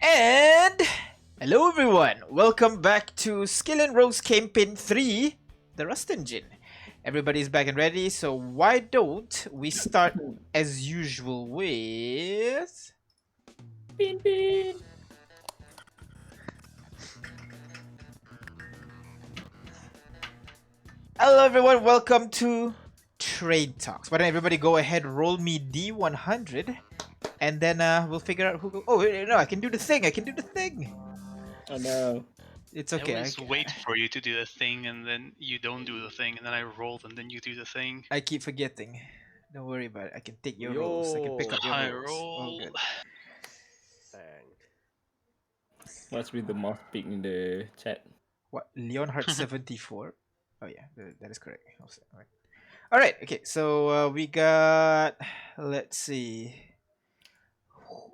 And hello everyone, welcome back to Skyllian Rose Campaign 3, the Rust Engine. Everybody's back and ready, so why don't we start as usual with... Bean bean. Hello everyone, welcome to Trade Talks. Why don't everybody go ahead, roll me D100, and then we'll figure out who... Oh, no, I can do the thing! Oh no. It's I okay. always wait for you to do the thing, and then you don't do the thing, and then I roll, and then you do the thing. I keep forgetting. Don't worry about it. I can take your rolls. I can pick up your High rolls. All roll. good. Bang. What's with the moth peek in the chat? What? Leonhardt 74? Oh yeah, that is correct. All right. Okay. So we got. Let's see.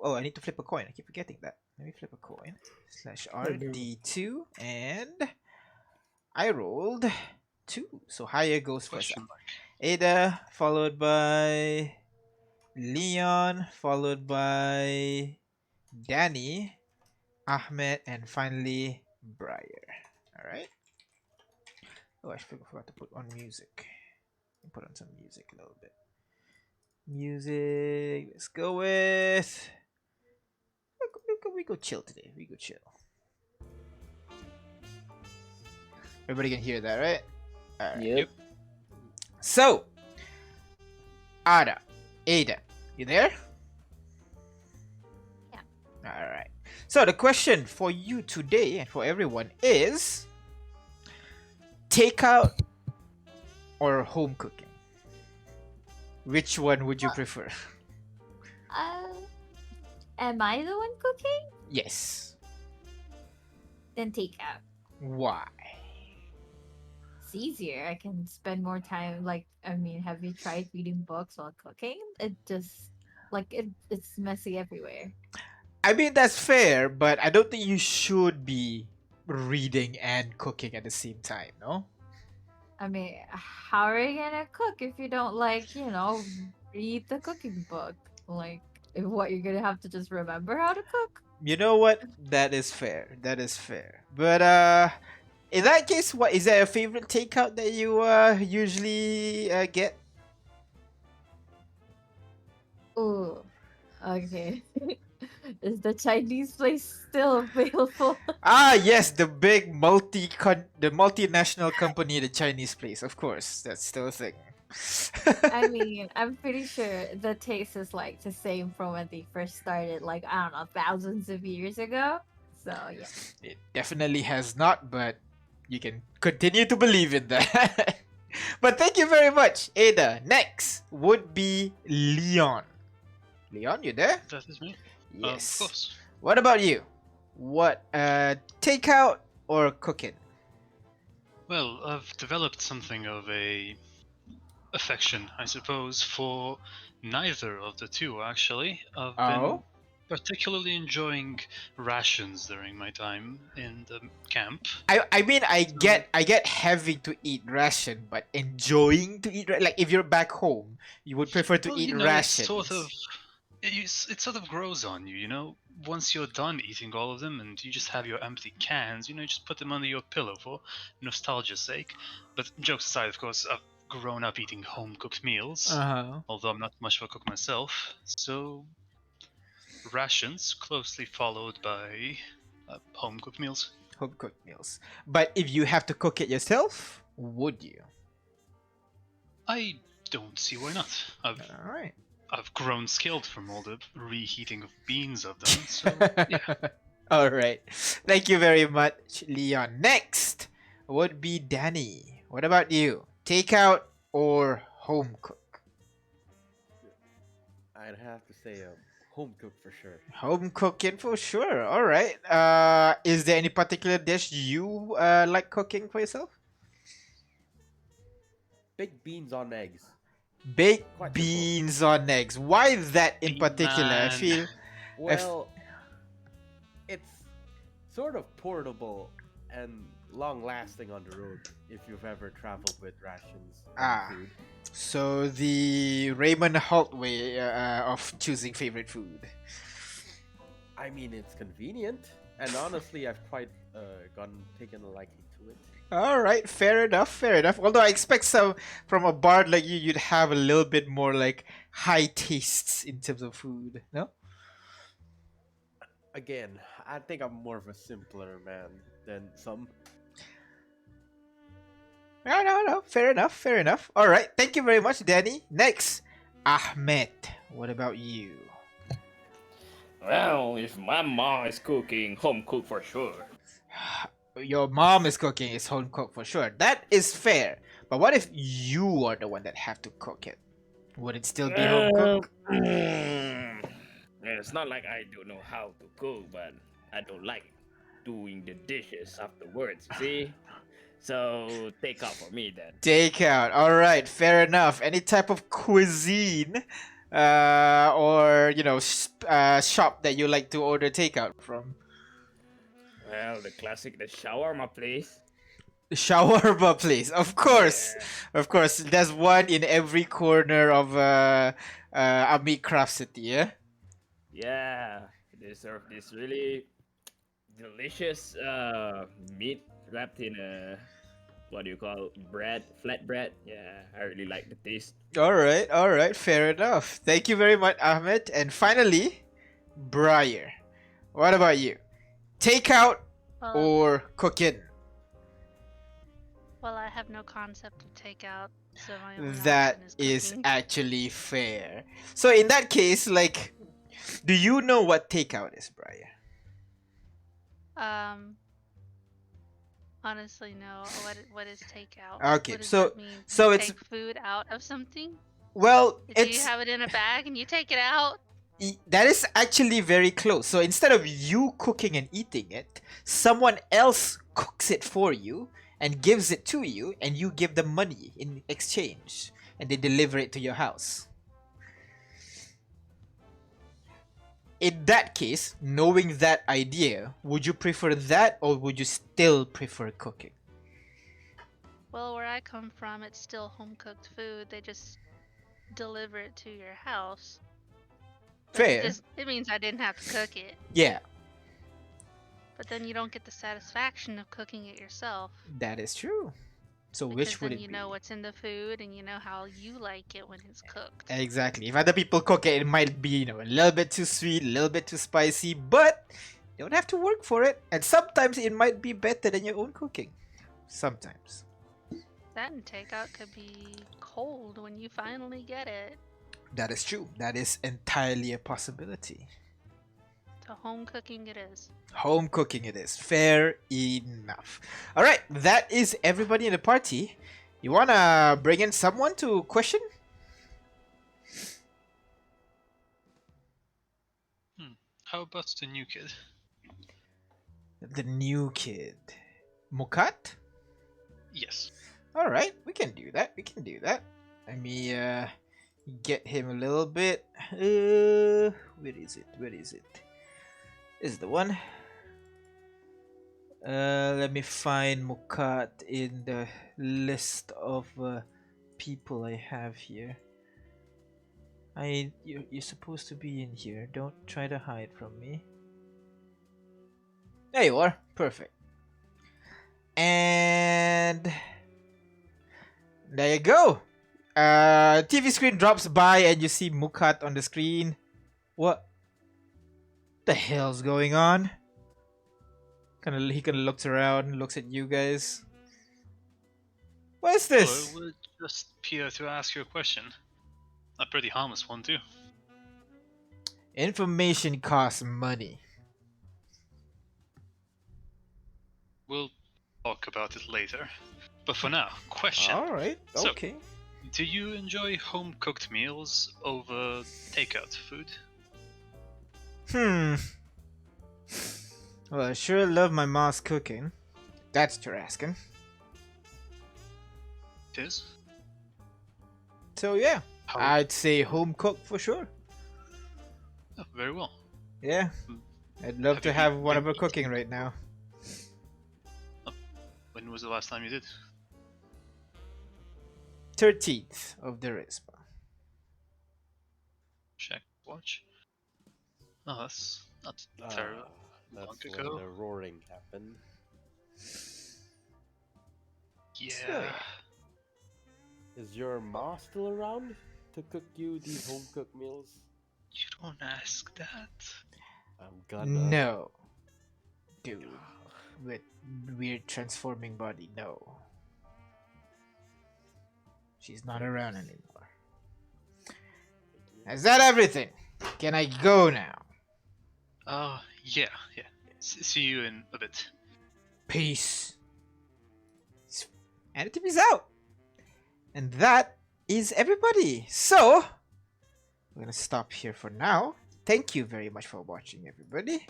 Oh, I need to flip a coin. I keep forgetting that. Let me flip a coin. Slash RD2, and I rolled 2. So higher goes first. Question mark. Ada, followed by Leon, followed by Danny, Ahmed, and finally Briar. Alright. Oh, I forgot to put on music. Put on some music a little bit. Music. Let's go with... We go chill today. We go chill. Everybody can hear that, right? Alright. Yep. So, Ada, you there? Yeah. Alright. So the question for you today and for everyone is takeout or home cooking? Which one would you prefer? Am I the one cooking? Yes. Then takeout. Why? It's easier. I can spend more time. Have you tried reading books while cooking? It just it's messy everywhere. I mean, that's fair, but I don't think you should be reading and cooking at the same time, no? I mean, how are you gonna cook if you don't read the cooking book? What, you're gonna have to just remember how to cook? You know what? That is fair. That is fair. But in that case, what is there a favorite takeout that you usually get? Oh, okay. Is the Chinese place still available? Ah, yes, the big multinational company, the Chinese place. Of course, that's still a thing. I mean, I'm pretty sure the taste is like the same from when they first started, I don't know, thousands of years ago. So yeah. It definitely has not, but you can continue to believe in that. But thank you very much, Ada. Next would be Leon. Leon, you there? That is me. Yes. Of course. What about you? What, takeout or cooking? Well, I've developed something of a affection, I suppose, for neither of the two. Actually, I've been particularly enjoying rations during my time in the camp. I mean, I get having to eat ration, but enjoying to eat like if you're back home, you would prefer to eat rations. It sort of grows on you, you know. Once you're done eating all of them and you just have your empty cans, you just put them under your pillow for nostalgia's sake. But jokes aside, of course, I've grown up eating home-cooked meals, although I'm not much of a cook myself. So, rations closely followed by home-cooked meals. Home cooked meals. But if you have to cook it yourself, would you? I don't see why not. Alright. I've grown skilled from all the reheating of beans I've done, so yeah. Alright. Thank you very much, Leon. Next would be Danny. What about you? Takeout or home cook? I'd have to say home cook for sure. Home cooking for sure. Alright. Is there any particular dish you like cooking for yourself? Baked beans on eggs. Baked Quite beans on eggs. Why that in particular? I Man. feel Well, it's sort of portable and long-lasting on the road if you've ever traveled with rations and food. So the Raymond Holt way of choosing favorite food. I mean, it's convenient, and honestly, I've quite taken a liking to it. All right, fair enough, fair enough. Although I expect some from a bard like you, you'd have a little bit more like high tastes in terms of food. No? Again, I think I'm more of a simpler man than some. No, no, no. Fair enough, fair enough. All right, thank you very much, Danny. Next, Ahmed. What about you? Well, if my mom is cooking, home cooked for sure. Your mom is cooking, it's home cooked for sure. That is fair. But what if you are the one that have to cook it? Would it still be home cooked? It's not like I don't know how to cook, but I don't like doing the dishes afterwards. See, so take out for me then. Takeout. All right, fair enough. Any type of cuisine, or shop that you like to order takeout from? Well, the classic, the shawarma place. Shawarma place, of course, of course. There's one in every corner of Ami Craft City. Yeah. Yeah, they serve this really delicious meat wrapped in a what do you call bread, flatbread. Yeah, I really like the taste. All right, fair enough. Thank you very much, Ahmed. And finally, Briar. What about you? Takeout Well, or cook in? well, I have no concept of takeout, so my only That option is cooking. actually fair. So in that case, like, do you know what takeout is, Briar? Honestly, no. What is takeout? Okay, What does so- that mean? so You it's- take food out of something. Well, Do it's you have it in a bag and you take it out? that is actually very close. So instead of you cooking and eating it, someone else cooks it for you and gives it to you, and you give them money in exchange, and they deliver it to your house. In that case, knowing that idea, would you prefer that or would you still prefer cooking? Well, where I come from, it's still home cooked food. They just deliver it to your house. But Fair. It means I didn't have to cook it. Yeah, But then you don't get the satisfaction of cooking it yourself. that is true. So Because which would then it you be? know what's in the food and you know how you like it when it's cooked. Exactly. If other people cook it, it might be, a little bit too sweet, a little bit too spicy, but you don't have to work for it. And sometimes it might be better than your own cooking. Sometimes. That and takeout could be cold when you finally get it. That is true. That is entirely a possibility. So home cooking it is. Home cooking it is. Fair enough. Alright, that is everybody in the party. You wanna bring in someone to question? How about the new kid? The new kid. Mukat? Yes. Alright, we can do that. We can do that. Let me get him a little bit. Where is it? Where is it? This is the one. Let me find Mukat in the list of people I have here. You're supposed to be in here. Don't try to hide from me. There you are. Perfect. And there you go. TV screen drops by and you see Mukat on the screen. What the hell's going on? He kinda looks around, looks at you guys. What is this? Well, I would just here to ask you a question. A pretty harmless one too. Information costs money. We'll talk about it later. But for now, question. Alright, So- okay. Do you enjoy home cooked meals over takeout food? Well, I sure love my mom's cooking. That's what you're asking. It is? So yeah, How? I'd say home cooked for sure. Oh, very well. Yeah, I'd love Have to you have been one of her eating? cooking right now. When was the last time you did? 13th of the Rispa. Check watch. Oh, that's Not terrible. That's Long when ago. the roaring happened. Yeah. So, yeah. Is your ma still around to cook you the home cooked meals? You don't ask that. I'm gonna. No. Dude. With weird transforming body, no. She's not around anymore. Is that everything? Can I go now? Yeah. See you in a bit. Peace. And it is out. And that is everybody. So, we're gonna stop here for now. Thank you very much for watching, everybody.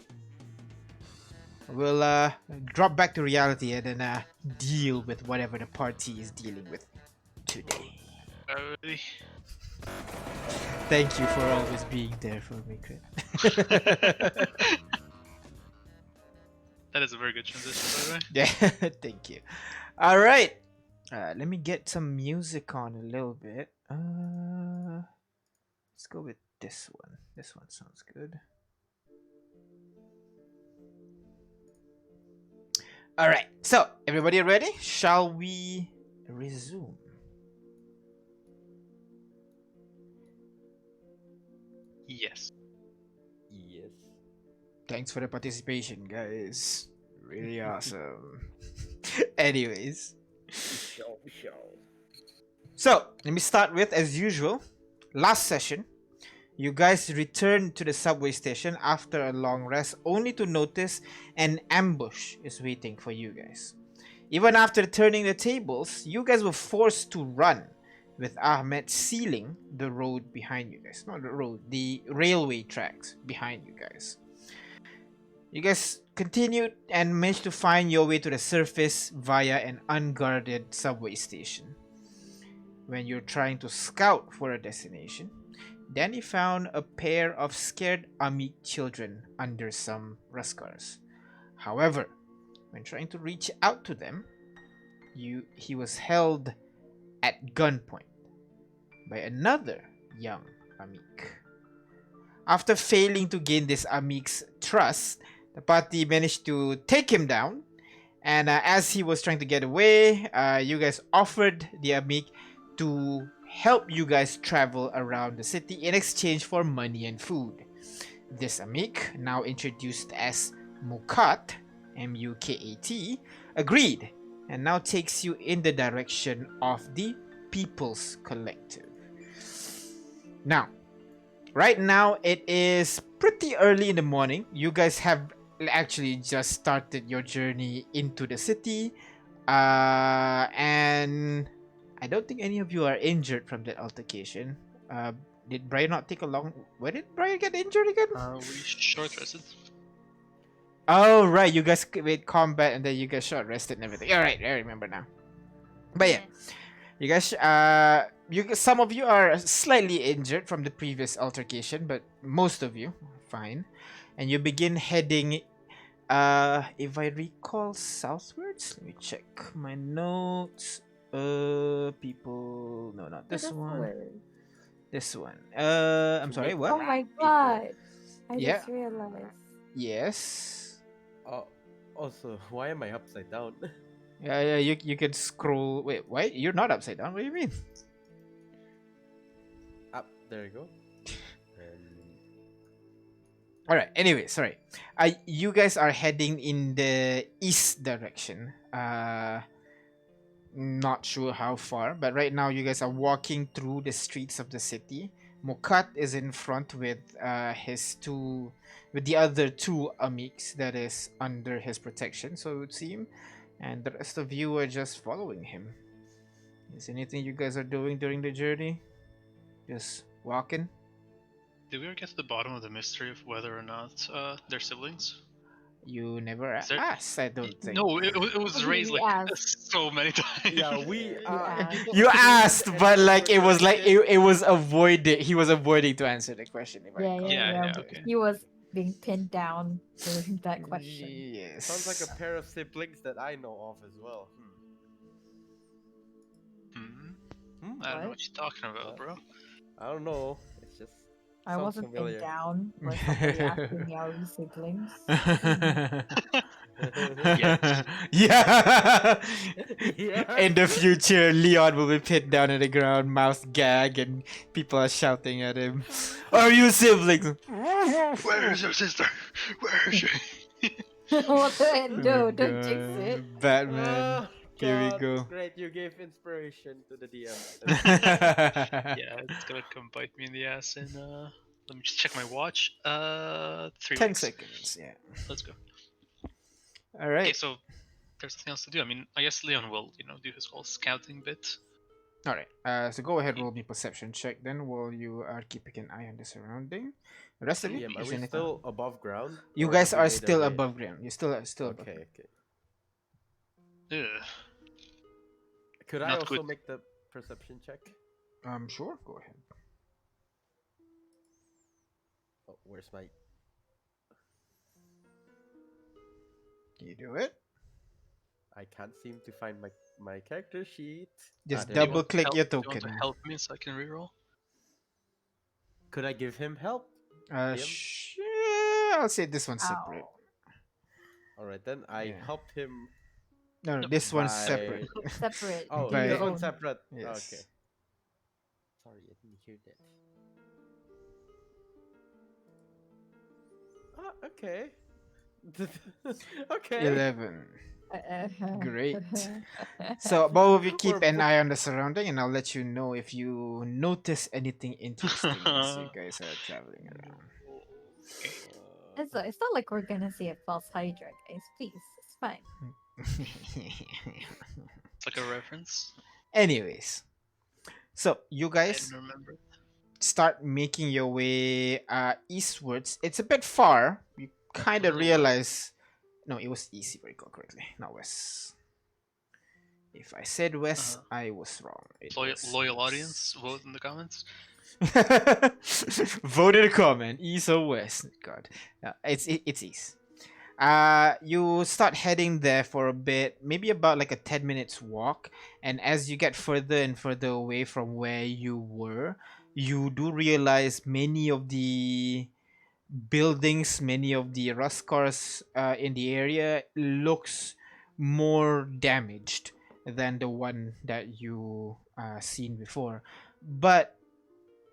We'll drop back to reality and then deal with whatever the party is dealing with today. Alrighty. Thank you for always being there for me, Crit. That is a very good transition, by the way. Yeah, thank you. All right, let me get some music on a little bit. Let's go with this one. This one sounds good. All right, so everybody ready? Shall we resume? Yes. Yes. Thanks for the participation, guys. Really awesome. Anyways, Show. so let me start with, as usual, last session, you guys returned to the subway station after a long rest, only to notice an ambush is waiting for you guys. Even after turning the tables, you guys were forced to run, with Ahmed sealing the road behind you guys. Not the road, the railway tracks behind you guys. You guys continued and managed to find your way to the surface via an unguarded subway station. When you're trying to scout for a destination, Danny found a pair of scared Amik children under some Ruskars. However, when trying to reach out to them, he was held at gunpoint by another young Amik. After failing to gain this Amik's trust, the party managed to take him down, and as he was trying to get away, you guys offered the Amik to help you guys travel around the city in exchange for money and food. This Amik, now introduced as Mukat, M-U-K-A-T, agreed and now takes you in the direction of the People's Collective. Now, right now it is pretty early in the morning. You guys have actually just started your journey into the city, and I don't think any of you are injured from that altercation. Did Brian not take a long? Where did Brian get injured again? We short rested. Oh right, you guys with combat and then you guys short rested and everything. All right, I remember now. But yeah, you guys, some of you are slightly injured from the previous altercation, but most of you fine, and you begin heading. If I recall, southwards. Let me check my notes. People. No, not this one. Forward. This one. I'm sorry. Oh What? my god! I Yeah. just realized. Yes. Also, why am I upside down? Yeah. You can scroll. Wait, why? You're not upside down. What do you mean? Up. There you go. All right. Anyway, sorry. You guys are heading in the east direction. Not sure how far, but right now you guys are walking through the streets of the city. Mokat is in front with the other two Amiks that is under his protection, so it would seem, and the rest of you are just following him. Is anything you guys are doing during the journey? Just walking? Did we ever get to the bottom of the mystery of whether or not they're siblings? You never Is there- asked, I don't think. No, it was We raised like asked. so many times. Yeah, we. asked. You asked, but like it was like it was avoided. He was avoiding to answer the question. If I Yeah, recall. Yeah, but okay. He was being pinned down during that question. Yes. Sounds like a pair of siblings that I know of as well. I don't know what you're talking about, What? bro. I don't know. It's just I Sounds wasn't in familiar. down for somebody asking me, are we siblings? Yes. Yeah. Yeah. In the future, Leon will be pinned down on the ground, mouth gag, and people are shouting at him, "Are you siblings?" Where is your sister? Where is she? What the hell? Oh No, don't jinx it. god, Batman. Oh Here we God, go. great! You gave inspiration to the DM. Yeah, it's gonna come bite me in the ass in let me just check my watch. 10 3 weeks. seconds, yeah. Let's go. All Okay, right. so there's nothing else to do. I mean, I guess Leon will, do his whole scouting bit. All right. So go ahead, roll me perception check then while you are keeping an eye on the surrounding. The rest of you, DM, are is we anything? still above ground? You or guys have we are made our still way? above ground. You're still above Okay, ground. okay. Ugh. Could I Not also good. make the perception check? Sure. Go ahead. Oh, where's my? Can you do it? I can't seem to find my character sheet. Just there we go. double click your Do you want token. to help me so I can reroll? Could I give him help? DM? I'll say this one's separate. Ow. All right, then I Yeah. help him. No, this one's by- separate. Separate. Oh, By- this your one's own. separate. Yes. Okay. Sorry, I didn't hear that. Ah, okay. Okay. 11. Great. So, So both of you keep We're an eye on the surrounding, and I'll let you know if you notice anything interesting as you guys are traveling around. it's not like we're gonna see a false Hydra, guys. Please, it's fine. It's like a reference. Anyways, so you I guys didn't remember. start making your way eastwards. It's a bit far. You kind of Oh, realize. No, it was east, if I recall correctly, not west. If I said west, I was wrong. It was Loyal east. audience, vote in the comments. Vote in the comment, east or west. God, it's east. You start heading there for a bit, maybe about like a 10 minutes walk, and as you get further and further away from where you were, you do realize many of the buildings, many of the Ruskars in the area looks more damaged than the one that you seen before. But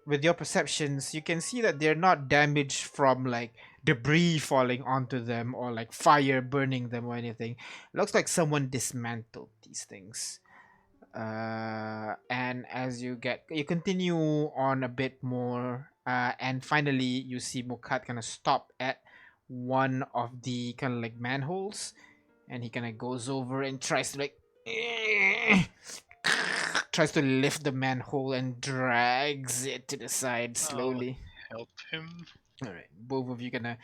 with your perceptions, you can see that they're not damaged from like debris falling onto them or like fire burning them or anything. Looks like someone dismantled these things. And as you continue on a bit more, and finally you see Mukat kind of stop at one of the kind of like manholes, and he kind of goes over and tries to like tries to lift the manhole and drags it to the side slowly. Help him. All right, both of you gonna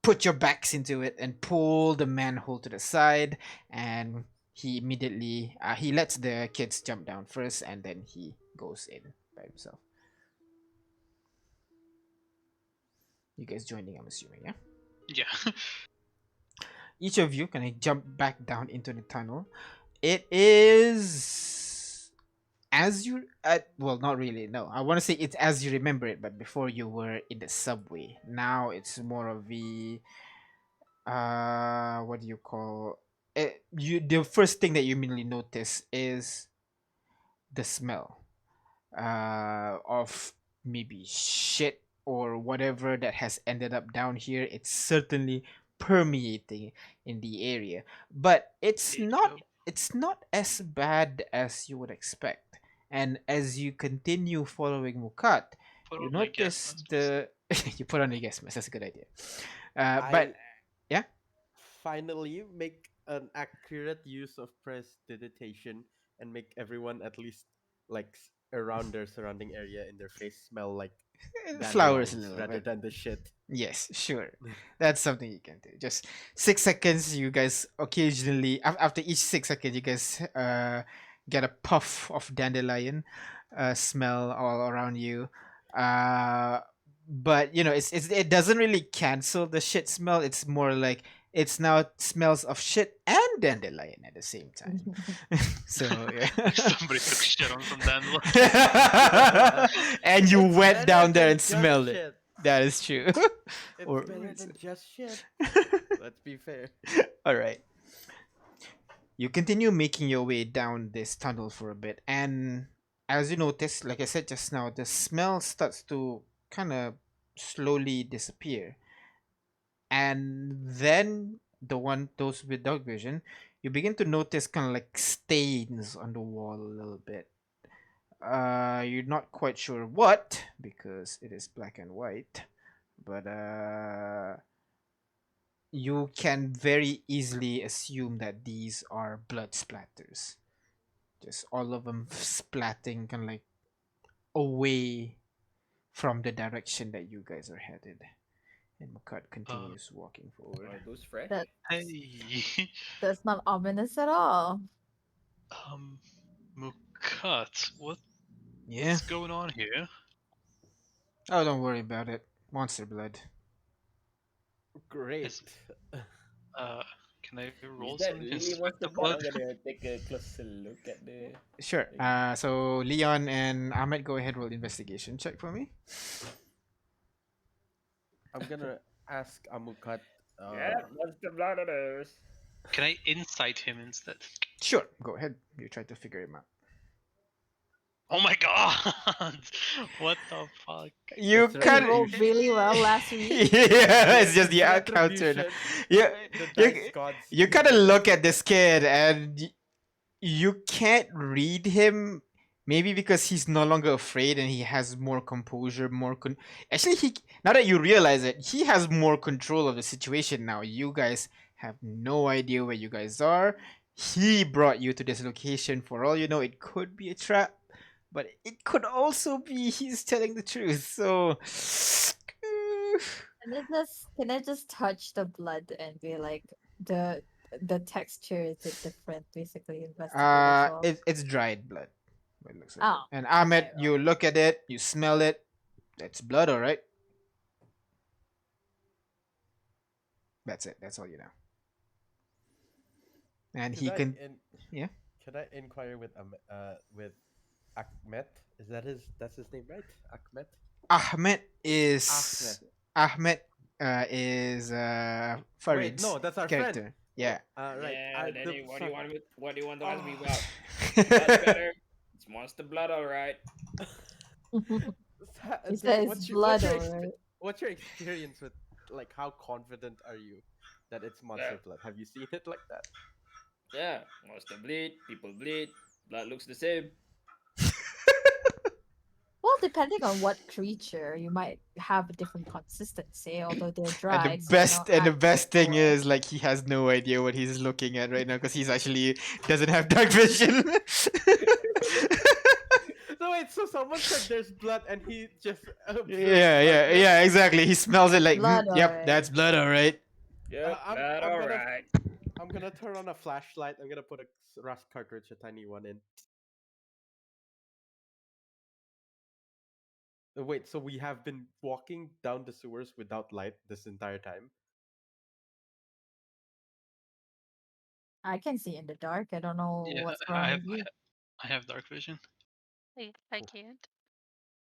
put your backs into it and pull the manhole to the side, and he immediately he lets the kids jump down first, and then he goes in by himself. You guys joining, I'm assuming, yeah? Yeah. Each of you can jump back down into the tunnel. It is as you well, not really, no, I want to say it's as you remember it, but before you were in the subway. Now it's more of the what do you call it? The first thing that you immediately notice is the smell of maybe shit or whatever that has ended up down here. It's certainly permeating in the area, but it's not as bad as you would expect. And as you continue following Mukat, Put you on my gas notice mask. you put on your gas mask. That's a good idea. I But yeah, finally make an accurate use of prestidigitation and make everyone at least like around their surrounding area in their face smell like flowers a dandelions little rather bit. than the shit. Yes, sure. That's something you can do. Just 6 seconds. You guys occasionally, after each 6 seconds, you guys get a puff of dandelion smell all around you. But you know, it doesn't really cancel the shit smell. It's more like it's now smells of shit and dandelion at the same time. So yeah. Somebody took shit on some dandelion. And you It's went better down there than and just smelled it. shit. That is true. It's Or better than just shit. Let's be fair. all right. You continue making your way down this tunnel for a bit, and as you notice, like I said just now, the smell starts to kind of slowly disappear. And then those with dark vision, you begin to notice kind of like stains on the wall a little bit. You're not quite sure what because it is black and white, but you can very easily assume that these are blood splatters. Just all of them splatting kind of like away from the direction that you guys are headed. And Makat continues walking forward. Are those fresh? That Hey, that's not ominous at all. Mukat, Yeah. what's going on here? Oh, don't worry about it. Monster blood. Great. Is- Can I roll Is that some really inspect what's the the blood? blood? I'm gonna take a closer look at the. Sure. So Leon and Ahmed, go ahead, roll investigation check for me. I'm gonna ask Amukat. Yeah, what's the blood of those? Can I insight him instead? Sure, go ahead. You try to figure him out. Oh my god! What the fuck? You It's You can't. rolled really well last week. Yeah, it's just the It's counter. retribution. Yeah, The dice you, gods. you kind of look at this kid and you can't read him. Maybe because he's no longer afraid and he has more composure, actually he now that you realize it, he has more control of the situation now. You guys have no idea where you guys are. He brought you to this location. For all you know, it could be a trap, but it could also be he's telling the truth. So Can I just touch the blood and be like the texture is it different? Basically, investigate as well. it's dried blood. What it looks like. Oh, And Ahmed, okay, you look at it, you smell it. That's blood, all right. That's it. That's all you know. And he can. Yeah. Can I inquire with Ahmed? That's his name, right? Ahmed. Ahmed is Wait, Farid's no, that's our character. friend. Yeah. Right. Yeah, Danny, what do you want? What do you want to ask me Oh. about? Blood better. It's monster blood, all right. he says it's blood, alright. What's your experience with, like, how confident are you that it's monster Yeah. blood? Have you seen it like that? Yeah, monster bleed, people bleed, blood looks the same. Well, depending on what creature, you might have a different consistency, although they're dried. And the so they best don't and the act best thing well. is like he has no idea what he's looking at right now because he's actually doesn't have dark vision. No, wait. So someone said there's blood, and he just yeah, exactly. He smells it like, Blood, yep, alright. that's blood, all right. Yeah, I'm blood, gonna- all right. I'm gonna turn on a flashlight. I'm gonna put a rust cartridge, a tiny one, in. Wait, so we have been walking down the sewers without light this entire time? I can see in the dark. I don't know Yeah, what's I wrong have, with you. I have dark vision. I can't.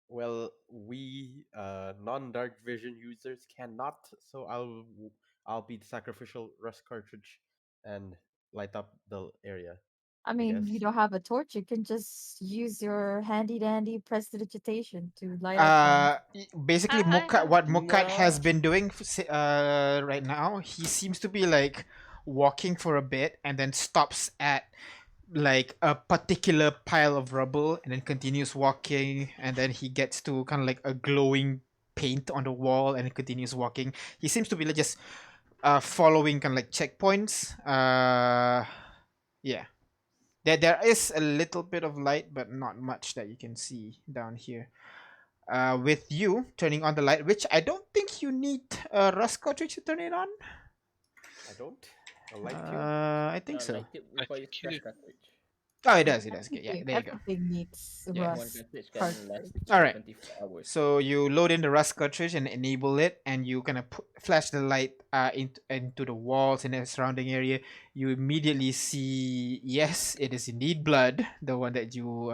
Well, we non-dark vision users cannot, so I'll be the sacrificial rust cartridge and light up the area. I mean, guess. you don't have a torch. You can just use your handy dandy prestidigitation to light up things. Basically, I have- what Mokat has No. been doing right now, he seems to be like walking for a bit and then stops at like a particular pile of rubble and then continues walking and then he gets to kind of like a glowing paint on the wall and continues walking. He seems to be like just following kind of like checkpoints. Yeah. There is a little bit of light, but not much that you can see down here. With you turning on the light, which I don't think you need a rust cartridge to turn it on. I don't. I like to. I think so. Like it requires think fresh you- cartridge. Oh, it does. It does. Okay, yeah, Everything, there you go. everything needs Yeah, one rust cartridge can last cartridge. All right. 24 hours. So you load in the rust cartridge and enable it, and you kind of flash the light into the walls in the surrounding area. You immediately see, yes, it is indeed blood, the one that you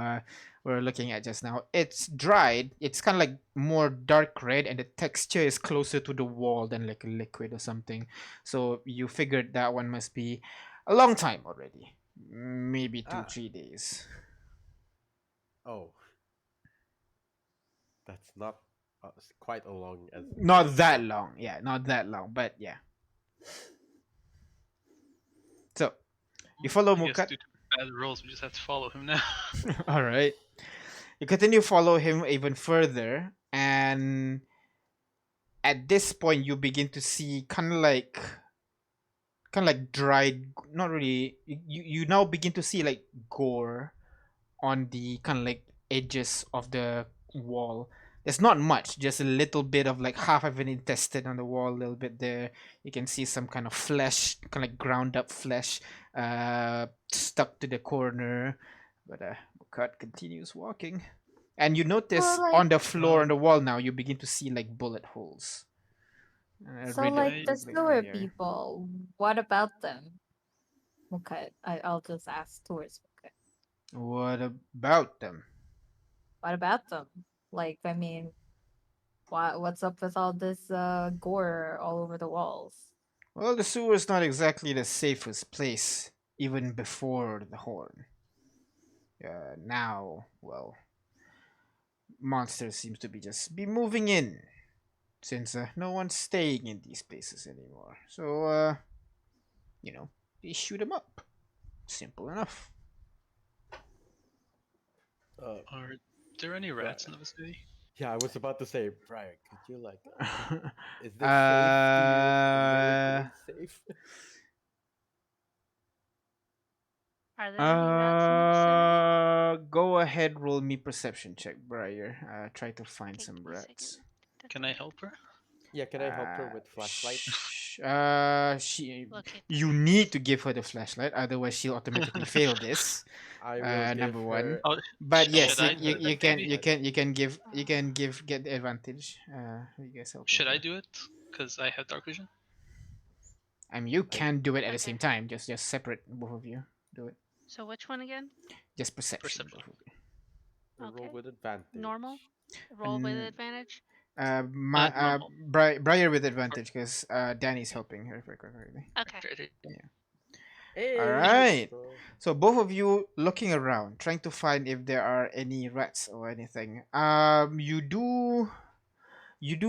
were looking at just now. It's dried. It's kind of like more dark red, and the texture is closer to the wall than like a liquid or something. So you figured that one must be a long time already, maybe two, Ah. 3 days. Oh, that's not quite a long as Not that long, yeah, not that long, but yeah. So you follow I guess Mukat. due to bad rolls, we just have to follow him now. All right. You continue follow him even further, and at this point, you begin to see kind of like dried. Not really. You now begin to see like gore on the kind of like edges of the wall. There's not much, just a little bit of like half of an intestine on the wall, a little bit there. You can see some kind of flesh, kind of like ground up flesh, stuck to the corner. But Cut continues walking, and you notice So like, on the floor on the wall now you begin to see like bullet holes. so like Right. the Riddling sewer here. people. What about them? Okay, I'll just ask towards okay. What about them? What about them? Like, I mean, what's up with all this gore all over the walls? Well, the sewer is not exactly the safest place, even before the horn. Now, well, monsters seems to be moving in, since no one's staying in these places anymore. So, you know, they shoot them up. Simple enough. Are there any rats in the vicinity? Yeah, I was about to say, Brian, could you like, is this safe? uh, Relatively safe? Are there any rats in the vicinity? Go ahead, roll me perception check, Briar. Try to find Okay, some give me a second. rats. Can I help her? Yeah, can I help her with flashlight? She. You need to give her the flashlight, otherwise she'll automatically fail this. I will give Number one. her. Oh, But should yes, I you, do you, it you then, can maybe? get the advantage. You guys help. Should I do it? Because I have dark vision. I mean, you can do it at the Okay. same time. Just separate both of you. Do it. So which one again? Just perception. Perception. Both of you. Roll Okay. with advantage. Normal? Roll with And advantage? Normal. Briar with advantage because Danny's helping her very quickly. Okay. Hey, All let's right. go. So both of you looking around, trying to find if there are any rats or anything. You do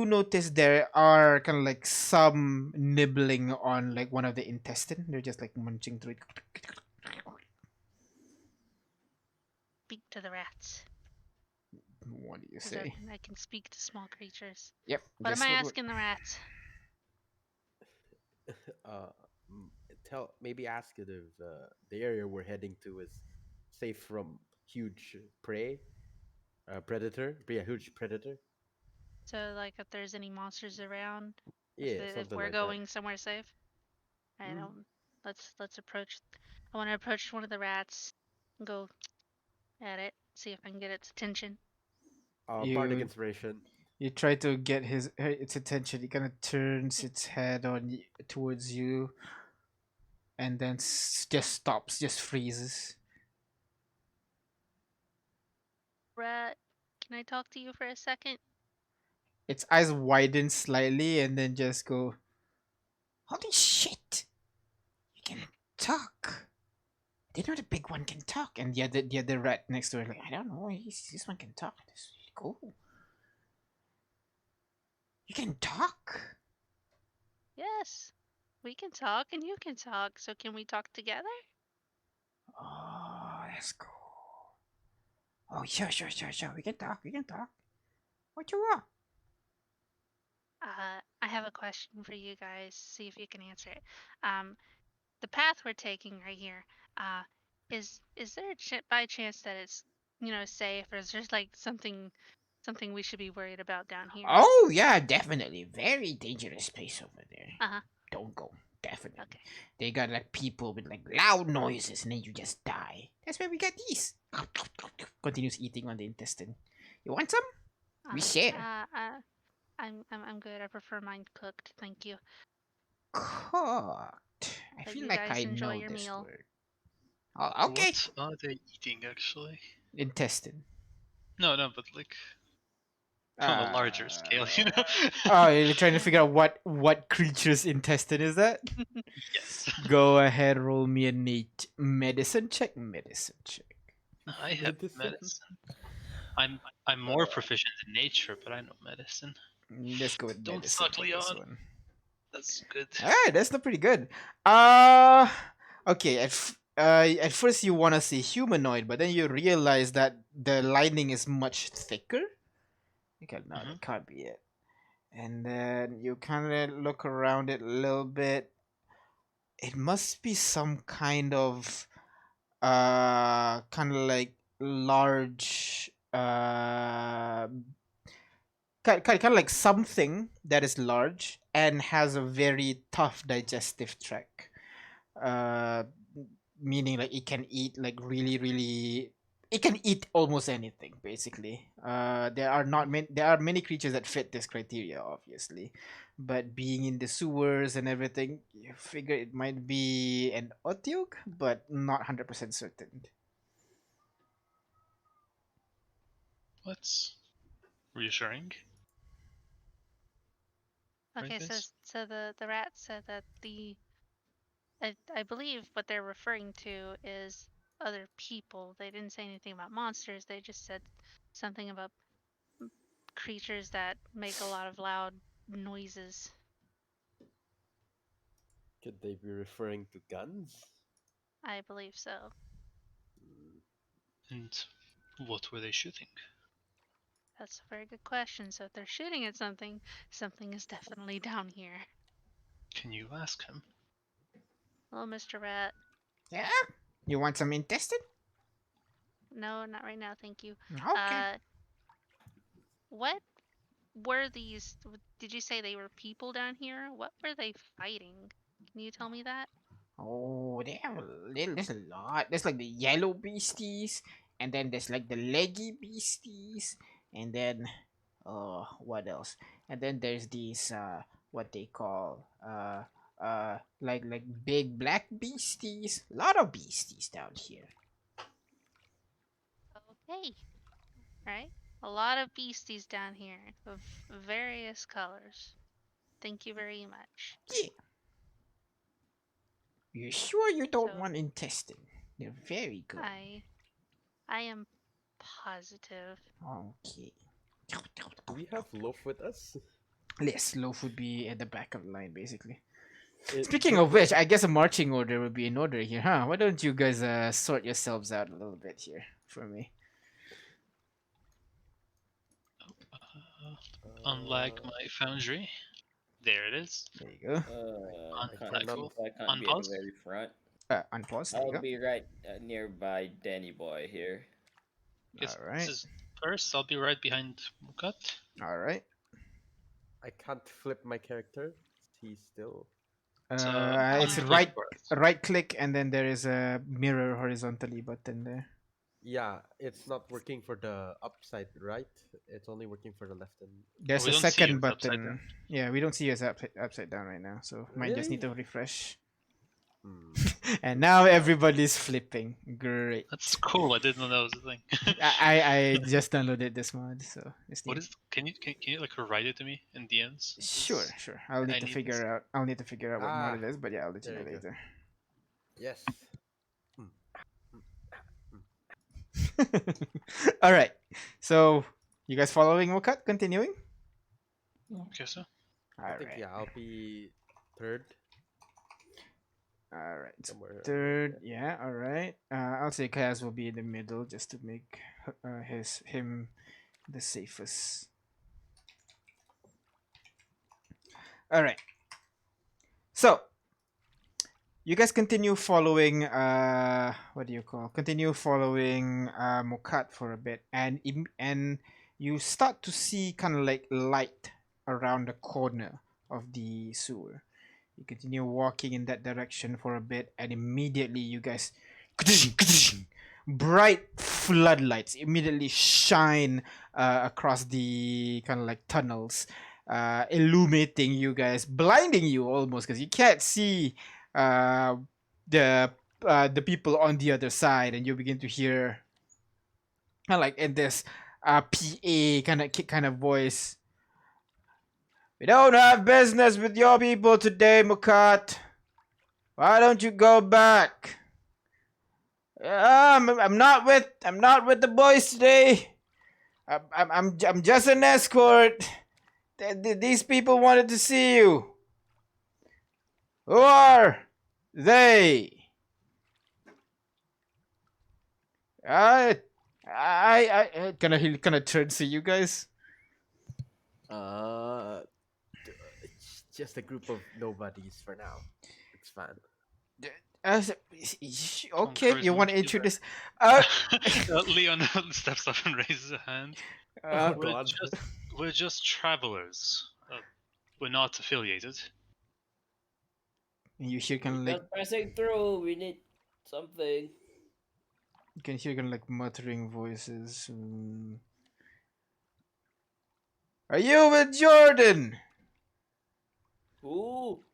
notice there are kind of like some nibbling on like one of the intestine. They're just like munching through it. Speak to the rats. What do you 'Cause say? I can speak to small creatures. Yep. What guess am I what- asking the rats? Uh, maybe ask it if the area we're heading to is safe from huge prey, predator. Be a huge predator. So like if there's any monsters around, Yeah, if something we're like going somewhere safe. I Mm. don't. Let's approach. I want to approach one of the rats and go at it, see if I can get its attention. that. Bardic You inspiration. you try to get its attention. It kind of turns its head towards you, and then just stops, just freezes. Rat, can I talk to you for a second? Its eyes widen slightly, and then just go. Holy shit! You can talk. I didn't know the big one can talk. And the other rat next to her like, I don't know. This one can talk. This is really cool. You can talk. Yes, we can talk and you can talk. So can we talk together? Oh, that's cool. Oh, sure. We can talk. What you want? I have a question for you guys. See if you can answer it. The path we're taking right here. Is there by chance that it's safe, or is there like something we should be worried about down here? Oh, yeah, definitely. Very dangerous place over there. Uh huh. Don't go. definitely. Okay. They got like people with like loud noises, and then you just die. That's why we got these. Continues eating on the intestine. You want some? We share. I'm good. I prefer mine cooked. Thank you. Cooked. I But feel you like guys I enjoy know your this meal. word. Oh, okay. What are they eating actually? Intestine. No, no, but like on a larger scale, Uh, you know? oh, you're trying to figure out what creature's intestine is that? Yes. Go ahead, roll me a neat medicine check. Medicine check. I have Medicine. medicine. I'm more proficient in nature, but I know medicine. Let's go with Don't medicine suck, for this Leon. one. That's good. Alright, that's not pretty good. Uh okay, at first you wanna say humanoid, but then you realize that the lining is much thicker. Okay, no, Mhm. that can't be it. And then you kinda look around it a little bit. It must be some kind of like large kind of like something that is large and has a very tough digestive tract. uh Meaning like it can eat like really, it can eat almost anything basically. There are many creatures that fit this criteria, obviously, but being in the sewers and everything, you figure it might be an otyug, but not 100% certain. What's reassuring, right, Okay, so guys? the rat said that I believe what they're referring to is other people. They didn't say anything about monsters. They just said something about creatures that make a lot of loud noises. Could they be referring to guns? I believe so. Hmm. And what were they shooting? That's a very good question. So if they're shooting at something, something is definitely down here. Can you ask him? Hello, Mr. Rat. Yeah, you want some intestine? No, not right now, thank you. Okay. Uh, what were these? Did you say they were people down here? What were they fighting? Can you tell me that? Oh, they have there's a lot. There's like the yellow beasties, and then there's like the leggy beasties, and then what else? And then there's these what they call like big black beasties. A lot of beasties down here. Okay, right. A lot of beasties down here of various colors. Thank you very much. Yeah. You sure you don't So want intestine? They're very good. I am positive. Okay. Do we have loaf with us? Yes, loaf would be at the back of the line, basically. It, Speaking of which, I guess a marching order would be in order here, huh? Why don't you guys sort yourselves out a little bit here for me? Unlike my foundry. There it is. There you go. I Unlike cannot. who? I can't be at the Unpause. very front. Unpause. There you I'll go. be right nearby Danny Boy here. Yes, All this right. is first. I'll be right behind Mukat. All right. I can't flip my character. He's still. It's Unclick first. right click, and then there is a mirror horizontally button there. Yeah, it's not working for the upside right. It's only working for the left and. There's We a don't see you second as upside button. down. Yeah, we don't see you as upside down right now, so mine just need Really? to refresh. Hmm. And now everybody's flipping. Great. That's cool. I didn't know that was a thing. I just downloaded this mod, so it's What neat. is? Can you like write it to me in DMs? Sure, sure. I'll need I to need figure this. out. I'll need to figure out what mod Ah, it is, but yeah, I'll let you there know you go. later. Yes. Hmm. All right. So you guys following Wokat? Continuing. Okay, so All I think right. yeah, I'll be third All right. So somewhere. third. Yeah. All right. I'll say Kaz will be in the middle just to make him the safest. All right. So you guys continue following what do you call continue following Mokat for a bit, and you start to see kind of like light around the corner of the sewer, You continue walking in that direction for a bit, and immediately you guys, bright floodlights immediately shine across the kind of like tunnels, illuminating you guys, blinding you almost because you can't see uh, the the people on the other side, and you begin to hear kind of like in this PA kind of voice. We don't have business with your people today, Mukat. Why don't you go back? I'm not with the boys today. I'm just an escort. These people wanted to see you. Who are they? I I kind of turns to you guys. It's just a group of nobodies for now. It's fine. Okay, you want to charisma, introduce? Leon steps up and raises a hand. Uh, Oh God. We're just travelers. We're not affiliated. you hear kind of like Just passing through. We need something. you can hear kind of like muttering voices. Are you with Jordan? Who?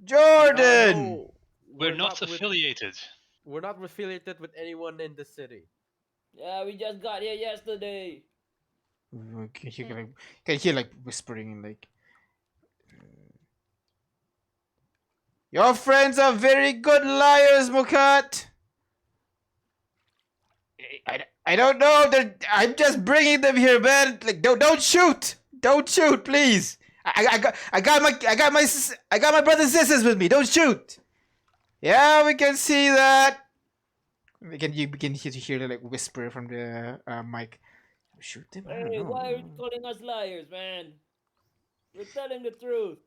Jordan! No, We're not affiliated. We're not affiliated with anyone in the city. Yeah, we just got here yesterday. You can hear like whispering and like. Your friends are very good liars, Mukat. I don't know. I'm just bringing them here, man. Like don't shoot. Don't shoot, please. I got my brothers and sisters with me. Don't shoot. Yeah, we can see that. You begin to hear like whisper from the mic. Shoot them? I don't Hey, know. why are you calling us liars, man? We're telling the truth.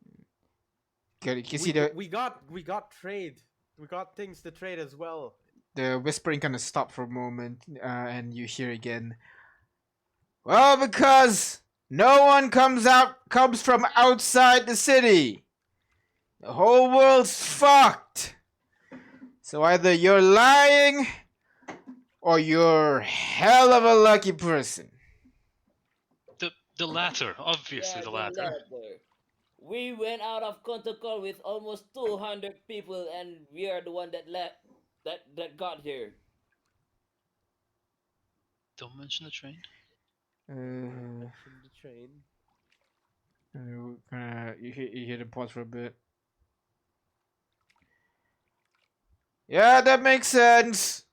You can see the We got trade. We got things to trade as well. whispering kind of stop for a moment, and you hear again. Well, because no one comes from outside the city. The whole world's fucked. So either you're lying, or you're hell of a lucky person. The latter, obviously Yeah, the latter. We went out of Contocal with almost 200 people, and we are the one that left. That got here. Don't mention the train. Mention the train. You hear them pause for a bit. Yeah, that makes sense.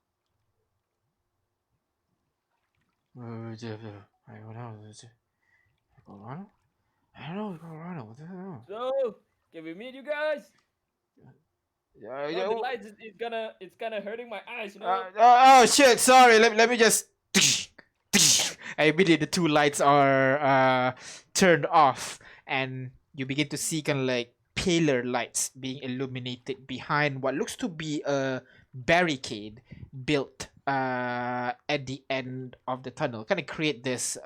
Colorado? I don't know Colorado. What the hell? So, can we meet you guys? Yeah, The lights it's kind of hurting my eyes, oh shit! Sorry. Let me just. I immediately the two lights are turned off, and you begin to see kind of like paler lights being illuminated behind what looks to be a barricade built at the end of the tunnel. Kind of create this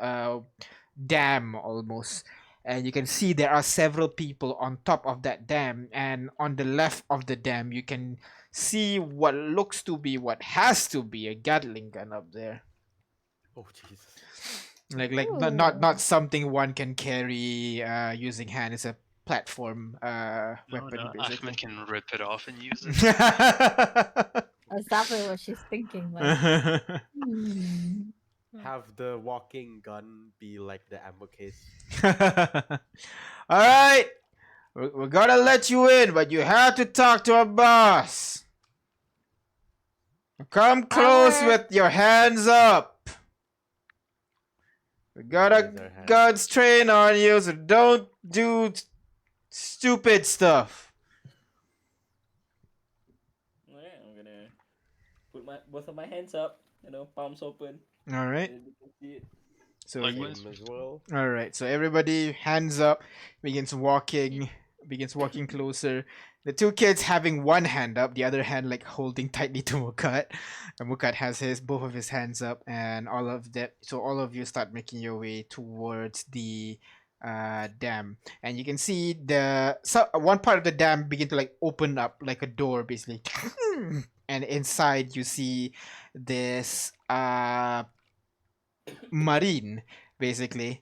dam almost. And you can see there are several people on top of that dam, and on the left of the dam you can see what looks to be what has to be a Gatling gun up there. Oh Jesus. Like Ooh. not something one can carry using hand. It's a platform weapon No, basically. Ahmed can rip it off and use it. That's definitely what she's thinking. Like, Have the walking gun be like the ammo case. All right, we're gonna let you in, but you have to talk to our boss. Come close Alright. with your hands up. We got Raise a our hands. guns train on you, so don't do stupid stuff. Yeah, I'm gonna put both of my hands up, palms open. All right. And you can see it. So Likewise. Same as well. all right. So everybody hands up, begins walking closer. The two kids having one hand up, the other hand like holding tightly to Mukat. And Mukat has both of his hands up, and all of that. So all of you start making your way towards the dam, and you can see one part of the dam begin to like open up like a door, basically, and inside you see this marine, basically,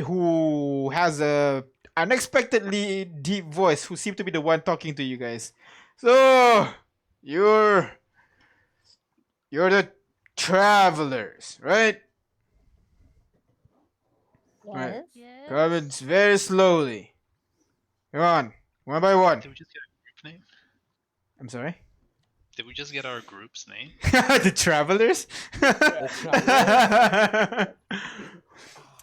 who has a unexpectedly deep voice, who seemed to be the one talking to you guys. So you're you're the travelers, right? Right. Yes. Coming Yes. very slowly. Come on, one by one. Did we just get a group name? I'm sorry. Did we just get our group's name? The travelers. The travelers.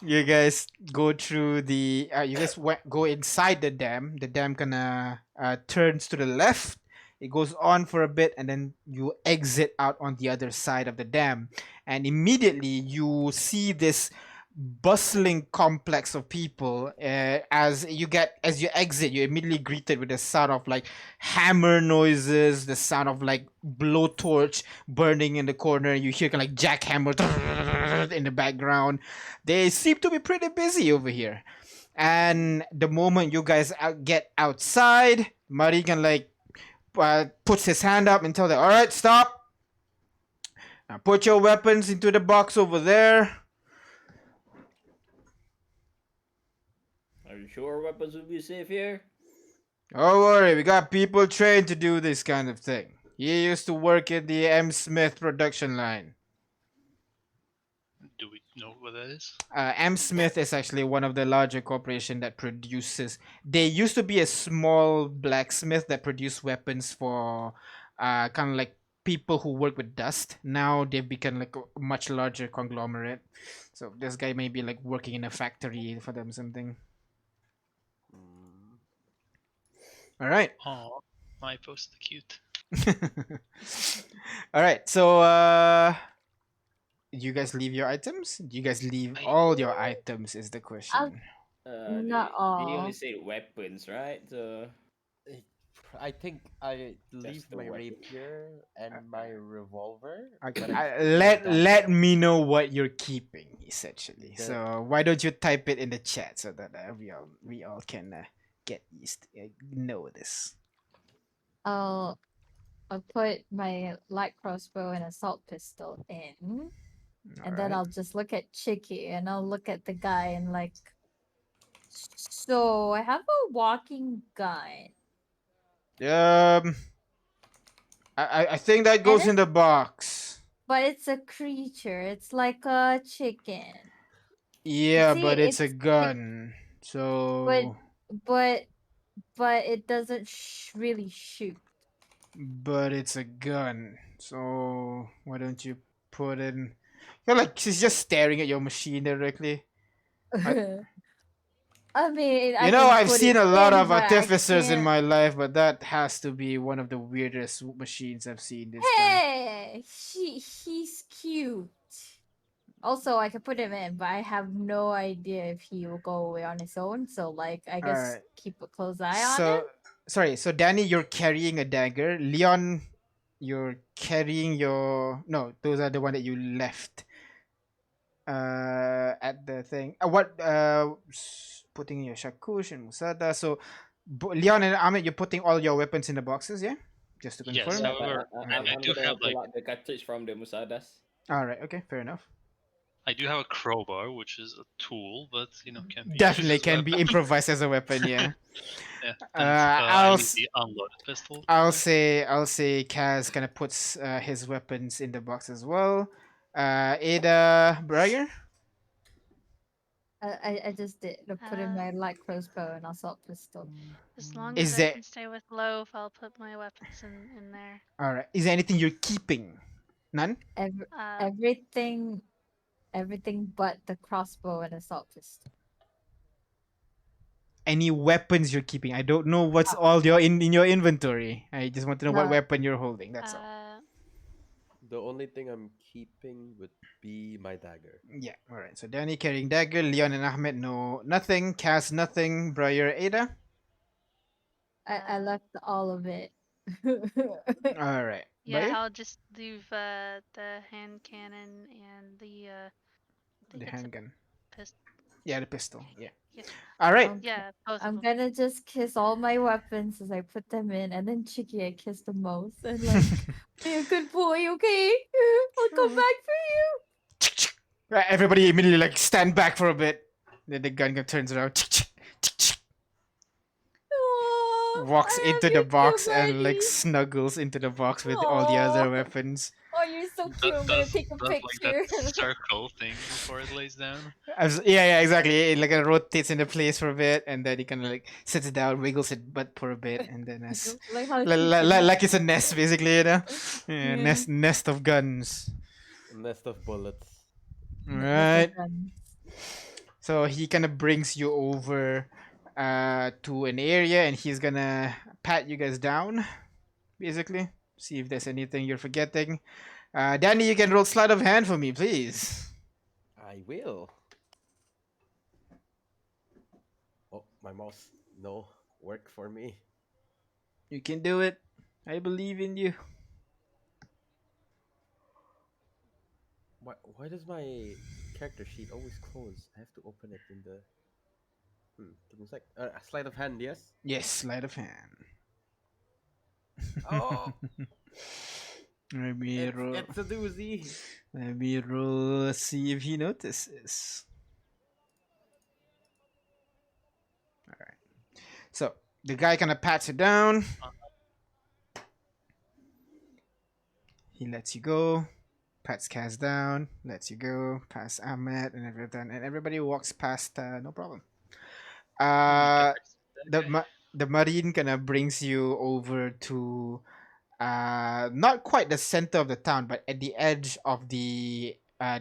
You guys go through the. You guys go inside the dam. The dam kinda turns to the left. It goes on for a bit, and then you exit out on the other side of the dam, and immediately you see this bustling complex of people. As you exit, you're immediately greeted with the sound of like hammer noises, the sound of like blowtorch burning in the corner. You hear kind of like jackhammer in the background. They seem to be pretty busy over here. And the moment you guys get outside, Mari can like puts his hand up and tells them, "All right, stop. Now put your weapons into the box over there." Are you sure weapons will be safe here? Don't worry, we got people trained to do this kind of thing. He used to work in the M. Smith production line. Do we know what that is? M. Smith is actually one of the larger corporation that produces. They used to be a small blacksmith that produced weapons for kind of like people who work with dust. Now they've become like a much larger conglomerate. So this guy may be like working in a factory for them, something. Mm, All right. Oh, my post cute. All right. So do you guys leave your items? Do you guys leave all your items? Is the question. Not We only all. said weapons, right? So I think I leave the my weapon. rapier and my revolver. Okay. but I keep my Let dagger. me know what you're keeping, essentially. The- So why don't you type it in the chat so that we all can get used know this. I'll put my light crossbow and assault pistol in, and then I'll just look at Chicky and I'll look at the guy and like, so I have a walking gun. I think that goes in the box. But it's a creature. It's like a chicken. Yeah, See, but it's a it's like- gun. So But it doesn't really shoot. but it's a gun. So why don't you put in? You're like she's just staring at your machine directly. I mean, You know, I've put seen it a lot in, of but I artificers in can't- my life, but that has to be one of the weirdest machines I've seen this time. Hey, he's cute. Also, I could put him in, but I have no idea if he will go away on his own. So, like, I guess Alright. keep a close eye on him. So, sorry. So, Danny, you're carrying a dagger. Leon, you're carrying your. No, those are the one that you left. At the thing. Putting your shakush and musada. So, Leon and Ahmed, you're putting all your weapons in the boxes, yeah? Just to Yes, confirm. Yeah, however, I'm I do gonna have pull like out the cartridge from the Musadas. All right. Okay. Fair enough. I do have a crowbar, which is a tool, but you know can be Definitely used as can be weapon. improvised as a weapon. Yeah. Yeah, Uh, and, I I'll need s- the unloaded pistol. I'll say Kaz kind of puts his weapons in the box as well. Ada Breyer. I just did. I put in Uh, my light crossbow and assault pistol. As long Is as there- I can stay with Loaf, I'll put my weapons in there. All right. Is there anything you're keeping? None. Everything but the crossbow and assault pistol. Any weapons you're keeping? I don't know what's all your in your inventory. I just want to know what No. weapon you're holding. That's all. The only thing I'm keeping would be my dagger. Yeah. All right. So Danny carrying dagger. Leon and Ahmed no nothing. Kaz nothing. Breyer Ada. I left all of it. All right. Yeah, Breyer? I'll just leave the hand cannon and the I The think it's a handgun. pistol. Yeah, the pistol. Yeah. Yeah. All right. I'm Yeah, both of I'm them. gonna just kiss all my weapons as I put them in, and then Chicky I kiss the most, and like, be a good boy, okay? I'll come back for you. Right, everybody immediately like stand back for a bit. Then the gun turns around, Aw, walks I love into the you too, box and like buddy. snuggles into the box with all the Aw. other weapons. Oh, you're so cute. I'm gonna take a Does like that picture. circle thing before it lays down. Yeah, exactly. It like rotates into place for a bit, and then he kind of like sits down, wiggles its butt for a bit, and then as Like how it keeps it like it's a nest, basically, you know, yeah, Yeah. nest of guns. Nest of bullets. That's so Right. fun. So he kind of brings you over to an area, and he's gonna pat you guys down, basically. See if there's anything you're forgetting. Danny, you can roll sleight of hand for me, please. I will. Oh, my mouse. No, work for me. You can do it. I believe in you. Why does my character sheet always close? I have to open it in the. Give me a sec. Sleight of hand, yes. Yes, sleight of hand. Oh, Let me roll. it's a doozy. Let me roll. See if he notices. All right. So the guy kind of pats you down. He lets you go. Pats Kaz down. Lets you go. Pats Ahmed and everything, and everybody walks past. No problem. Uh, the marine kind of brings you over to not quite the center of the town, but at the edge of the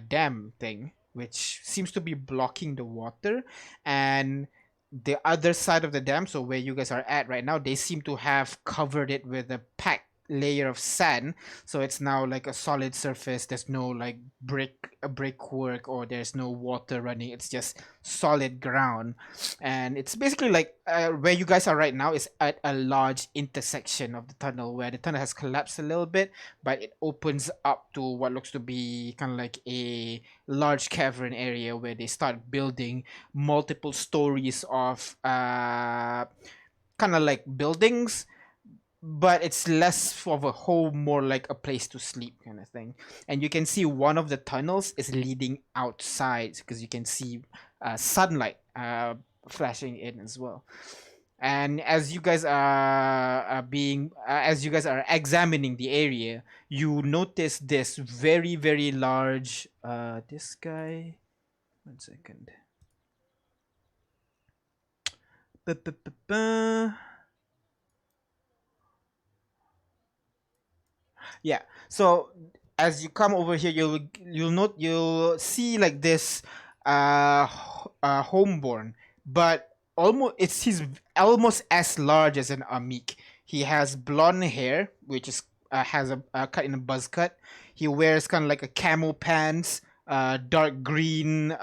dam thing, which seems to be blocking the water. And the other side of the dam, so where you guys are at right now, they seem to have covered it with a packed layer of sand, so it's now like a solid surface. There's no like brickwork, or there's no water running. It's just solid ground, and it's basically like where you guys are right now is at a large intersection of the tunnel, where the tunnel has collapsed a little bit, but it opens up to what looks to be kind of like a large cavern area where they start building multiple stories of kind of like buildings, but it's less of a home, more like a place to sleep kind of thing. And you can see one of the tunnels is leading outside, because you can see sunlight flashing in as well. And as you guys are being as you guys are examining the area, you notice this very very large this guy, 1 second. Ba-ba-ba-ba. Yeah. So as you come over here, you'll see like this homeborn, but almost he's almost as large as an Amik. He has blonde hair, which is has a cut in a buzz cut. He wears kind of like a camo pants, dark green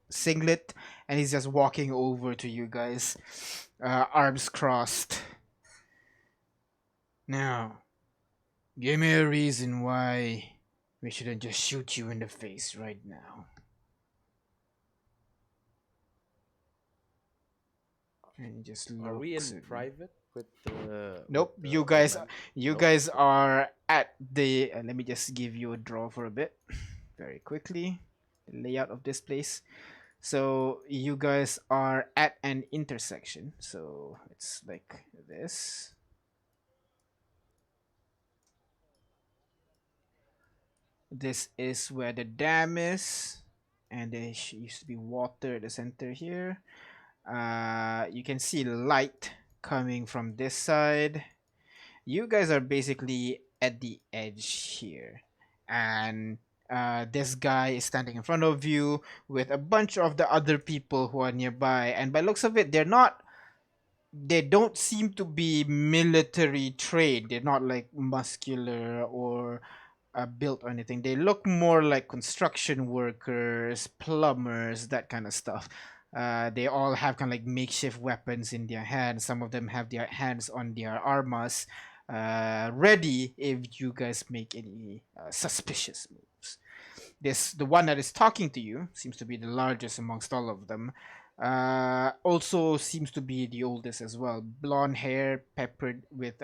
singlet, and he's just walking over to you guys, arms crossed. Now, give me a reason why we shouldn't just shoot you in the face right now. And he just Are we in looks at you. private with the? Nope, with the you old guys man? you Nope. guys are at the let me just give you a draw for a bit very quickly. The layout of this place. So you guys are at an intersection. So it's like this. This is where the dam is, and there used to be water at the center here. You can see light coming from this side. You guys are basically at the edge here, and this guy is standing in front of you with a bunch of the other people who are nearby. And by looks of it, they don't seem to be military trained. They're not like muscular or built or anything. They look more like construction workers, plumbers, that kind of stuff. They all have kind of like makeshift weapons in their hands. Some of them have their hands on their armas, ready if you guys make any suspicious moves. The one that is talking to you seems to be the largest amongst all of them. Also seems to be the oldest as well. Blonde hair peppered with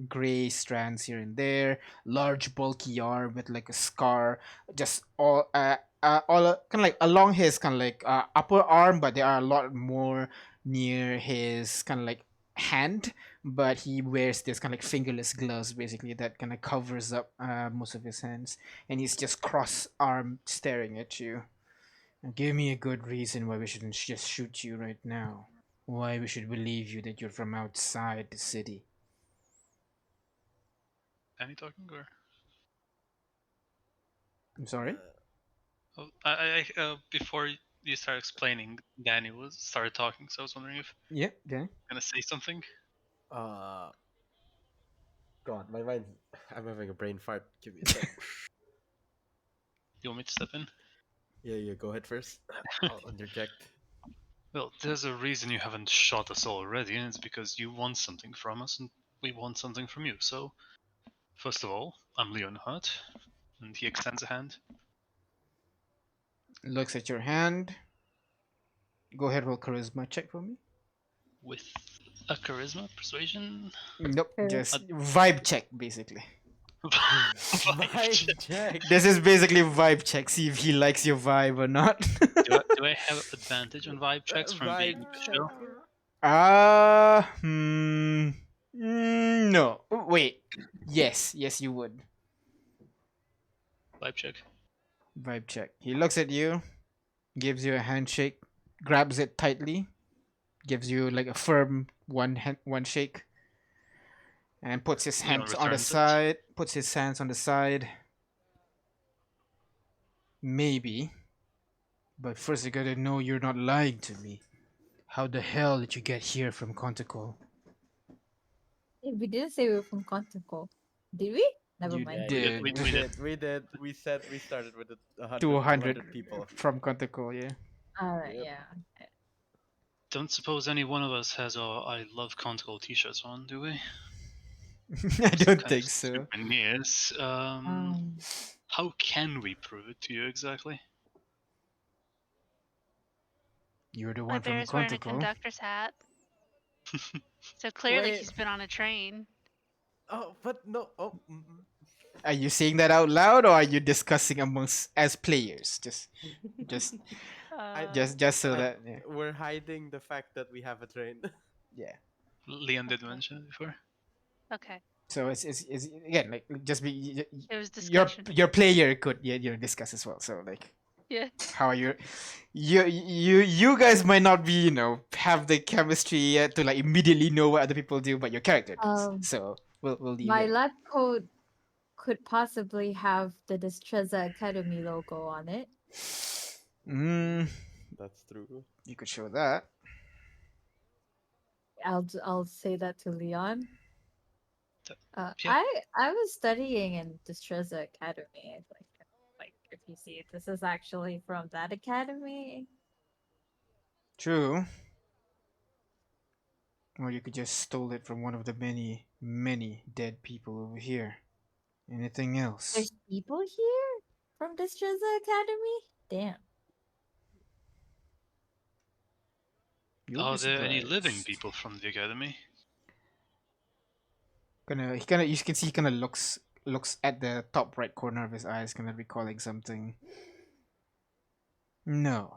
gray strands here and there. Large bulky arm with like a scar, just all kind of like along his kind of like upper arm, but there are a lot more near his kind of like hand. But he wears this kind of like fingerless gloves basically that kind of covers up most of his hands, and he's just cross armed staring at you. Now give me a good reason why we shouldn't just shoot you right now. Why we should believe you that you're from outside the city. Danny talking or? I'm sorry? Oh, before you start explaining, Danny was started talking, so I was wondering if Yeah, okay. you're gonna say something. Uh, God, my mind. I'm having a brain fart. Give me a sec. You want me to step in? Yeah, go ahead first. I'll interject. Well, there's a reason you haven't shot us already, and it's because you want something from us, and we want something from you. So, first of all, I'm Leonhardt, and he extends a hand. Looks at your hand. Go ahead, roll charisma check for me. With a charisma, persuasion. Nope, Sure. just vibe check basically. Vibe check. This is basically vibe check. See if he likes your vibe or not. Do I have advantage on vibe checks from being Vibe official? No. Wait. Yes, you would. Vibe check. Vibe check. He looks at you, gives you a handshake, grabs it tightly, gives you like a firm one shake, and puts his Leon hands on the returns it. side. Puts his hands on the side. Maybe, but first you gotta know you're not lying to me. How the hell did you get here from Conticle? We didn't say we were from Conticle. Did we? Never You mind. did. We We did. did. We said we started with 100, 200 200 people. from Conticle, yeah. Alright, Yep. yeah. Don't suppose any one of us has our I Love Conticle t-shirts on, do we? I don't Kind think of so. souvenirs. Um, How can we prove it to you exactly? You're the My one from bear's wearing a Conticle. conductor's hat, so clearly Wait. he's been on a train. Oh, but no. Oh. Are you saying that out loud, or are you discussing amongst as players? Just, Uh, just so I- that, yeah. We're hiding the fact that we have a train. Yeah. Leon did mention it before. okay, So it's again like just be it was your discussion. your player could discuss as well. So like Yeah. how are you guys might not be have the chemistry yet to like immediately know what other people do, but your character does. So we'll leave my it. lab coat could possibly have the Destreza Academy logo on it. That's true. You could show that. I'll say that to Leon. Th- Uh, yeah. I was studying in Destreza Academy. Like if you see it, this is actually from that academy. True. Or you could just stole it from one of the many dead people over here. Anything else? There's people here from Destreza Academy. Damn. You'll Are be there any living surprised. people from the academy? You can see he kind of looks at the top right corner of his eyes, kind of recalling something. No,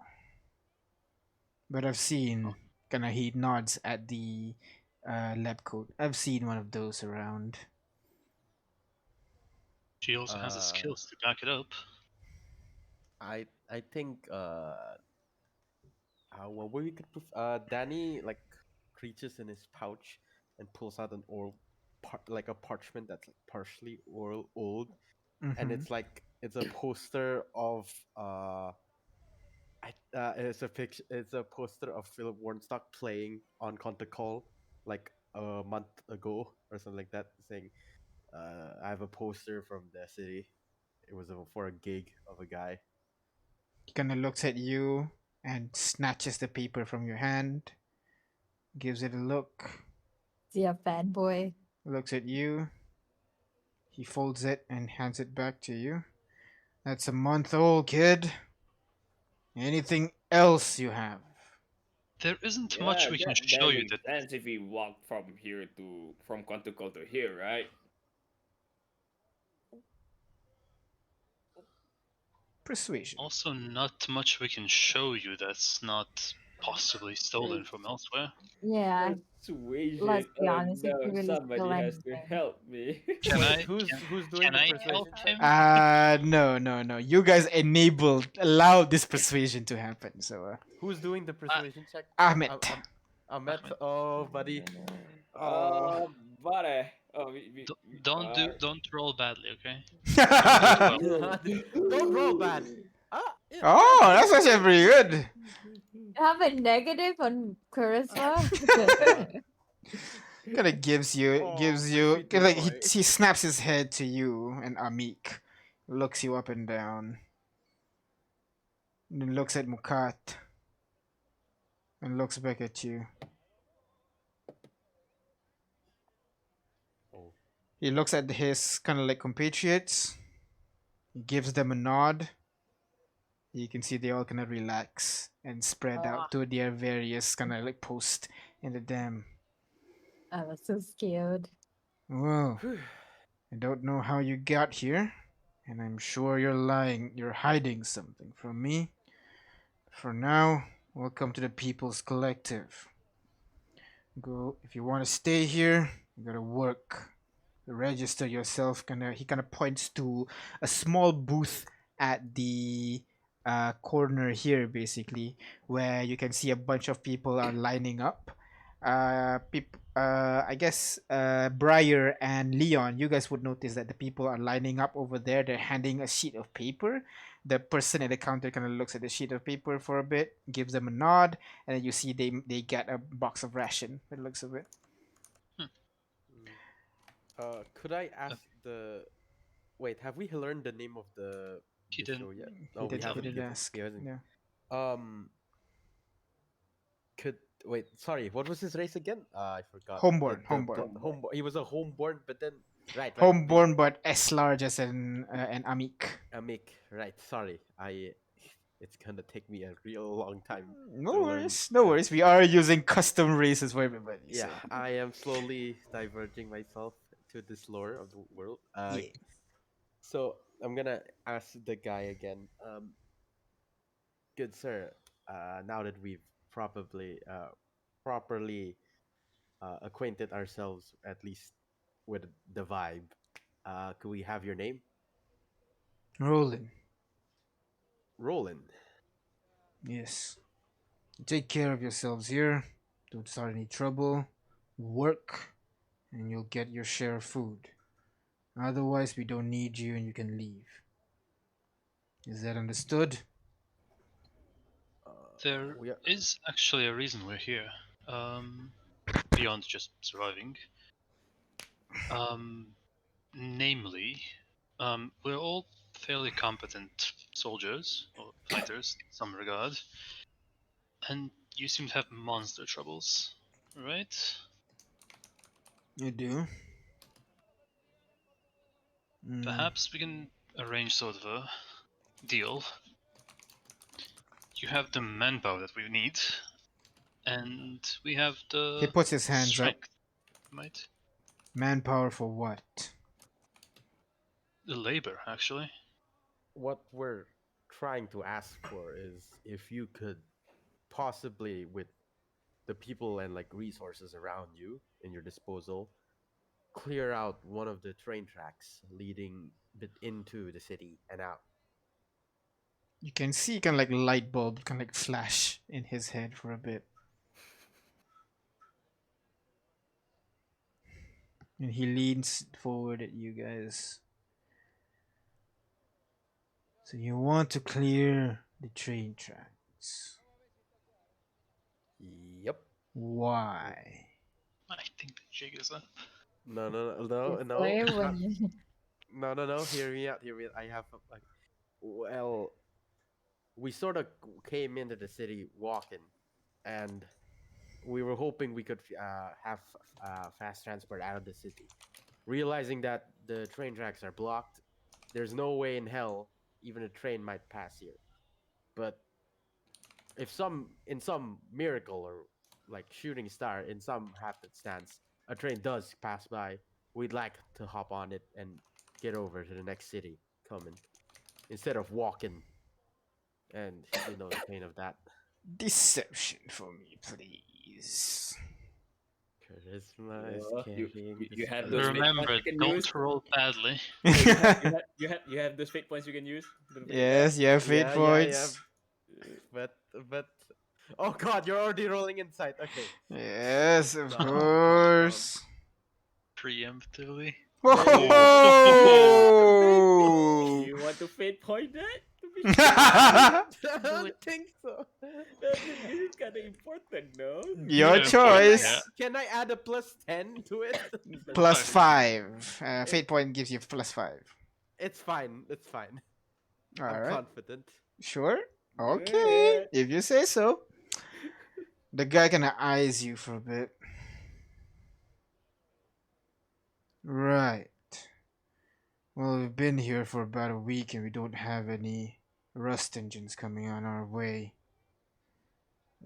but I've seen. Kind of he nods at the lab coat. I've seen one of those around. She also has the skills to back it up. I think well, we could Danny like reaches in his pouch and pulls out an old like a parchment that's like partially old, and Mhm. it's a poster of it's a picture. It's a poster of Philip Warnstock playing on Conticol like a month ago or something like that, saying, "I have a poster from the city. It was for a gig of a guy." He kind of looks at you and snatches the paper from your hand, gives it a look, Is he a fanboy? looks at you. He folds it and hands it back to you. That's a month old, kid. Anything else you have? There isn't Yeah, much we can that show you makes that. sense if we walk from Contucol to here, right? Persuasion. Also, not much we can show you that's not possibly stolen from elsewhere. Yeah, Persuasion. let's be Oh honest, if no, you really steal somebody has to anything. help me. Can Wait, I? who's doing Can the I help persuasion check? him? No. You guys allowed this persuasion to happen. So, Who's doing the persuasion check? Ahmed. Ahmed. Ahmed. Oh, buddy. Oh. Oh, buddy. Oh, we Don't roll badly, okay? Don't roll bad. Ah, yeah, Oh, yeah, that's actually pretty good. You have a negative on charisma? Kind of gives my you, sweet like boy. he snaps his head to you, and Amik looks you up and down, and then looks at Mukat, and looks back at you. Oh. He looks at his kind of like compatriots, he gives them a nod. You can see they all kind of relax and spread out to their various kind of like posts in the dam. I was so scared. Well, I don't know how you got here, and I'm sure you're hiding something from me. For now, welcome to the People's Collective. If you want to stay here, you gotta work. Register yourself. He kind of points to a small booth at the corner here, basically, where you can see a bunch of people are lining up. I guess Briar and Leon, you guys would notice that the people are lining up over there. They're handing a sheet of paper. The person at the counter kind of looks at the sheet of paper for a bit, gives them a nod, and then you see they get a box of ration. By the looks of it. Could I ask the? Wait, have we learned the name of the He bistro didn't. yet? He No, we did haven't. ask. He hasn't. Yeah. Um. Could wait. Sorry, what was his race again? I forgot. Homeborn. Homeborn. He was a homeborn, but then right. Homeborn, but as large as an Amik. Amik. Right. Sorry, I. It's gonna take me a real long time. No to learn worries. No worries. We are using custom races for everybody. Yeah, So. I am slowly diverging myself to this lore of the world. Yeah. So I'm gonna ask the guy again. Good sir, now that we've properly acquainted ourselves at least with the vibe, could we have your name? Roland. Roland. Yes. Take care of yourselves here. Don't start any trouble. Work, and you'll get your share of food. Otherwise, we don't need you, and you can leave. Is that understood? There We are- is actually a reason we're here. Beyond just surviving. Namely, we're all fairly competent soldiers or fighters in some regard, and you seem to have monster troubles, right? You do. Perhaps we can arrange sort of a deal. You have the manpower that we need, and we have the He puts his hands strength. up. Might Manpower for what? the labor actually. What we're trying to ask for is if you could possibly, with the people and like resources around you in your disposal, clear out one of the train tracks leading into the city and out. You can see kind of like light bulb kind of like flash in his head for a bit. And he leans forward at you guys. So you want to clear the train tracks. Yep. Why? I think the jig is up. No. Flare when you- No. Hear me out. I have like, well, we sort of came into the city walking, and we were hoping we could have fast transport out of the city. Realizing that the train tracks are blocked, there's no way in hell even a train might pass here. But if in some miracle or like shooting star in some happenstance a train does pass by, we'd like to hop on it and get over to the next city coming instead of walking, and you know the pain of that. Deception for me, please. Charisma is You, carrying you, the you have speed. those fate Remember, points you can use. don't roll badly. You have those fate points you can use. Don't forget that. Yes, you have fate Yeah. points. But oh god, you're already rolling insight. Okay. Yes, of No, course. Preemptively. Whoa! You want to fate point that? To be sure. I don't think so. This is kind of important, no? Your Yeah, choice. yeah. Can I add a +10 to it? Plus Five. 5. Fate point gives you plus 5. It's fine. It's fine. I'm Alright. confident. Sure. Okay. If you say so. The guy kind of eyes you for a bit. Right. Well, we've been here for about a week and we don't have any rust engines coming on our way.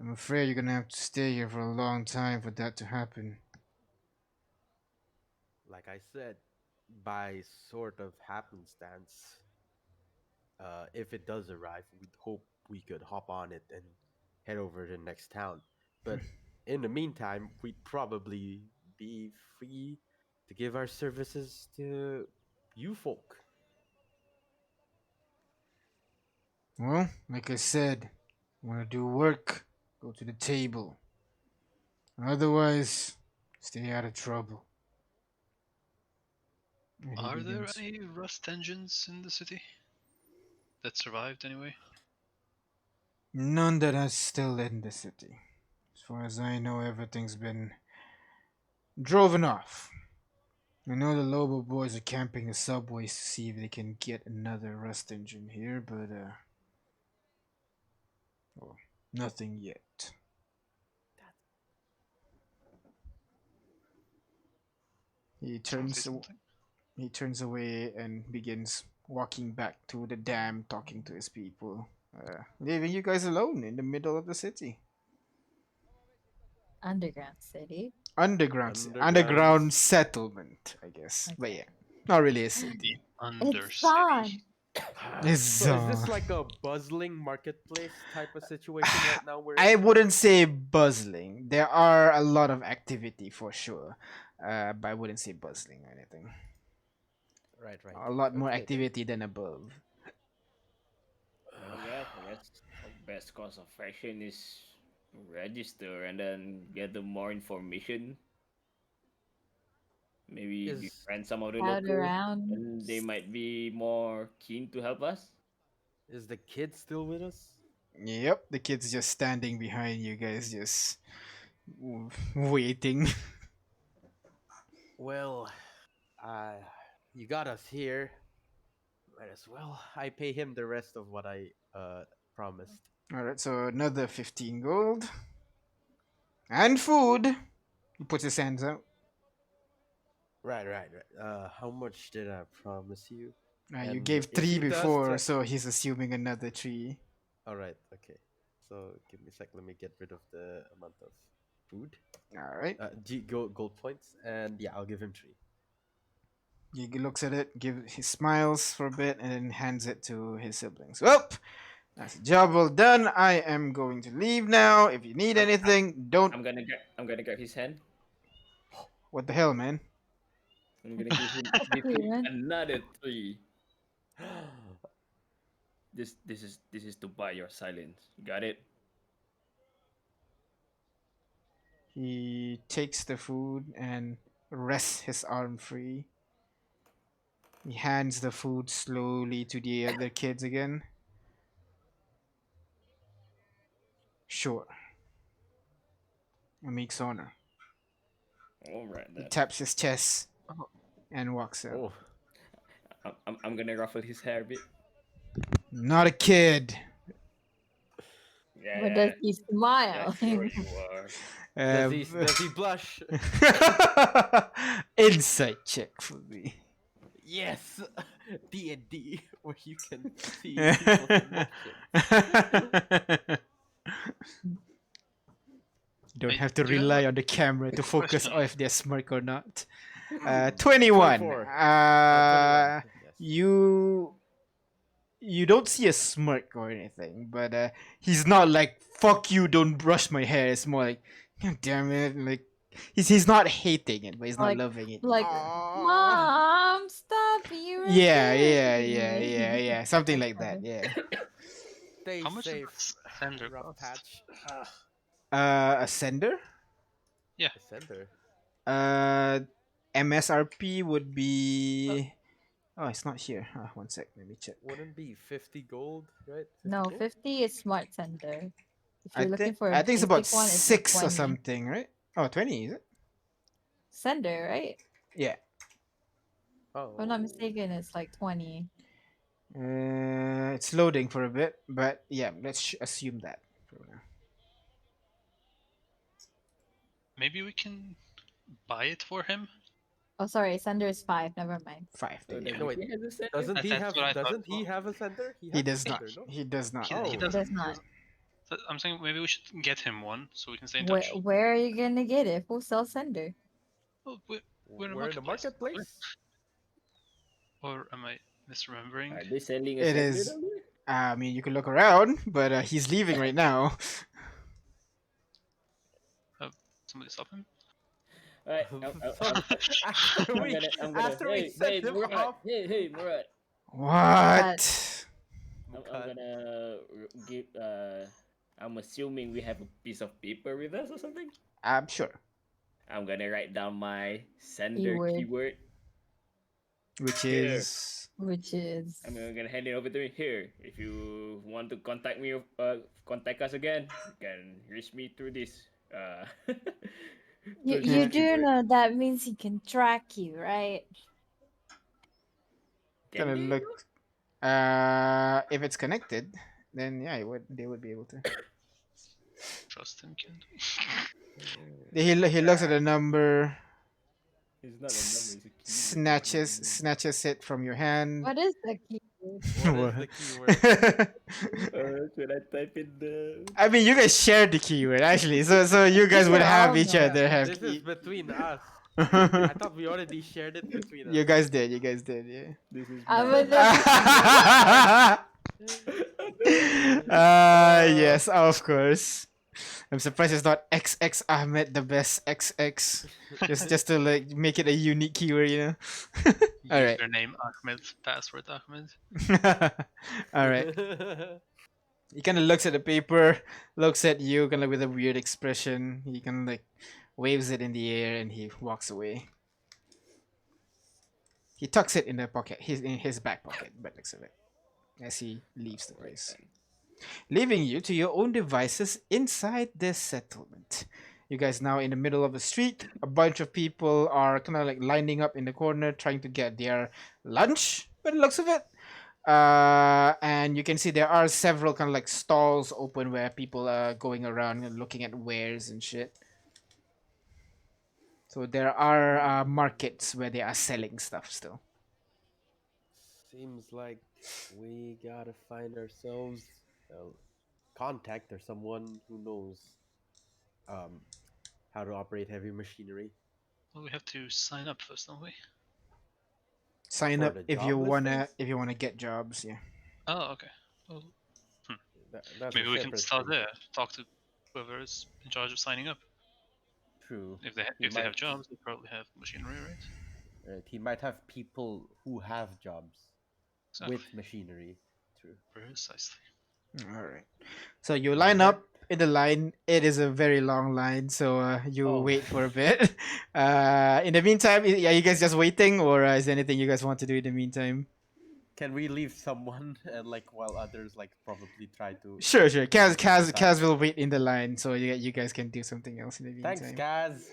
I'm afraid you're gonna have to stay here for a long time for that to happen. Like I said, by sort of happenstance, if it does arrive, we'd hope we could hop on it and head over to the next town. But in the meantime, we'd probably be free to give our services to you folk. Well, like I said, wanna do work, go to the table. Otherwise, stay out of trouble. And he Are there begins. any rust engines in the city that survived anyway? None that are still in the city. As far as I know, everything's been driven off. I know the Lobo Boys are camping the subways to see if they can get another rust engine here, but well, nothing yet. He turns Something. he turns away and begins walking back to the dam, talking to his people, leaving you guys alone in the middle of the city. Underground city. Underground Underground. settlement, I guess. But Okay. yeah, not really a city. The It's fun. Undercity. It's So is this like a bustling marketplace type of situation right now? We're I in? wouldn't say bustling. There are a lot of activity for sure, but I wouldn't say bustling or anything. Right. A lot more Okay, then. activity than above. I guess our best course of action is register and then gather more information. Maybe Is befriend some of the Out locals, around. and they might be more keen to help us. is the kid still with us? Yep, the kid's just standing behind you guys, just waiting. Well, you got us here. Might as well. I pay him the rest of what I promised. Alright, so another 15 gold. And food. He puts his hands out. Right. How much did I promise you? You And gave if 3 he does before, try- so he's assuming another 3. All right. Okay. So give me a sec. Let me get rid of the amount of food. Alright. Gold points, and yeah, I'll give him 3. He looks at it, he smiles for a bit, and then hands it to his siblings. Well, that's a job well done. I am going to leave now. If you need anything, don't. I'm gonna grab his hand. What the hell, man? I'm gonna give him Yeah. another 3. This is to buy your silence. You got it? He takes the food and rests his arm free. He hands the food slowly to the other kids again. Sure. Meek's honor. All right He then. taps his chest and walks out. Oh, I'm gonna ruffle his hair a bit. Not a kid. Yeah. But does he smile? Yeah, sure you are. does he blush? Insight check for me. Yes, D&D, where you can see people's emotions. Don't Wait, have to do you have rely a on the camera to focus question? on if they're smart or not. 21. 24. 21. Yes. You don't see a smirk or anything, but he's not like "fuck you, don't brush my hair." It's more like "God damn it!" Like he's not hating it, but he's not Like loving it like either. Mom, stop! You're a Yeah. Something like that. Okay. Yeah. Stay How much does safe, the sender rough cost? patch. A sender. Sender. MSRP would be. Oh, it's not here. One sec. Let me check. Wouldn't be 50 gold, right? 50 No, gold? 50 is smart sender. If I you're looking think for a I think it's about basic one, it's like 6 or 20. something, right? Oh, 20 is it? Sender, right? Yeah. Oh. If I'm not mistaken, it's like 20. It's loading for a bit, but yeah, let's assume that. For now. Maybe we can buy it for him. Oh, sorry, sender is 5. Never mind. 5. So There you then go. No, wait. he has a sender? Doesn't he That's have? what I thought Doesn't as he well. have a sender? He has does a not. sender, no? He does not. He Oh. He doesn't. does not. So I'm saying maybe we should get him one so we can stay in Where, touch. where are you gonna get it? Who sells sender? Oh, we're in a We're in the marketplace. marketplace. Or am I misremembering? Are they selling a It sender is. down there? I mean, you can look around, but he's leaving right now. Somebody stop him. Alright, after we, I'm gonna. after we Hey, send hey, him Murad. off. Hey, Murad. What? I'm Cut. gonna give. I'm assuming we have a piece of paper with us or something. I'm sure. I'm gonna write down my sender keyword. Which Here. is. Which is. I'm gonna hand it over to me here. If you want to contact me, contact us again, you can reach me through this. You, through you this do keyword. know that means he can track you, right? Can Gonna they, look. though? If it's connected, then yeah, they would be able to. Trust him, kid. He looks at the number, It's not a number. It's a keyword. snatches it from your hand. What is the keyword? What is the keyword? Should I type in the? I mean, you guys shared the keyword actually, so you guys would Yeah, have I'll each know. other have. This is between us. I you thought we already shared it between us. guys did. You guys did. Yeah. This is. I'm my- Yes, of course. I'm surprised it's not XX Ahmed the best XX. Just to like make it a unique keyword, you know. All right. Username Ahmed, password Ahmed. All right. He kind of looks at the paper, looks at you, kind of with a weird expression. He kind of like waves it in the air and he walks away. He tucks it in the pocket, in his back pocket, by the looks of it, as he leaves the place, leaving you to your own devices inside this settlement. You guys now in the middle of the street. A bunch of people are kind of like lining up in the corner, trying to get their lunch. By the looks of it. And you can see there are several kind of like stalls open where people are going around and looking at wares and shit. So there are markets where they are selling stuff still. Seems like we gotta find ourselves a contact or someone who knows how to operate heavy machinery. Well, we have to sign up first, don't we? Sign For up the if job you wanna listings? get jobs. Yeah. Oh, okay. Well, That's maybe a we can separate start thing. there. Talk to whoever is in charge of signing up. True. If they He if they have might- jobs, they probably have machinery, right? Right. He might have people who have jobs Exactly. with machinery. True. Precisely. All right. So you line up in the line. It is a very long line, so you Oh. wait for a bit. In the meantime, are you guys just waiting, or is there anything you guys want to do in the meantime? Can we leave someone and like while others like probably try to? Sure. Kaz Thanks. will wait in the line, so you guys can do something else in the meantime. Thanks, Kaz.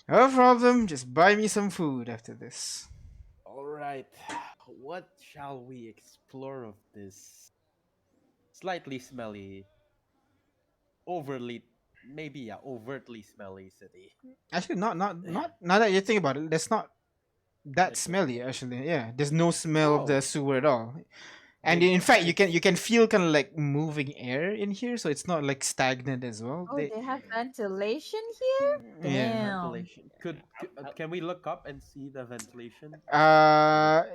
No problem. Just buy me some food after this. All right. What shall we explore of this slightly smelly, overtly, maybe overtly smelly city? Actually, not now that you think about it, that's not that It's smelly. Actually, yeah. There's no smell of Oh. the sewer at all. And Big in fact, you six. can feel kind of like moving air in here, so it's not like stagnant as well. Oh, they have ventilation here? Yeah. Damn. Ventilation. Can we look up and see the ventilation?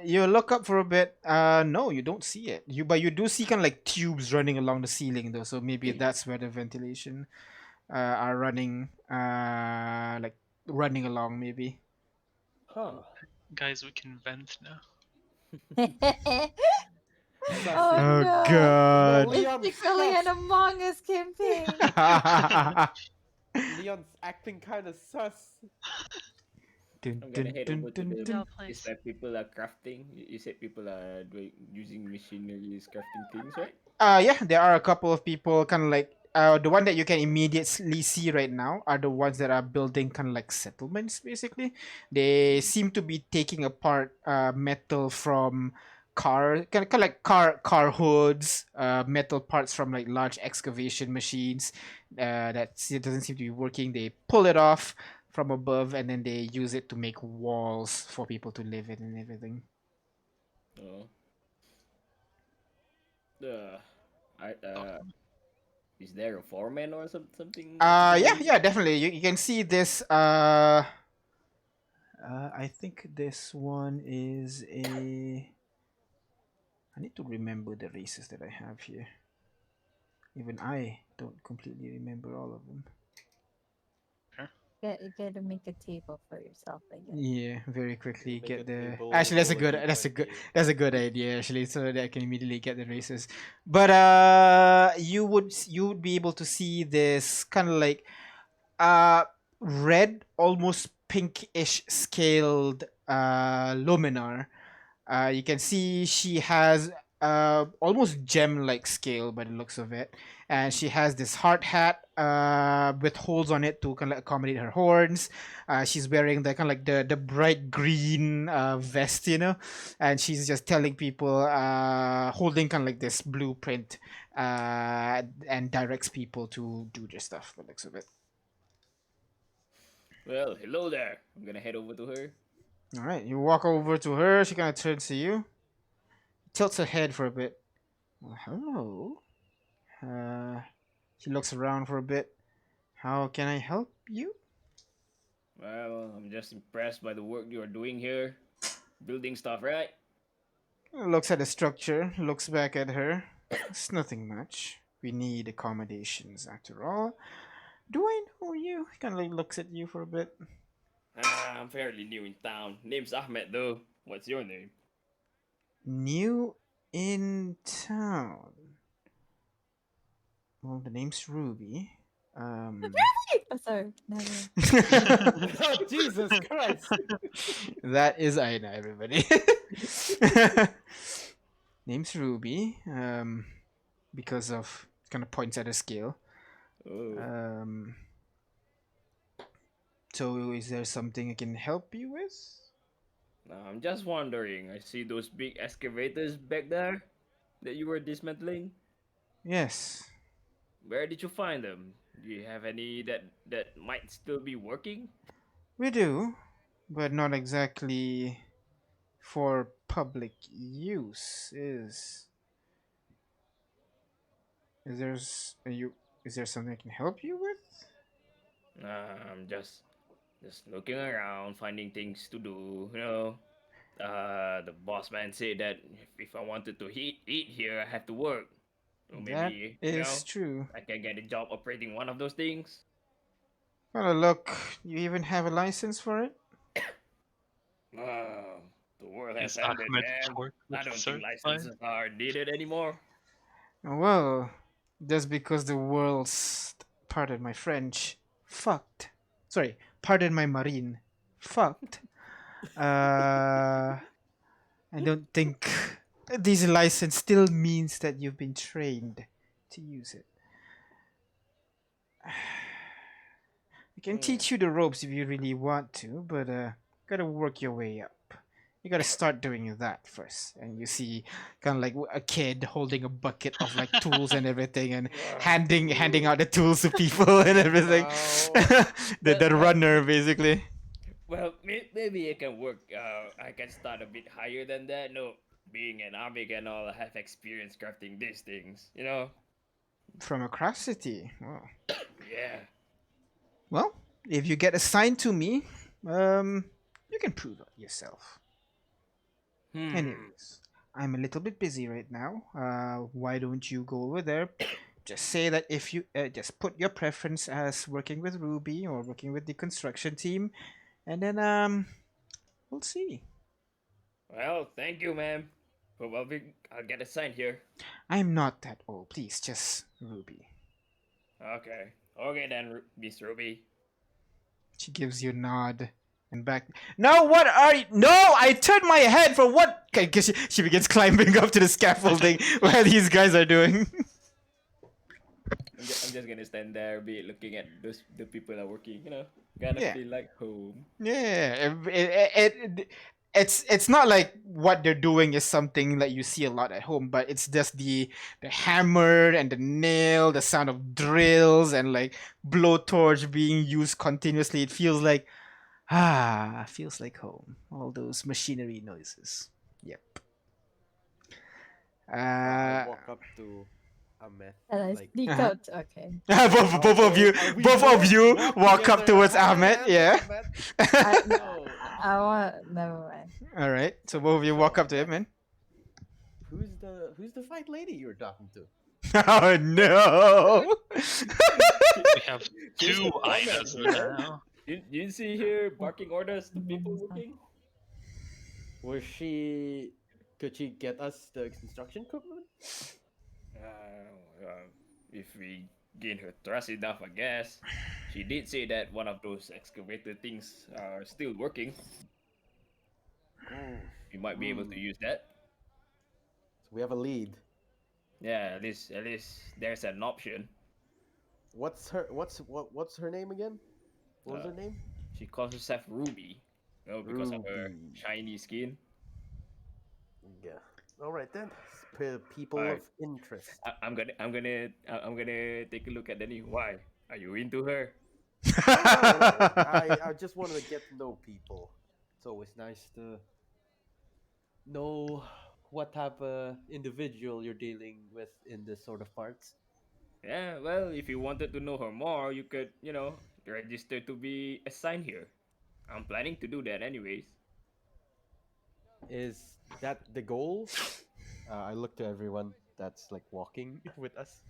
You look up for a bit. No, you don't see it. But you do see kind of like tubes running along the ceiling though. So maybe that's where the ventilation are running. Like running along maybe. Huh. Guys, we can vent now. Oh Oh no. God. Leon, It's secretly an sus. Among Us campaign. Leon's acting kind of sus. Dun, I'm dun, gonna head dun, over to dun, the dun. No, place please. where people are crafting. You said people are using machinery crafting things, right? Yeah, there are a couple of people kind of like the one that you can immediately see right now are the ones that are building kind of like settlements basically. They seem to be taking apart metal from kind of like car hoods, metal parts from like large excavation machines it doesn't seem to be working. They pull it off from above and then they use it to make walls for people to live in and everything. Oh. Uh, I is there a foreman or something Yeah, supervising? yeah, definitely. You can see this. I think this one is a. I need to remember the races that I have here. Even I don't completely remember all of them. You gotta make a table for yourself, I guess. Yeah, very quickly Make a get the. table, Actually, that's a go good. deep That's a dive good. game. That's a good idea. Actually, so that I can immediately get the races. But you would be able to see this kind of like uh red, almost pinkish scaled luminar. You can see she has almost gem-like scale by the looks of it, and she has this hard hat with holes on it to kind of accommodate her horns. She's wearing the kind of like the bright green vest, and she's just telling people, holding kind of like this blueprint, and directs people to do their stuff by the looks of it. Well, hello there. I'm gonna head over to her. All right, you walk over to her. She kind of turns to you, tilts her head for a bit. Well, hello. Uh, she looks around for a bit. How can I help you? Well, I'm just impressed by the work you are doing here. Building stuff, right? Looks at the structure, looks back at her. It's nothing much. We need accommodations after all. Do I know you? Kind of like looks at you for a bit. I'm fairly new in town. Name's Ahmed though. What's your name? New in town. Well, the name's Ruby. Oh, sorry. Never mind. Oh, Jesus Christ! That is Aina, everybody. Name's Ruby. Because of kind of points at a scale. Oh, So is there something I can help you with? I'm just wondering. I see those big excavators back there that you were dismantling. Yes, Where did you find them? Do you have any that might still be working? we do, but not exactly for public use. Is there's are you is there something I can help you with? I'm just looking around, finding things to do. The boss man said that if I wanted to eat here, I have to work. So That maybe is true. I can get a job operating one of those things. Well, look, you even have a license for it? The world has Is ended, Ahmed man. work I don't think certified? licenses are needed anymore. Well, just because the world's, pardon my French, fucked. Sorry, pardon my marine, fucked. I don't think this license still means that you've been trained to use it. I can teach you the ropes if you really want to, but gotta work your way up. You gotta start doing that first, and you see kind of like a kid holding a bucket of like tools and everything, and handing out the tools to people and everything. Wow. The runner basically. Well, maybe I can work. I can start a bit higher than that. No, being an Armic and all, I have experience crafting these things. You know? From a craft city. Wow. Yeah. Well, if you get assigned to me, you can prove it yourself. Hmm. Anyways, I'm a little bit busy right now. Why don't you go over there? Just say that if you just put your preference as working with Ruby or working with the construction team, and then we'll see. Well, thank you, ma'am. Probably I'll get a sign here. I'm not that old. Please, just Ruby. Okay. Okay then, Miss Ruby. She gives you a nod and back. No, what are you? No, I turned my head for what? Because she begins climbing up to the scaffolding while these guys are doing. I'm just gonna stand there, be looking at the people that are working. You know, kind of Yeah. feel like home. Yeah, it's not like what they're doing is something that you see a lot at home, but it's just the hammer and the nail, the sound of drills and like blowtorch being used continuously. It feels like home. All those machinery noises. Yep. I Uh, walk up to Ahmed, And I like, sneak uh-huh. out. Okay. both of you, are we both of both you walk walk up together towards hand in Ahmed. hand, Yeah. Ahmed? I, No. I want. Never mind. All right. So both of you So, walk up to him, Ahmed, man. who's the fine lady you were talking to? Oh no! We have She's two the woman, idols you know? now. You see here barking orders to people working? Was could she get us the construction equipment? If we gain her trust enough, I guess. She did say that one of those excavator things are still working. Mm, We might be able to use that. So we have a lead. Yeah, at least there's an option. What's her name again? What was Uh, her name? She calls herself Ruby. You know, because of her Ruby. shiny skin. Yeah. All right then. People Alright. of interest. I'm gonna take a look at the new. Why? Are you into her? No, I just wanted to get to know people. It's always nice to know what type of individual you're dealing with in this sort of parts. Yeah, well, if you wanted to know her more, you could, you know, register to be assigned here. I'm planning to do that anyways. Is that the goal? I look to everyone that's like walking with us.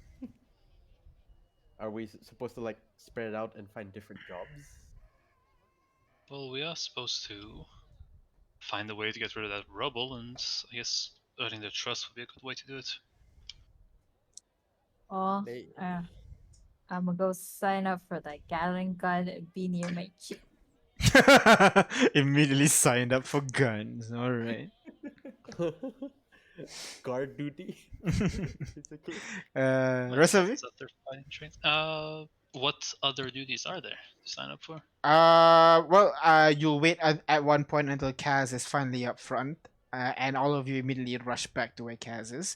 Are we supposed to like spread out and find different jobs? Well, we are supposed to find a way to get rid of that rubble, and I guess earning their trust would be a good way to do it. Oh, They I'm gonna go sign up for the gathering gun and be near my chief. Immediately signed up for guns. All right. guard duty. Basically. Rest of it. Is that their fighting trains? What other duties are there to sign up for? Well, you'll wait at one point until Kaz is finally up front, and all of you immediately rush back to where Kaz is.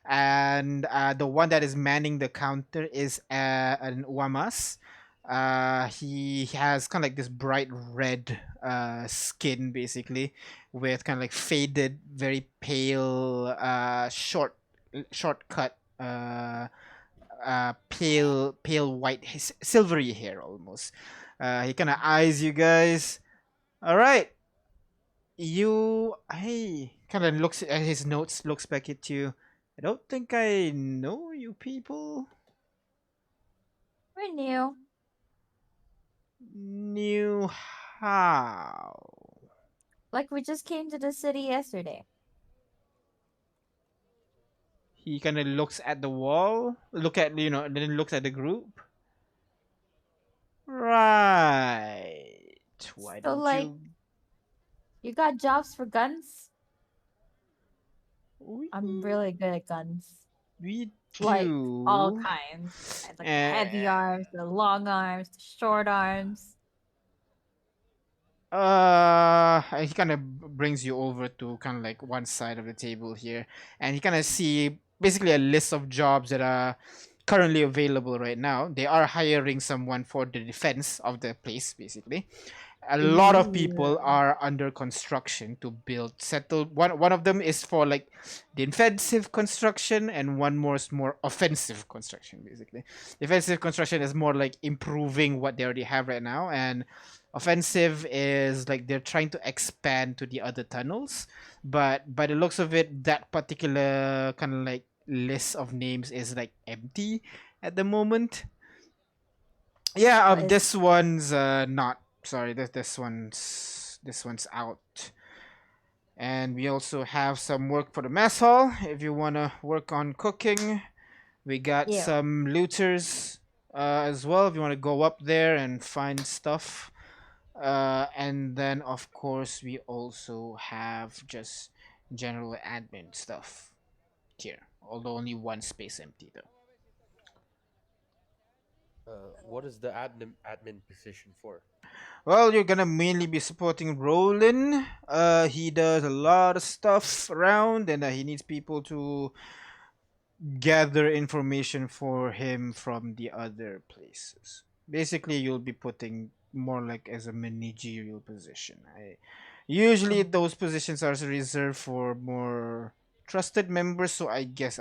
And the one that is manning the counter is an Uamas. He has kind of like this bright red skin, basically, with kind of like faded, very pale, shortcut, pale white, silvery hair almost. He kind of eyes you guys. All right, hey, kind of looks at his notes, looks back at you. I don't think I know you people. We're new. Knew how? Like we just came to the city yesterday. He kind of looks at the wall, then looks at the group. Right. Why So don't like, you got jobs for guns? I'm really good at guns. We Like all do. kinds. Like the heavy arms, the long arms, the short arms. He kind of brings you over to kind of like one side of the table here, and you kind of see basically a list of jobs that are currently available right now. They are hiring someone for the defense of the place, basically. a lot of people Ooh. are under construction to build settle. One of them is for like defensive construction, and one more is more offensive construction. Basically, defensive construction is more like improving what they already have right now, and offensive is like they're trying to expand to the other tunnels. But by the looks of it, that particular kind of like list of names is like empty at the moment. Yeah, But it's this one's not. Sorry, this one's out. And we also have some work for the mess hall. If you wanna work on cooking, we got yeah. some looters as well. If you wanna go up there and find stuff, and then of course we also have just general admin stuff here. Although only one space empty though. What is the admin position for? Well, you're gonna mainly be supporting Roland. He does a lot of stuff around, and he needs people to gather information for him from the other places. Basically, you'll be putting more like as a managerial position. Usually Um, those positions are reserved for more trusted members, so I guess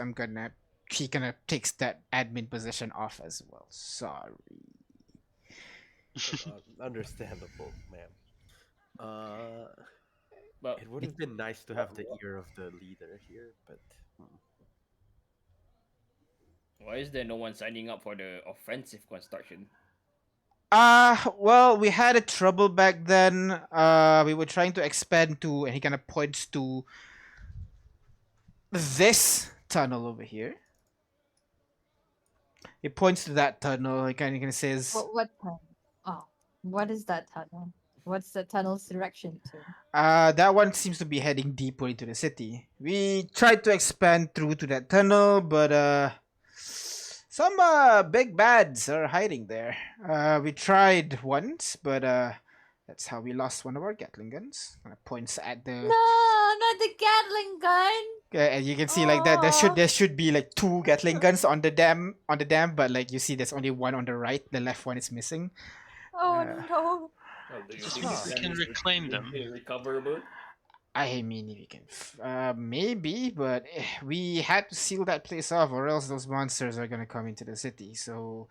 he kind of takes that admin position off as well. Sorry. Understandable, ma'am. Uh, But it would have been nice to have the ear of the leader here, but why is there no one signing up for the offensive construction? Well, we had a trouble back then. We were trying to expand to, and he kind of points to this tunnel over here. He points to that tunnel. He kind of says, what tunnel? Oh, what is that tunnel? What's the tunnel's direction to? That one seems to be heading deeper into the city. We tried to expand through to that tunnel, but some big bads are hiding there. We tried once, but that's how we lost one of our Gatling guns. Points at the. No, not the Gatling gun. And you can see like that Oh, there should be like two Gatling guns on the dam, but like you see there's only one on the right. The left one is missing. oh Uh, no. Well, do you Just think means this we gun can is reclaim them. recoverable? I mean, we can maybe, but we had to seal that place off, or else those monsters are gonna come into the city. So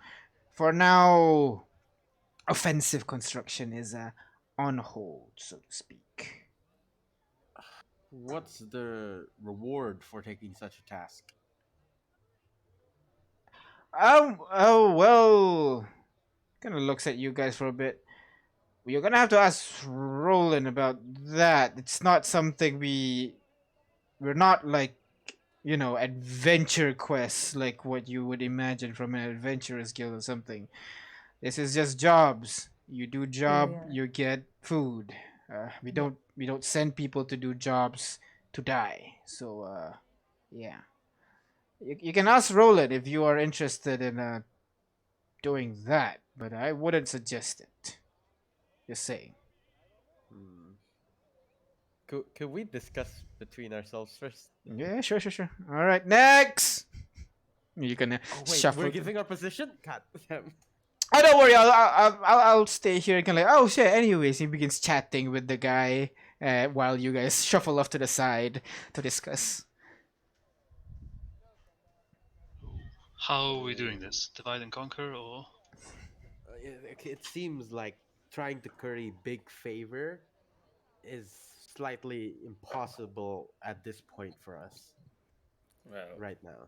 for now, offensive construction is on hold, so to speak. what's the reward for taking such a task? Oh well, kind of looks at you guys for a bit. You're gonna have to ask Roland about that. It's not something we're not like adventure quests like what you would imagine from an adventurers guild or something. This is just jobs. You do job, Yeah. you get food. We don't send people to do jobs to die. So yeah, you can ask Roland if you are interested in doing that, but I wouldn't suggest it. Just saying. Hmm. Could we discuss between ourselves first? Yeah, sure. All right, next. You can Oh wait, shuffle. we're giving our position. God damn. Oh, don't worry. I'll stay here and kind of like, oh shit. Anyways, he begins chatting with the guy while you guys shuffle off to the side to discuss. How are we doing this? Divide and conquer, or It seems like trying to curry big favor is slightly impossible at this point for us Well, right now.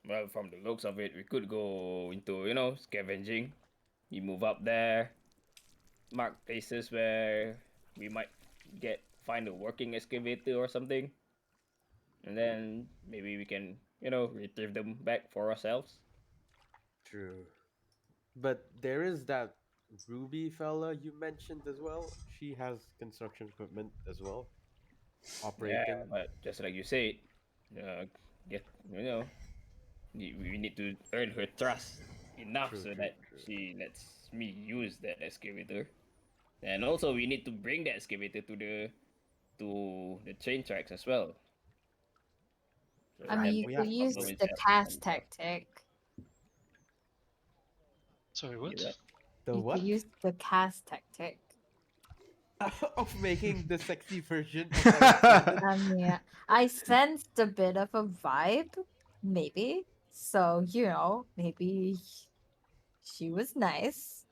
well, from the looks of it, we could go into scavenging. We move up there, mark places where we might find a working excavator or something, and then maybe we can retrieve them back for ourselves. True. But there is that Ruby fella you mentioned as well. She has construction equipment as well. Operating. Yeah, but just like you said, uh, get we need to earn her trust enough True, so true, that true. she lets me use that excavator. And also, we need to bring the excavator to the train tracks as well. So I that mean, you we could have to use do it. the cast tactic. sorry, what? Yeah, The You what? could use the cast tactic. of making the sexy version of Alexander. I sensed a bit of a vibe, maybe. So, maybe she was nice.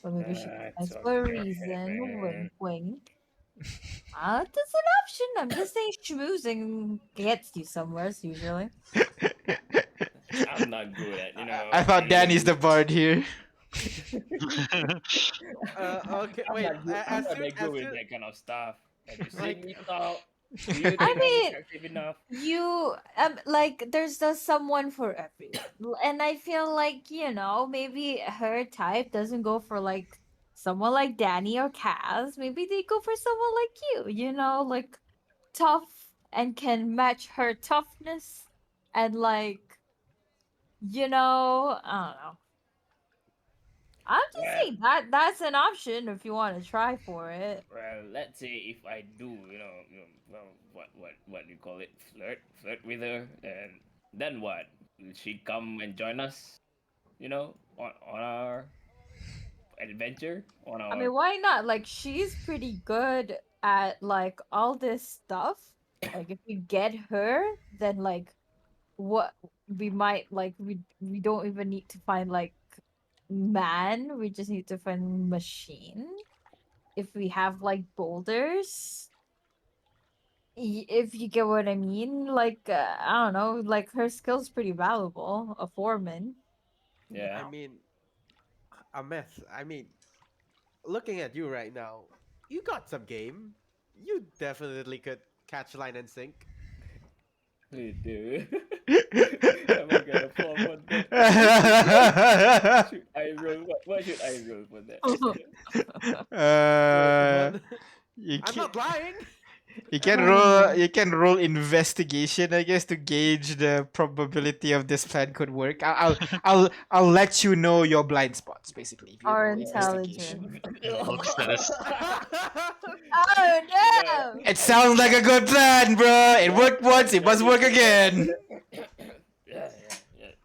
Or maybe she was That's nice all for a in your head, reason. man. Wink, wink. That's an option. I'm just saying schmoozing gets you somewhere, usually. I'm not good at, I thought Danny's the bard here. Okay, I'm wait. not good. I'm As not soon that as good with soon that kind of stuff. Have you seen like me talk? Do you I think I'm mean, attractive enough? you like there's someone for everyone, and I feel like maybe her type doesn't go for like someone like Danny or Kaz. Maybe they go for someone like like tough and can match her toughness, and like I don't know. I'm just Well, saying that's an option if you want to try for it. well, let's say if I do, well, what do you call it? Flirt with her, and then what? Will she come and join us? On our adventure, on I our mean, why not? Like, she's pretty good at like all this stuff. Like, if we get her, then like what we might like we don't even need to find like man. We just need to find machine. If we have like boulders, if you get what I mean, like I don't know, like her skill's pretty valuable. A foreman. yeah. I mean a mess. I mean, looking at you right now, you got some game. You definitely could catch line and sink. You do. Am I gonna fall for that? Should I roll? What should I roll for that? uh, Come on. you I'm can not lying. you can roll investigation, I guess, to gauge the probability of this plan could work. I'll let you know your blind spots, basically, if you Or roll investigation. intelligent. Looks status. Oh Yeah. no! It sounds like a good plan, bro. It worked once, it must work again.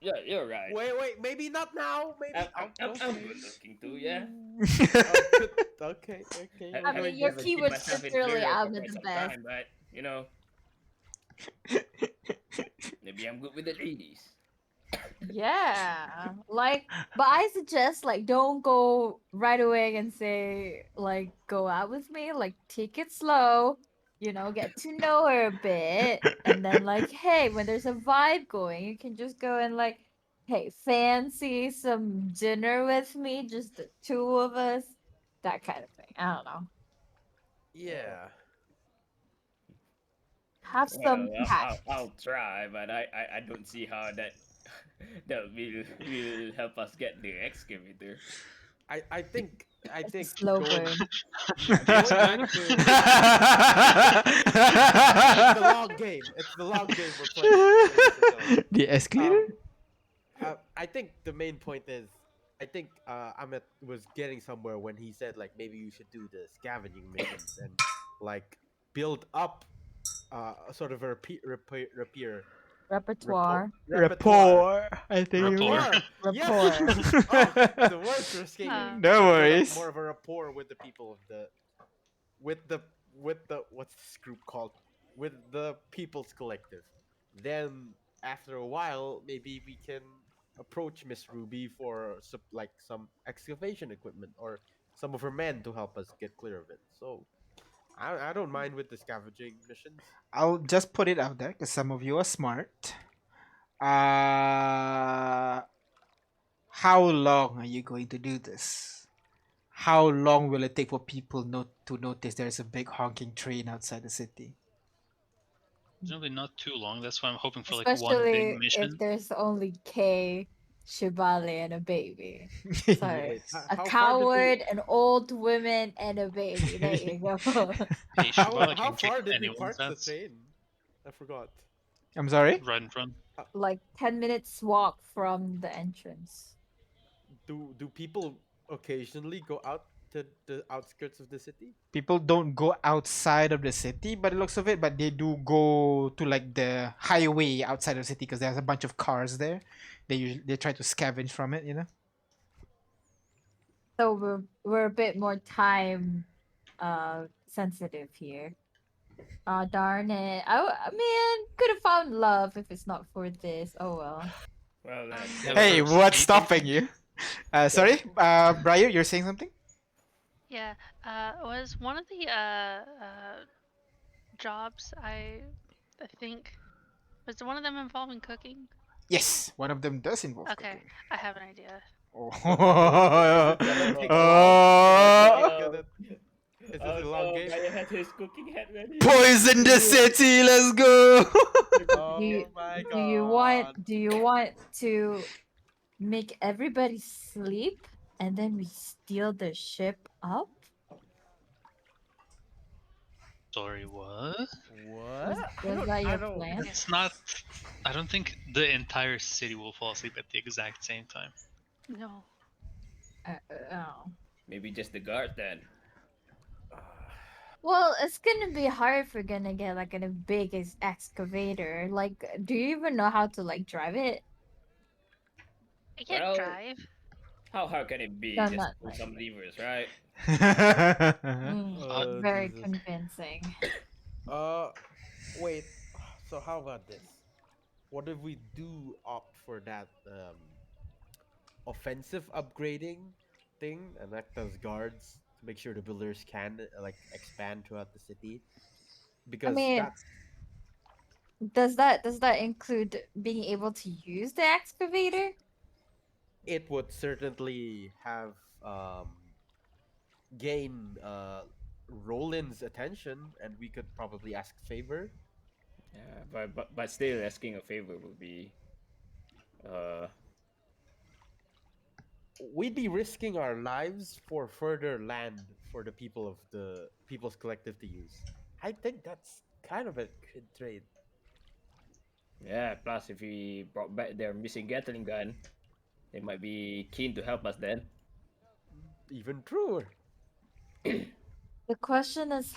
Yeah, you're right. Wait, maybe not now. Maybe. I'm good looking too, yeah. Okay. I mean, your Haven't seen keyword myself in literally mirror out for of quite the some best. time, but maybe I'm good with the ladies. Yeah, like, but I suggest like don't go right away and say like go out with me. Like take it slow, get to know her a bit, and then like hey, when there's a vibe going, you can just go and like hey, fancy some dinner with me, just the two of us, that kind of thing. I don't know. Yeah. Have some Well, tact. I'll try, but I don't see how that that will help us get the excavator. I think It's a slow going burn. going back to it's the long game. It's the long game we're playing. ladies and gentlemen. The escalator? I think the main point is, I think Amit was getting somewhere when he said like maybe you should do the scavenging missions and like build up sort of a repair Repertoire. Rapport, I think. Rapport. Yes. Rapport. Oh, the words are escaping me. No No Build up worries. more of a rapport with the people of the with the what's this group called, with the people's collective. Then after a while, maybe we can approach Miss Ruby for like some excavation equipment or some of her men to help us get clear of it. So I don't mind with the scavenging missions. I'll just put it out there because some of you are smart. Uh, how long are you going to do this? How long will it take for people to notice there's a big honking train outside the city? Generally not too long. That's why I'm hoping for like one big Especially if mission. there's only K, Shibali, and a baby. Sorry. Wait, A how far did coward, an old woman, and a baby. There you go. Hey, Shabala how can kick far did we anyone's park the ass. train? I forgot. I'm sorry? Run, run. Like 10 minutes walk from the entrance. Do people occasionally go out to the outskirts of the city? People don't go outside of the city by the looks of it, but they do go to like the highway outside of the city because there's a bunch of cars there. They try to scavenge from it, you know? So we're a bit more time sensitive here. Darn it. I mean, could have found love if it's not for this. Oh well. Well, Hell Hey, for what's speed stopping dating? you? Sorry, Briar, you're saying something? Yeah. Was one of the jobs I think was one of them involving cooking? Yes, one of them does involve Okay, cooking. I have an idea. Oh. this is gonna Oh take a long. no! Oh Is Oh. this no! gonna? Is this Oh a long no! game? Brian has his cooking hat ready. Poison the city, let's go! Do you, Oh my do you want god! to make everybody sleep and then we steal the ship up? Sorry, what? What? Was that I your don't. plan? It's not. I don't think the entire city will fall asleep at the exact same time. No. Oh. Maybe just the guard then. Well, it's gonna be hard if we're gonna get like a big excavator. Like, do you even know how to like drive it? I can't Well, drive. how hard can it be? No, Just not pull like. some levers, right? Oh Very Jesus. convincing. Uh, wait. So how about this? What if we do opt for that offensive upgrading thing and act as guards to make sure the builders can like expand throughout the city? I Because mean, that's does that include being able to use the excavator? it would certainly have gain Roland's attention, and we could probably ask favor. Yeah, but still asking a favor would be uh We'd be risking our lives for further land for the people of the People's Collective to use. I think that's kind of a good trade. yeah. Plus, if we brought back their missing Gatling gun, they might be keen to help us then. Even truer. The question is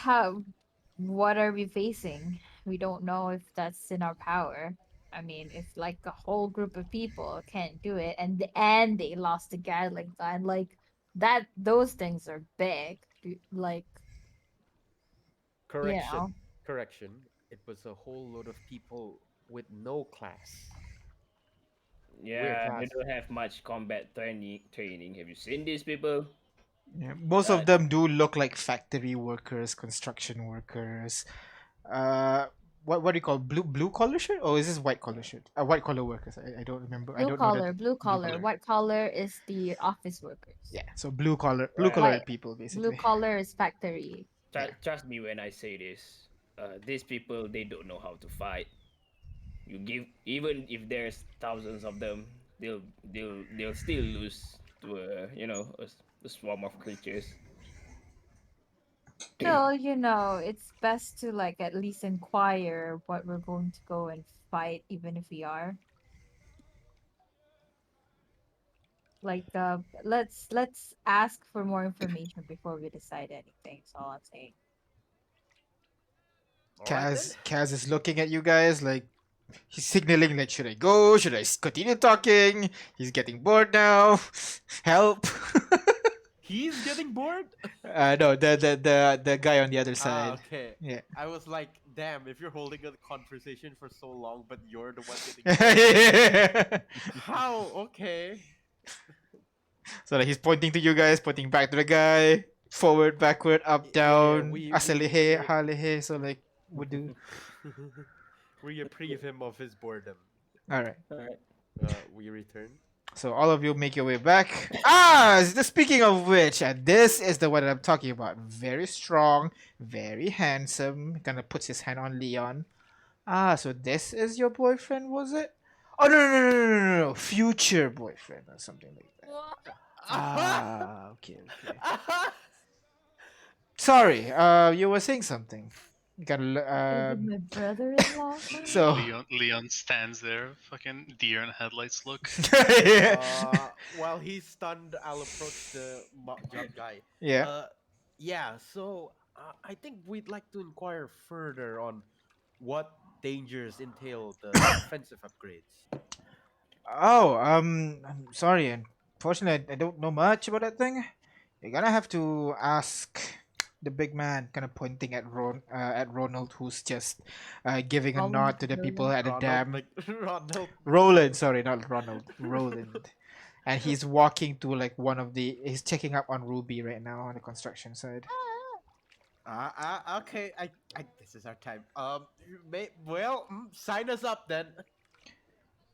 what are we facing? We don't know if that's in our power. I mean, if like a whole group of people can't do it and they lost the Gatling gun, like that those things are big. Like, you Correction. know. Correction. It was a whole load of people with no class. We're Yeah, they class. don't have much combat training. Have you seen these people? Yeah, most of Uh, them do look like factory workers, construction workers. Uh, what do you call blue collar shirt? Or is this white collar shirt? White collar workers. I don't remember. I Blue don't know that. collar, blue collar. collar. White collar is the office workers. Yeah, so blue collar White people blue basically. collar is factory. Yeah. Trust me when I say this. These people they don't know how to fight. You give even if there's thousands of them, they'll still lose to a swarm of creatures. Still, it's best to like at least inquire what we're going to go and fight, even if we are. Like, let's ask for more information before we decide anything. That's all I'm saying. Alright then. Kaz is looking at you guys like he's signaling like, should I go? Should I continue talking? He's getting bored now. Help! He's getting bored? No, the guy on the other side. Okay. Yeah. I was like, damn, if you're holding a conversation for so long, but you're the one getting bored. How? Okay. So like he's pointing to you guys, pointing back to the guy, forward, backward, up, Yeah, down, we- asalehe, halehe. So like, would do. Reprieve him of his boredom. All right. All right. We return. So all of you make your way back. Speaking of which, this is the one that I'm talking about. Very strong, very handsome. Kind of puts his hand on Leon. So this is your boyfriend, was it? Oh no, future boyfriend or something like that. Okay. Sorry, you were saying something. You gotta, Is it my brother-in-law? so Leon stands there, fucking deer in headlights look. While he's stunned, I'll approach the job guy. yeah. Yeah, so I think we'd like to inquire further on what dangers entail the offensive upgrades. Oh, I'm sorry. Unfortunately, I don't know much about that thing. You're gonna have to ask the big man, kind of pointing at at Ronald, who's just giving a Roland, nod to the people Roland. at the Ronald, dam. like Ronald. Roland, sorry, not Ronald. Roland. And he's walking to like one of the. He's checking up on Ruby right now on the construction side. Okay. This is our time. Well, sign us up then.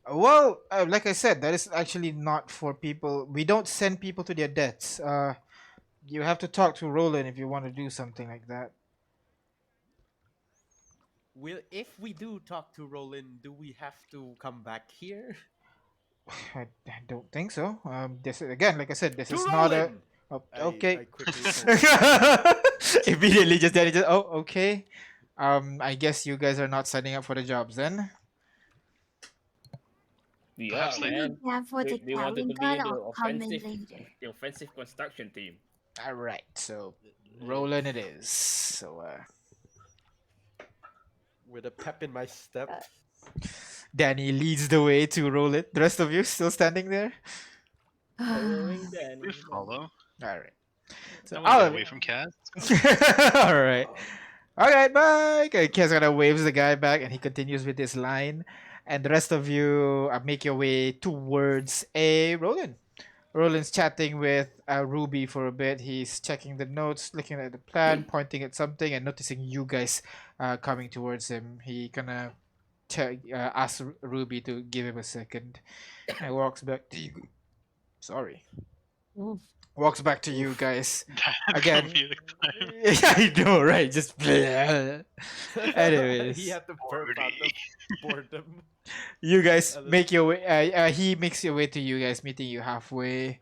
Well, like I said, that is actually not for people. We don't send people to their deaths. You have to talk to Roland if you want to do something like that. If we do talk to Roland, do we have to come back here? I don't think so. This again, like I said, this To is not a. Roland! Oh, I okay. quickly told Immediately, just Danny just. Oh, okay. I guess you guys are not signing up for the jobs then. We are, Perhaps later. man. Yeah, for the We wanted to be Colin in or coming later. the offensive construction team. All right, so Roland it is. So with a pep in my step. Danny leads the way to Roland. The rest of you still standing there. Following Danny. We follow. All right. So I want to get away from Kaz. all right. All right, bye. Okay, Kaz kind of waves the guy back, and he continues with his line. And the rest of you make your way towards a Roland. Roland's chatting with Ruby for a bit. He's checking the notes, looking at the plan, pointing at something, and noticing you guys coming towards him. He kind of asks Ruby to give him a second, and walks back to you. Sorry. Oof. Walks back to you guys. That's Again. gonna be the time. I know, right? Just bleh. Anyways. he had to burp out of boredom. You guys And then- make your way. He makes your way to you guys, meeting you halfway.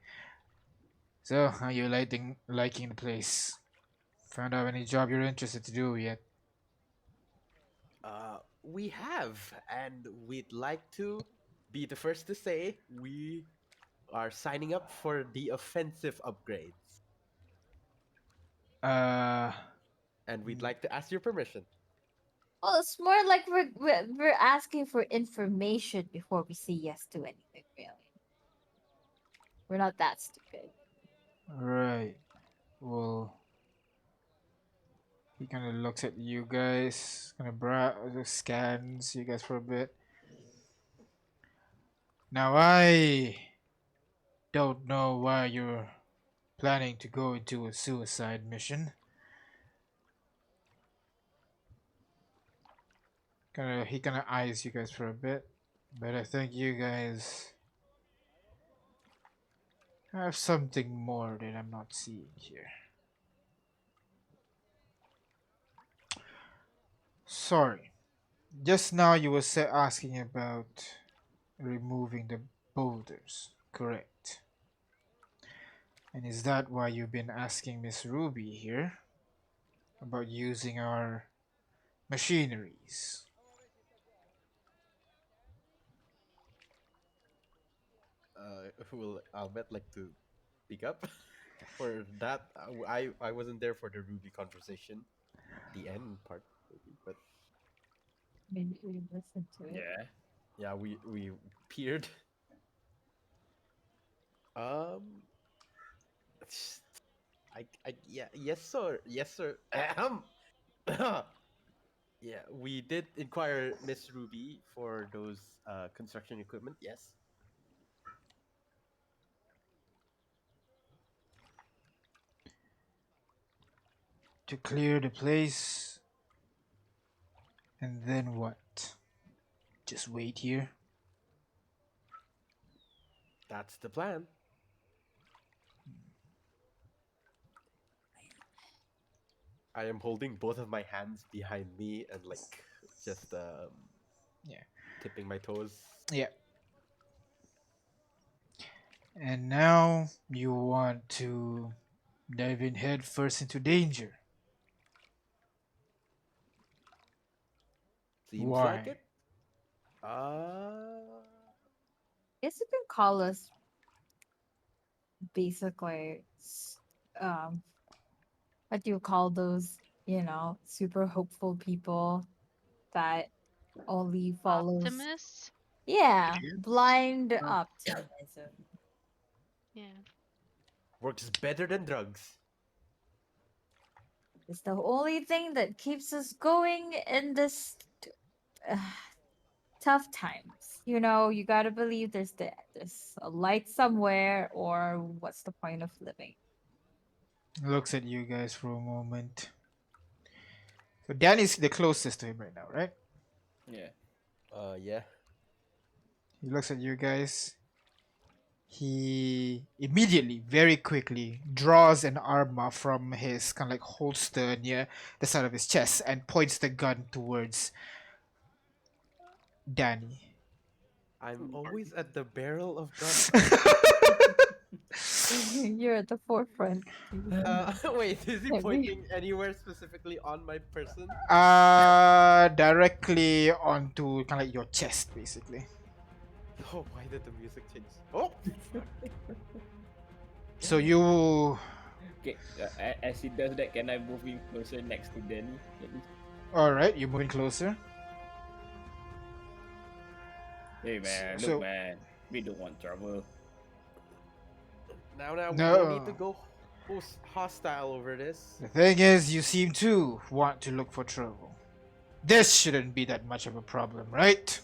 So, are you liking the place? Found out any job you're interested to do yet? We have, and we'd like to be the first to say we are signing up for the offensive upgrades, Uh, and we'd like to ask your permission. Well, it's more like we're asking for information before we say yes to anything, really. We're not that stupid. right. Well, he kind of looks at you guys, kind of scans you guys for a bit. Now I don't know why you're planning to go into a suicide mission. He kind of eyes you guys for a bit, but I think you guys have something more that I'm not seeing here. Sorry, just now you were asking about removing the boulders, correct? And is that why you've been asking Miss Ruby here about using our machineries? Will Albert like to speak up for that? I wasn't there for the Ruby conversation, the end part, maybe, but Maybe we listen to it. Yeah. yeah, we peered. Yeah, yes sir, yes sir. Yeah, we did inquire Miss Ruby for those construction equipment. Yes. To clear the place. And then what? Just wait here? That's the plan. I am holding both of my hands behind me and like just Yeah. tipping my toes. Yeah. And now you want to dive in head first into danger. Seems Why? like it. Guess you can call us basically what do you call those, super hopeful people that only follows Optimist? yeah, Idiots? blind Oh. optimism. Yeah. Works better than drugs. It's the only thing that keeps us going in this uh, tough times. You know, you gotta believe there's a light somewhere, or what's the point of living? Looks at you guys for a moment. So Danny's the closest to him right now, right? Yeah. Yeah. He looks at you guys. He immediately, very quickly, draws an arma from his kind of like holster near the side of his chest and points the gun towards Danny. I'm always at the barrel of gunfire. You're at the forefront. Wait, is he Yeah, we- pointing anywhere specifically on my person? Directly onto kind of like your chest, basically. Oh, why did the music change? Oh! So you, Okay. As he does that, can I move him closer next to Danny? At least? all right, you're moving closer. Hey man, So- look man, we don't want trouble. Now, we No. don't need to go hostile over this. The thing is, you seem to want to look for trouble. This shouldn't be that much of a problem, right?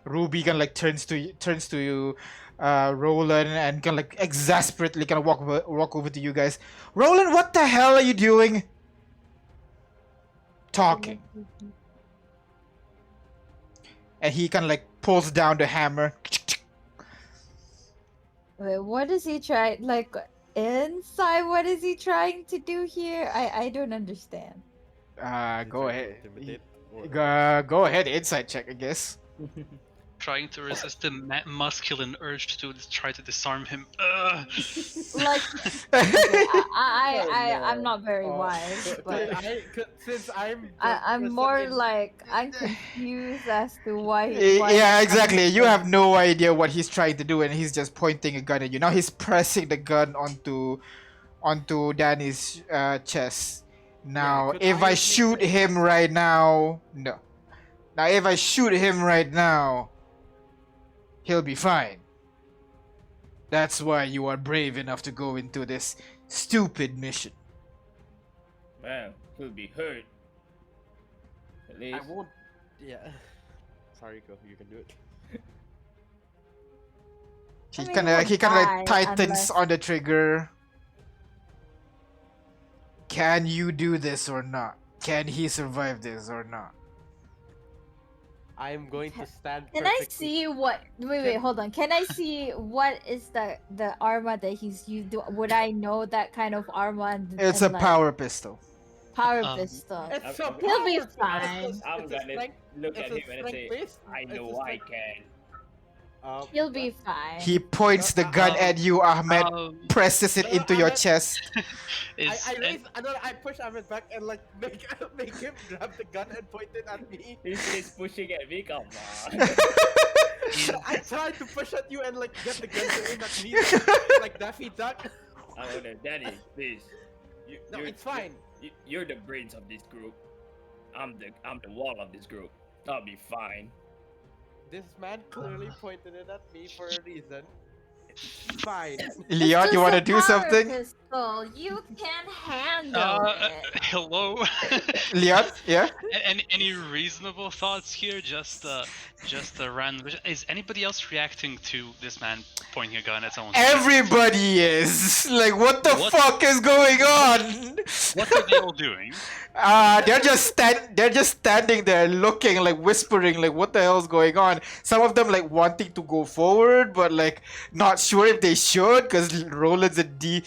Ruby kind of like turns to you, Roland, and kind of like exasperately kind of walk over to you guys. Roland, what the hell are you doing? Talking, and he kind of like pulls down the hammer. Wait, what is he trying? Like inside, what is he trying to do here? I don't understand. Go ahead. Intimidate or- Go ahead. Insight check, I guess. Trying to resist the masculine urge to try to disarm him. Like I'm not very Oh, wise, but since I'm the I'm person more in- like I'm confused as to why. Yeah, he's exactly. having You to- have no idea what he's trying to do, and he's just pointing a gun at you. Now he's pressing the gun onto Danny's chest. Now, could if I I make shoot it- him right now, no. Now, if I shoot him right now, he'll be fine. That's why you are brave enough to go into this stupid mission. Man, he'll be hurt. At I least. won't. Yeah. Sorry, go. You can do it. He I mean, kind of he'll like die tightens unless- on the trigger. Can you do this or not? Can he survive this or not? I'm going to stand. Can I perfectly- see what? Wait, hold on. Can I see what is the armor that he's used? Would I know that kind of armor? It's a like, power pistol. power Um, pistol. It's I'm- a He'll be power pistol. fine. It's I'm a gonna strength- look it's at a him and say, strength-based- I it's know a I strength- can. He'll be fine. He points the gun at you, Ahmed. Presses it into your Ahmed- chest. I push Ahmed back and like make him grab the gun and point it at me. He's pushing at me, come on. I tried to push at you and like get the gun to aim at me like Daffy Duck. I wanna, Daddy, please. No, You're- it's fine. You're the brains of this group. I'm the wall of this group. I'll be fine. This man clearly pointed it at me for a reason. It's fine. Leon, you want to do something? Pistol. You can handle it. Hello. Leon, yeah? Any reasonable thoughts here? Just random. Is anybody else reacting to this man pointing a gun at someone? Everybody is. Like, what the What? fuck is going on? What are they all doing? They're just standing there looking, like whispering, like what the hell's going on. Some of them like wanting to go forward, but like not sure if they should, because Roland's a de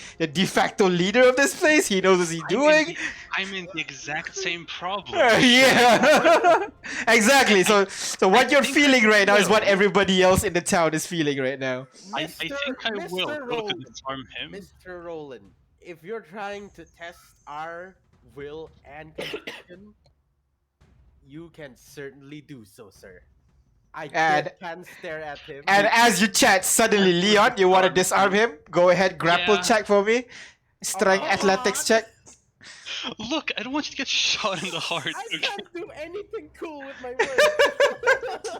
facto leader of this place. He knows what he's doing. I'm in the exact same problem. Yeah, exactly. So what I you're think feeling I right now is will. what everybody else in the town is feeling right now. I think I will. Mr. Go to Roland, disarm him. Mr. Roland, if you're trying to test our will and conviction, you can certainly do so, sir. I And- can stare at him. And as you chat, suddenly Leon, you want to disarm him? Go ahead, grapple Yeah. check for me. Strength Oh, athletics check. Look, I don't want you to get shot in the heart. I Okay? can't do anything cool with my words.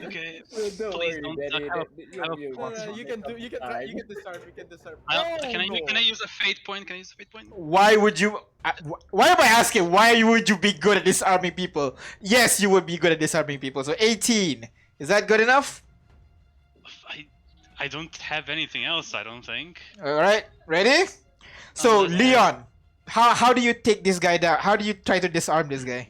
Okay, Don't please worry, don't. Benny. I have a No, fuck. no, you can do. You can try. You can disarm. You can disarm. Can I use a fate point? Can I use a fate point? Why would you? Why am I asking? Why would you be good at disarming people? Yes, you would be good at disarming people. So 18. Is that good enough? I don't have anything else. I don't think. All right, ready? So Unless- Leon, how do you take this guy down? How do you try to disarm this guy?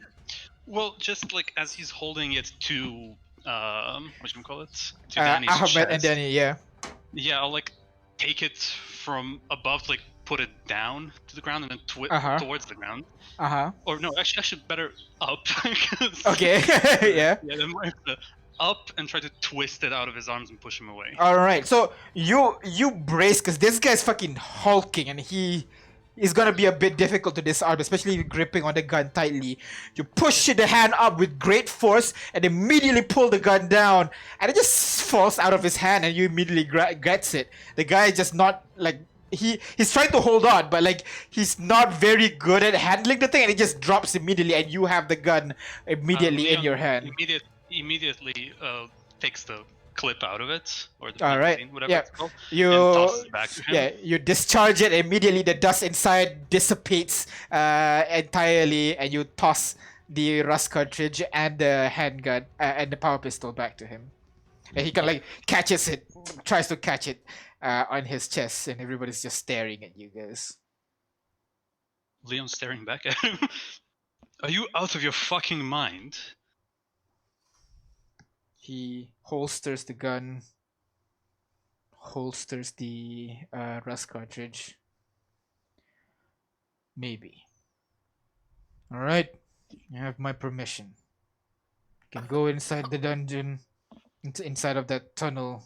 Well, just like as he's holding it to what you call it? To Danny's Ahmed and chest. Danny, yeah. Yeah, I'll like take it from above, like put it down to the ground, and then Uh-huh. towards the ground. Uh-huh. Or no, actually, I should better up. 'cause- Okay. Yeah. Yeah, then I have to up and try to twist it out of his arms and push him away. All right. So you brace because this guy's fucking hulking and he is gonna be a bit difficult to disarm, especially gripping on the gun tightly. You push the hand up with great force and immediately pull the gun down, and it just falls out of his hand, and you immediately gets it. The guy is just not like he's trying to hold on, but like he's not very good at handling the thing, and it just drops immediately, and you have the gun immediately in Leon your hand. Immediately takes the clip out of it, or the All right. magazine, whatever Yeah. it's called, You and tosses it back to him. yeah, you discharge it immediately. The dust inside dissipates entirely, and you toss the rust cartridge and the handgun and the power pistol back to him. And he kind of like catches it, tries to catch it on his chest, and everybody's just staring at you guys. Leon's staring back at him. Are you out of your fucking mind? He holsters the gun, holsters the rust cartridge. Maybe. All right, you have my permission. You can go inside the dungeon, inside of that tunnel,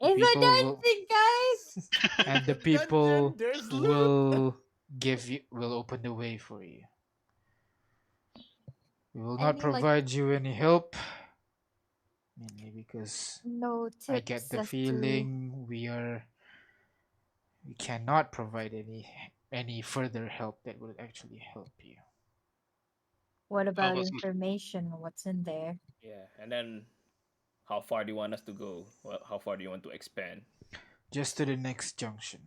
Is a People will- dancing, guys? and the Dungeon, people there's loot. will open the way for you. We will not Any, like- provide you any help. Mainly because No tips. I get the as to feeling we cannot provide any further help that would actually help you. What about wasn't- information? What's in there? Yeah, and then how far do you want us to go? Well, how far do you want to expand? Just to the next junction.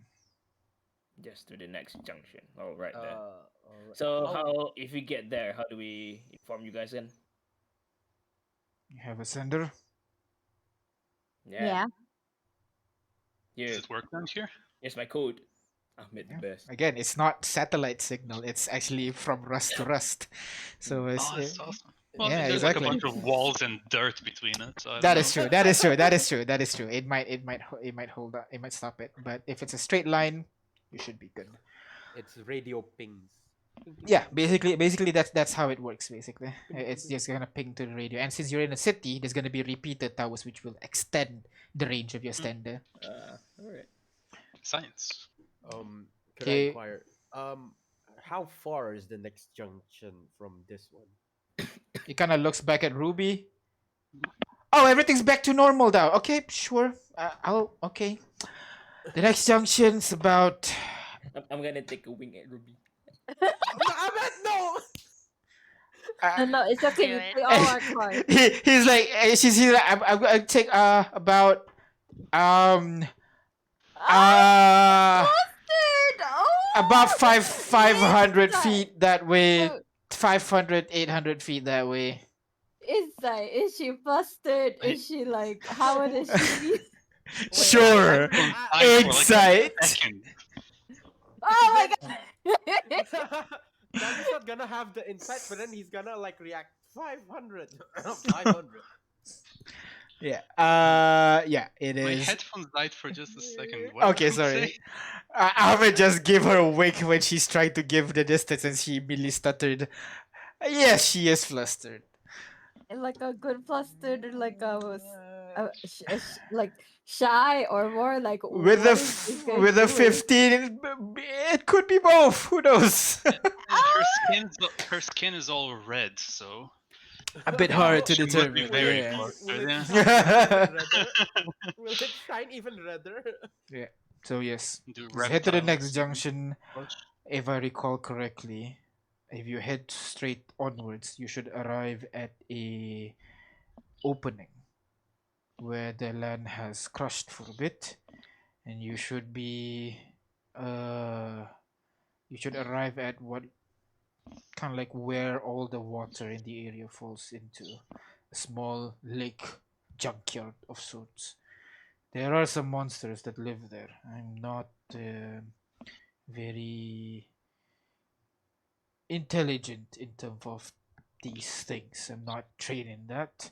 Just to the next junction. All right then. Alright. So How- how if we get there, how do we inform you guys then? You have a sender? Yeah. Here, Does it work down here? here's my code. Ahmed the Yeah. best. Again, it's not satellite signal. It's actually from rust to rust. So it's, Oh, that's awesome. Well, yeah, there's exactly. like a bunch of walls and dirt between it. So I That don't is know. true. That is true. That is true. That is true. It might hold up. It might stop it. But if it's a straight line, you should be good. It's radio pings. Yeah, basically that's how it works. Basically, it's just gonna ping to the radio. And since you're in a city, there's gonna be repeated towers which will extend the range of your sender. All right. Science. Could I Okay. inquire? How far is the next junction from this one? He kind of looks back at Ruby. Oh, everything's back to normal now. Okay, sure. Okay. The next junction's about. I'm gonna take a wing at Ruby. No! No, no, it's okay. Do You it. play all our cards. He's like she's like I'm gonna take about Bastard! Oh, about 500 Inside. feet that way. Oh, 500 800 feet that way. Inside, is she flustered? Is she like, how old is she? Sure. Insight. Oh my god! Danny's not gonna have the insight, but then he's gonna like react 500. 500. Yeah. Yeah, it My is. headphones died for just a second. What Okay, did you sorry. say? Ahmed just gave her a wink when she's trying to give the distance and she immediately stuttered. Yes, she is flustered. Like a good flustered, or like like shy, or more like With what a is this guy with a doing? 15, it could be both. Who knows? Her skin is all red, so A bit hard to She would be determine. very Yeah. flustered, yeah. Will it shine even redder? So yes, Do let's head to the next reptiles. junction. If I recall correctly, if you head straight onwards, you should arrive at a opening where the land has crushed for a bit, and you should be you should arrive at what kind of like where all the water in the area falls into a small lake junkyard of sorts. There are some monsters that live there. I'm not very intelligent in terms of these things. I'm not trained in that,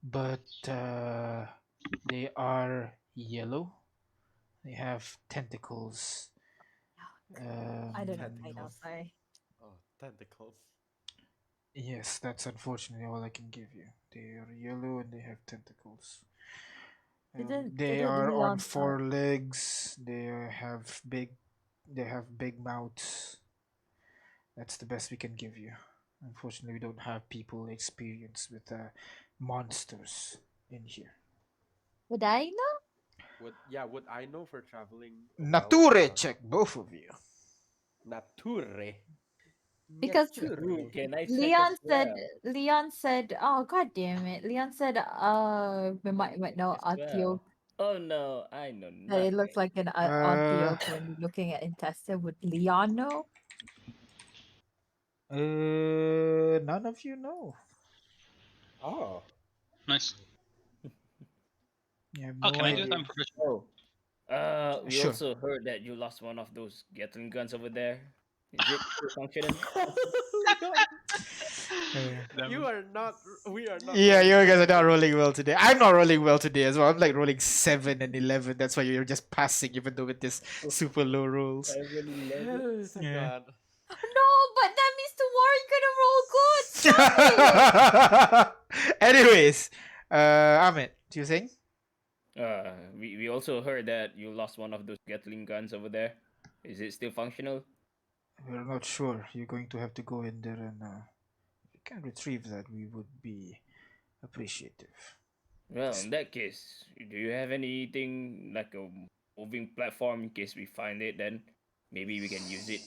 but they are yellow. They have tentacles. I don't know Um, title, sorry. Oh, tentacles. yes, that's unfortunately all I can give you. They are yellow and they have tentacles. They Didn't are on Leon four legs. They have big mouths. That's the best we can give you. Unfortunately, we don't have people experience with monsters in here. would I know? Would I know for traveling? Nature check, both of you. Nature. Because Ooh, can I check Leon as said well? oh god damn it. Leon said we might know As Artio. well. Oh no, I know That it looks nothing. like an Uh, Artio when you're looking at intestine. Would Leon know? none of you know. Oh. Nice. You have Oh, no can I do it? idea. I'm proficient. Oh, we Sure. also heard that you lost one of those Gatling guns over there. Is it still functioning? Leon, Uh, Damn. we are not yeah, you rolling guys well are not today. rolling well today. I'm not rolling well today as well. I'm like rolling 7 and 11. That's why you're just passing, even though with this super low rolls. 7-11. Thank Yeah. God. No, but that means tomorrow you're gonna roll good. Stop it! Anyways, Ahmed, do you think? We also heard that you lost one of those Gatling guns over there. Is it still functional? We're not sure. You're going to have to go in there and if you can retrieve that, we would be appreciative. Well, in that case, do you have anything like a moving platform in case we find it? Then maybe we can use it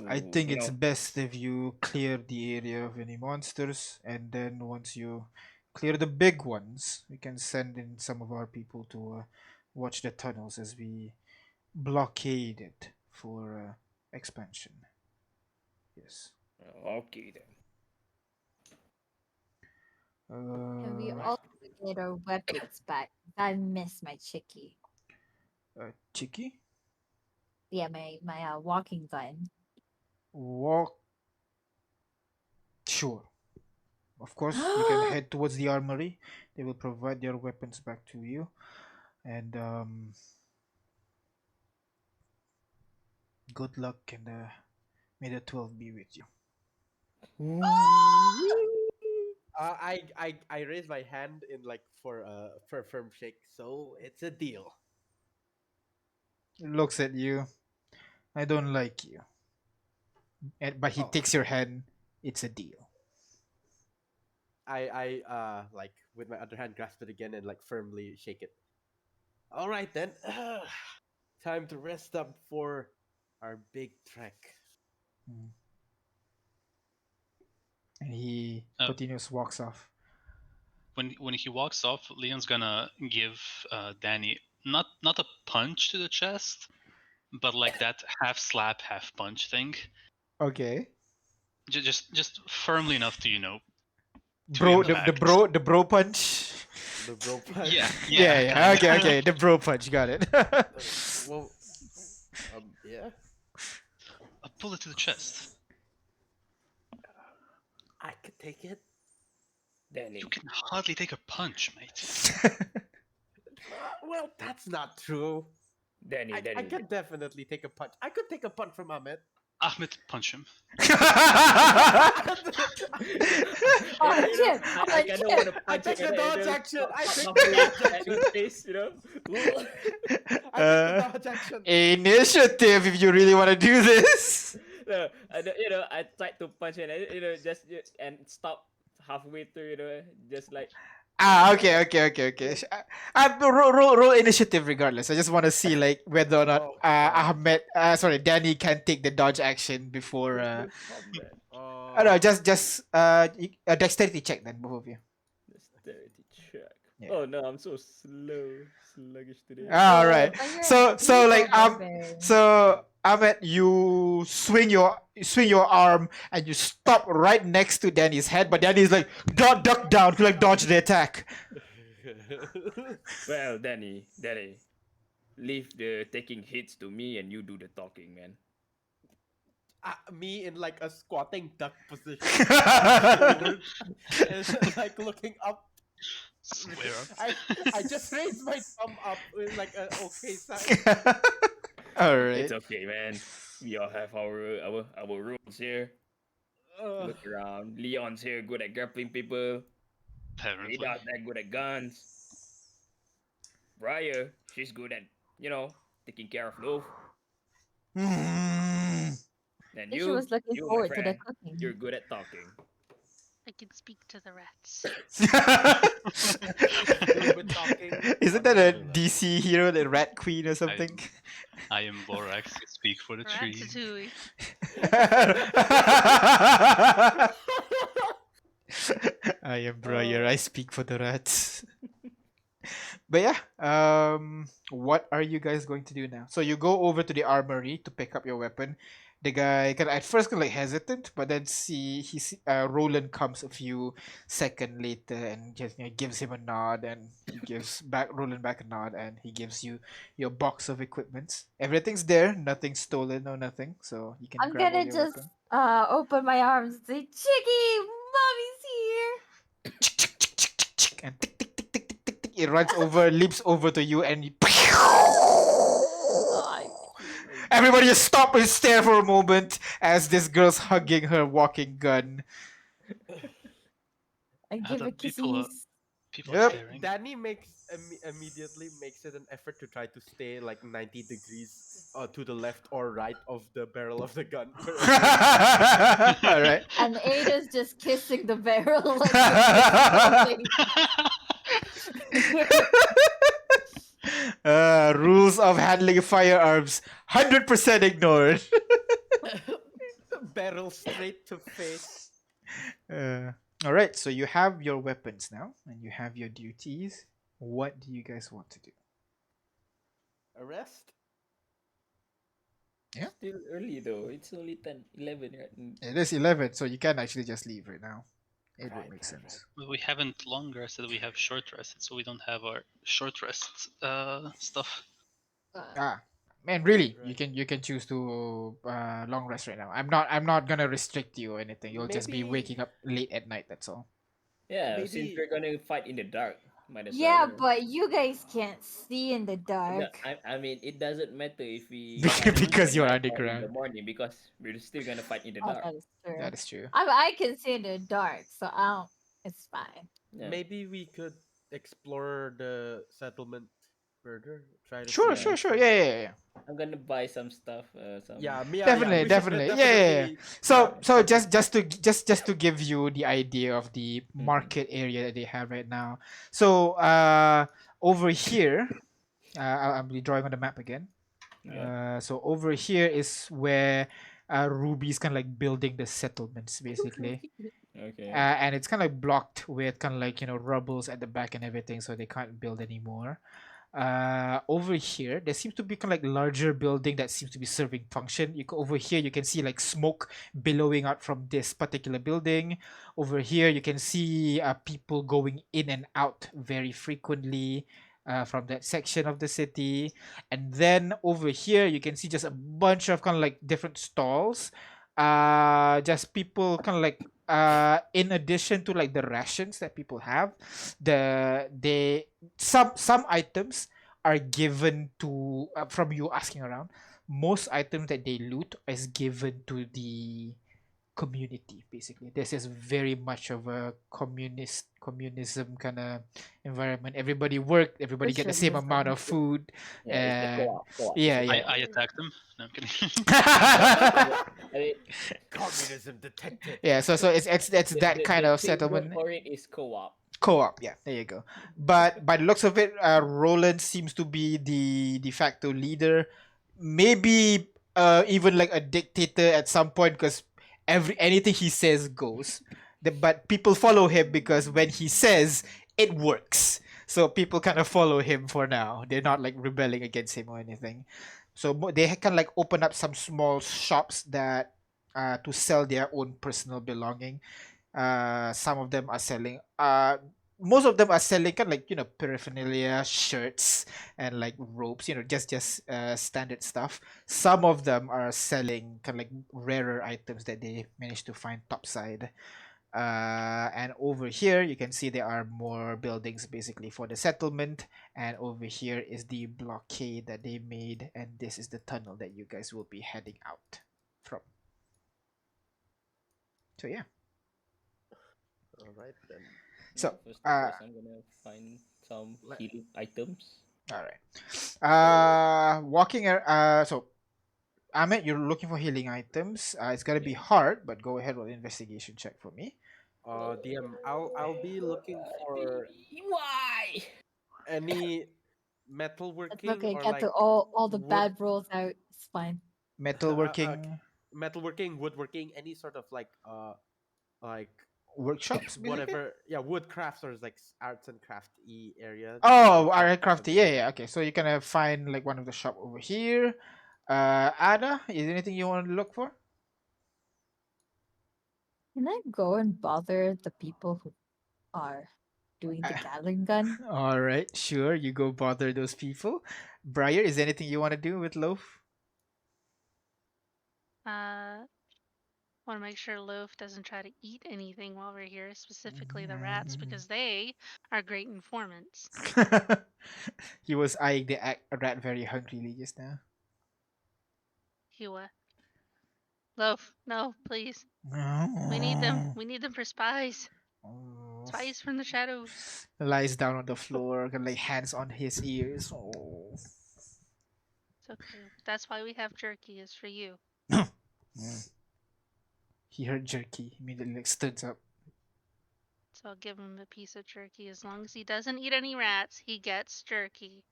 I to, think it's best if you clear the area of any monsters, and then once you clear the big ones, we can send in some of our people to watch the tunnels as we blockade it for expansion. Yes. Okay then. And we Uh, also get our weapons back. I miss my chickie. Chicky, Yeah, my walking gun. walk. Sure. Of course, you can head towards the armory. They will provide their weapons back to you, and good luck and may the 12 be with you. I raise my hand in like for a firm shake. So it's a deal. Looks at you. I don't like you. But he Oh. takes your hand. It's a deal. I like with my other hand grasp it again and like firmly shake it. All right then. Time to rest up for our big trek. Mm. And he Oh. continues, walks off. When he walks off, Leon's gonna give Danny not a punch to the chest, but like that half slap, half punch thing. Okay. Just firmly enough to Bro, impact. the bro punch. The bro punch. Yeah, Yeah. kinda. Okay. The bro punch. Got it. Well, yeah. A bullet to the chest. I could take it. Danny. You can hardly take a punch, mate. Well, that's not true. Danny, I Danny. could definitely take a punch. I could take a punch from Ahmed. Ahmed, punch him. Oh, Chip! I kind of want to I punch take it the and dodge then action. I pop take up the in dodge action. his face, Ooh. I take the dodge action. Initiative if you really want to do this. No, I tried to punch it, and just and stop halfway through, just like Okay. Roll initiative regardless. I just want to see like whether or not Oh, God. Ahmed, Danny can take the dodge action before. combat. I don't know, just a dexterity check then, both of you. Dexterity check. Yeah. Oh no, I'm so sluggish today. All right. But you're So like evil barbarian. so Ahmed, you swing your arm and you stop right next to Danny's head, but Danny's like duck down to like dodge the attack. Well, Danny, leave the taking hits to me, and you do the talking, man. Me in like a squatting duck position, and like looking up. Square up. I just raised my thumb up with like an okay sign. All right. It's okay, man. We all have our rules here. Look around. Leon's here, good at grappling people. Apparently. Ada's that good at guns. Briar, she's good at taking care of Loaf. Mm. And She you, was looking you, my forward to the friend, cooking. you're good at talking. I can speak to the rats. With talking. Isn't that a DC hero, the Rat Queen or something? I am Borax. I speak for the tree. Ratatouille. I am Briar. I speak for the rats. But yeah, what are you guys going to do now? So you go over to the armory to pick up your weapon. The guy at first like hesitant, but then Roland comes a few seconds later and just gives him a nod, and he gives Roland back a nod, and he gives you your box of equipments. Everything's there, nothing stolen or nothing, so you can I'm grab all gonna your just weapon. open my arms and say, "Chicky, mommy's here." And tick tick tick tick tick tick tick, it runs over, leaps over to you, and everybody just stop and stare for a moment as this girl's hugging her walking gun. I give a thought people kisses. People Yep. are caring. Danny immediately makes it an effort to try to stay like 90 degrees to the left or right of the barrel of the gun. All right. And Ada's just kissing the barrel like you're kissing Rules of handling firearms 100% ignored. Barrel straight to face. All right, so you have your weapons now, and you have your duties. What do you guys want to do? Arrest? Yeah. Still early though. It's only 10, 11, right? It is 11, so you can actually just leave right now. It would Right, make right, sense. Well, we haven't long rested. We have short rested, so we don't have our short rest stuff. Ah, man, really? Right. You can choose to long rest right now. I'm not gonna restrict you or anything. You'll just be Maybe- waking up late at night. That's all. Yeah, since Maybe- we're gonna fight in the dark, might as Yeah, well. but you guys can't see in the No, dark. I mean, it doesn't matter if we Because fight you're at night or in underground. the morning, because we're still gonna fight in the Oh, dark. that is true. That is true. I can see in the dark, so it's fine. Yeah. Maybe we could explore the settlement further. Try to Sure, see sure, if sure. some- Yeah. I'm gonna buy some stuff. Some Yeah, Definitely, we should definitely. Yeah. So yeah, just to give you the idea of the market area that they have right now. So over here, I'll be drawing on the map again. Yeah. So over here is where Ruby's kind of like building the settlements basically. Okay. And it's kind of like blocked with kind of like rubbles at the back and everything, so they can't build anymore. Over here there seems to be kind of like larger building that seems to be serving function. Over here you can see like smoke billowing out from this particular building. Over here you can see people going in and out very frequently from that section of the city. And then over here you can see just a bunch of kind of like different stalls, just people kind of like in addition to like the rations that people have, some items are given to from you asking around. Most items that they loot is given to the community basically. This is very much of a communism kind of environment. Everybody work, everybody get the same amount of food. Yeah, it's the co-op. Yeah, I attacked them. No, I'm kidding. I mean, communism detected. yeah, so it's that kind of thing word settlement. for it is co-op. Co-op, yeah, there you go. But by the looks of it, Roland seems to be the de facto leader, maybe even like a dictator at some point, because anything he says goes. But people follow him because when he says, it works. So people kind of follow him for now. They're not like rebelling against him or anything. So they kind of like open up some small shops that to sell their own personal belonging. Some of them are selling. Most of them are selling kind of like paraphernalia, shirts, and like ropes. Just standard stuff. Some of them are selling kind of like rarer items that they managed to find topside. And over here you can see there are more buildings basically for the settlement, and over here is the blockade that they made, and this is the tunnel that you guys will be heading out from. So yeah. All right then. So First, uh first I'm gonna find some Let, healing items. all right. So Ahmed, you're looking for healing items. It's gonna be Yeah. hard, but go ahead with an investigation check for me. DM, I'll be looking for Why? any It's metalworking okay. or Get like to all the wood, bad rolls out. It's fine. Metalworking metalworking, woodworking, any sort of like workshops, basically. whatever. Yeah, wood crafts or like arts and crafty area. Oh, Workshop, aircraft. something Yeah, like yeah. that. Okay, so you're gonna find like one of the shop over here. Ada, is there anything you want to look for? Can I go and bother the people who are doing the Uh, Gatling gun? all right, sure. You go bother those people. Briar, is there anything you want to do with Loaf? Want to make sure Loaf doesn't try to eat anything while we're here, specifically the rats, Mm. because they are great informants. He was eyeing the rat very hungrily just now. You, Loaf, no, please. We need them. We need them for spies. Spies from the shadows. Lies down on the floor, got like hands on his ears. Oh. It's okay. That's why we have jerky, is for you. Mm. He heard jerky, immediately like stood up. So I'll give him a piece of jerky. As long as he doesn't eat any rats, he gets jerky.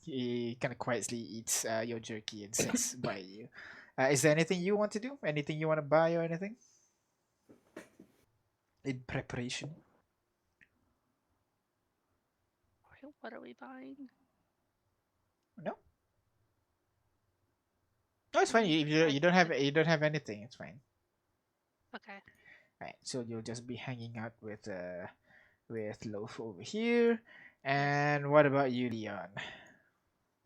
He kind of quietly eats your jerky and sits by you. Is there anything you want to do? Anything you want to buy or anything? In preparation? What are we buying? No? No, it's fine. You don't have anything. It's fine. Okay. Right. So you'll just be hanging out with Loaf over here. And what about you, Leon?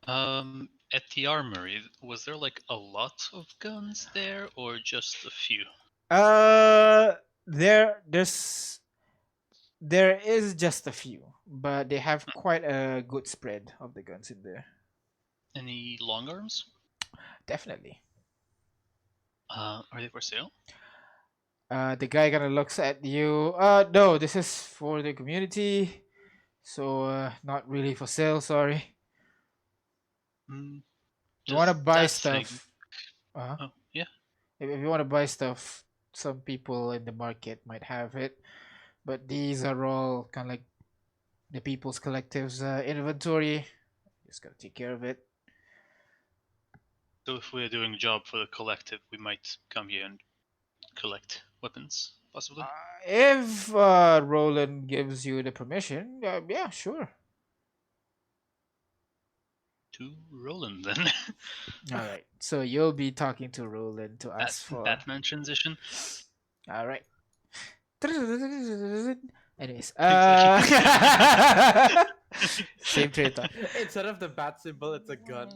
At the armory, was there like a lot of guns there, or just a few? Uh, there is just a few, but they have quite a good spread of the guns in there. Any long arms? Definitely. Are they for sale? The guy kind of looks at you. No, this is for the community, so not really for sale. Sorry. Mm, You want to just buy that thing. stuff? Uh, Oh, yeah. if you want to buy stuff, some people in the market might have it, but these are all kind of like the people's collective's inventory. Just gotta take care of it. So if we're doing a job for the collective, we might come here and collect weapons, possibly. If Roland gives you the permission, yeah, sure. To Roland then. All right. So you'll be talking to Roland to That ask for. Batman transition. All right. Anyways, same traitor. Instead of the bat symbol, it's a gun.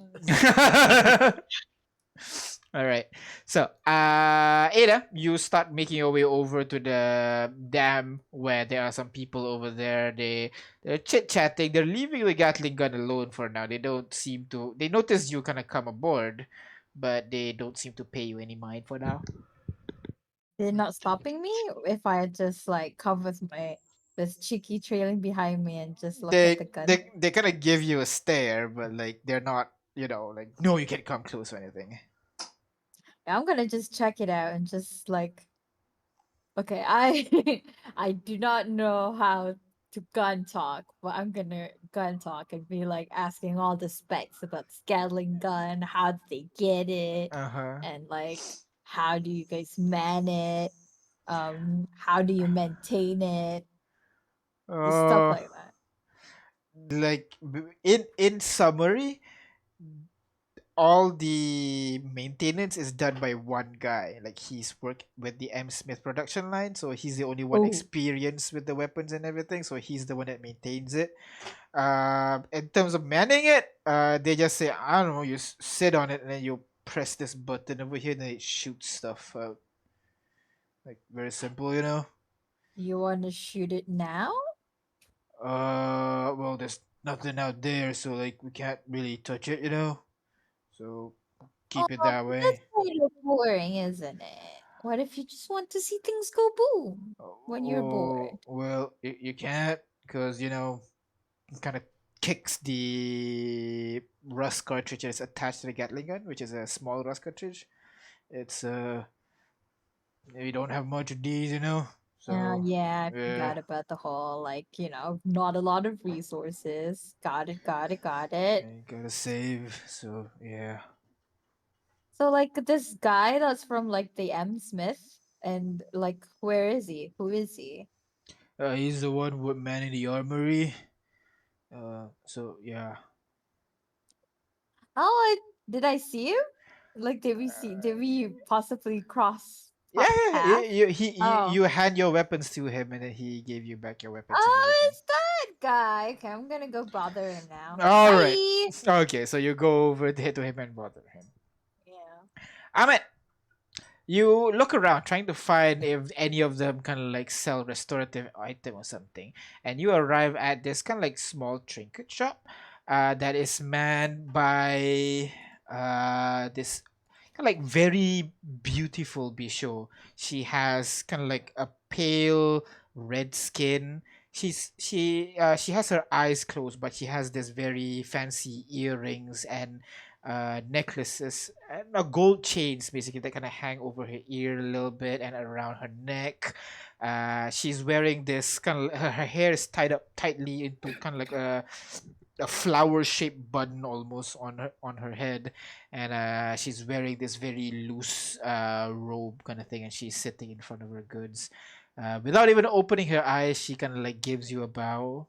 All right. So, Ada, you start making your way over to the dam where there are some people over there. They're chit chatting. They're leaving the Gatling gun alone for now. They don't seem to. They notice you kind of come aboard, but they don't seem to pay you any mind for now. They're not stopping me if I just like come with my this cheeky trailing behind me and just look at the gun. They kind of give you a stare, but like they're not. Like no, you can't come close or anything. I'm gonna just check it out and just like, okay, I I do not know how to gun talk, but I'm gonna gun talk and be like asking all the specs about Gatling gun, how did they get it, Uh huh. and like how do you guys man it, how do you maintain it, Stuff Uh, like that. in summary, all the maintenance is done by one guy. Like he's worked with the M Smith production line, so he's the only one Oh, experienced with the weapons and everything. So he's the one that maintains it. In terms of manning it, they just say, I don't know, you sit on it and then you press this button over here and then it shoots stuff out. Like very simple, you know. you want to shoot it now? Well, there's nothing out there, so like we can't really touch it, you know. So keep it Oh, that that's way. kind of boring, isn't it? What if you just want to see things go boom when you're Oh, bored? well, you can't because you know it kind of kicks the rust cartridge that's attached to the Gatling gun, which is a small rust cartridge. It's we don't have much of these, you know. So Yeah, I yeah, forgot about the whole, like, not a lot of resources. Got it, got it, got it. I gotta save. So yeah, So, like, this guy that's from, like, the M. Smith, and, like, where is he? Who is he? he's the one with manning the armory. So yeah, Oh, did I see him? Like, did we possibly cross yeah, yeah. paths? Oh. You hand your weapons to him, and then he gave you back your weapons and Oh, everything. it's that guy. Okay, I'm gonna go bother him now. All right. Bye. Okay, so you go over there to him and bother him. Yeah. Ahmed, you look around trying to find if any of them kind of like sell restorative item or something, and you arrive at this kind of like small trinket shop that is manned by this kind of like very beautiful Bisho. She has kind of like a pale red skin. She has her eyes closed, but she has this very fancy earrings and necklaces and gold chains basically that kind of hang over her ear a little bit and around her neck. She's wearing this kind of her hair is tied up tightly into kind of like a flower shaped button almost on her head, and she's wearing this very loose robe kind of thing, and she's sitting in front of her goods. Without even opening her eyes, she kind of like gives you a bow.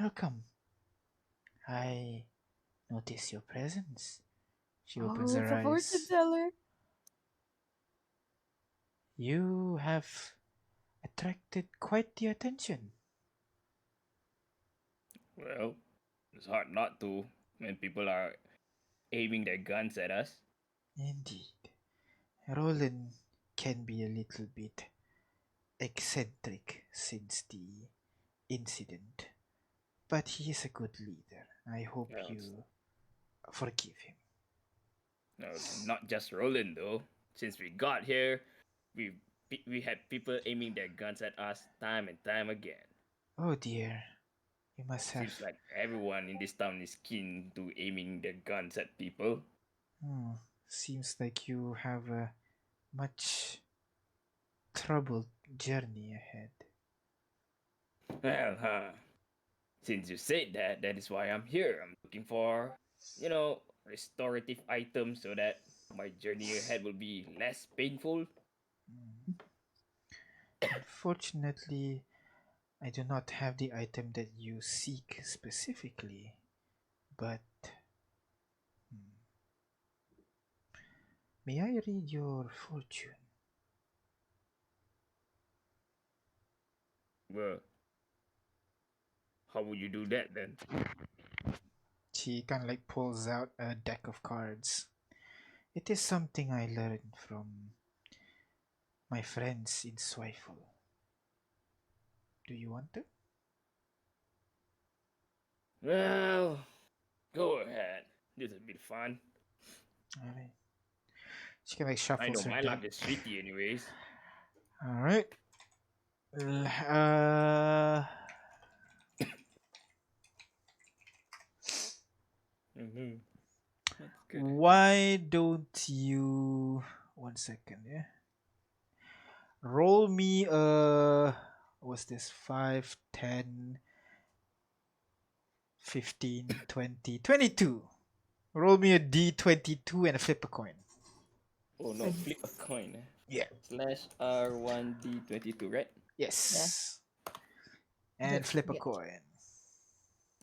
Welcome. I notice your presence. She opens Oh, her it's a fortune eyes. teller. You have attracted quite the attention. Well, it's hard not to when people are aiming their guns at us. Indeed. Roland can be a little bit eccentric since the incident, but he is a good leader. I hope Well, you forgive him. no, not just Roland though. Since we got here, we we had people aiming their guns at us time and time again. Oh dear, you must have. Seems like everyone in this town is keen to aiming their guns at people. Hmm, seems like you have a much troubled journey ahead. Well, since you said that, that is why I'm here. I'm looking for, restorative items so that my journey ahead will be less painful. Hmm. Unfortunately, I do not have the item that you seek specifically, but hmm, may I read your fortune? Well, how would you do that then? She kind of like pulls out a deck of cards. It is something I learned from my friends in Swifle. Do you want to? Well, go ahead. This will be fun. Alright. She kind of like I shuffles know her my deck. luck is shitty anyways. Alright. Uh, Mm-hmm. That's good. why don't you. One second, yeah? Roll me what's this? 5, 10, 15, 20, 22. Roll me a d22 and flip a coin. Oh no, flip a coin. Yeah. Slash R1D22, right? Yes. and Don't flip a forget. coin.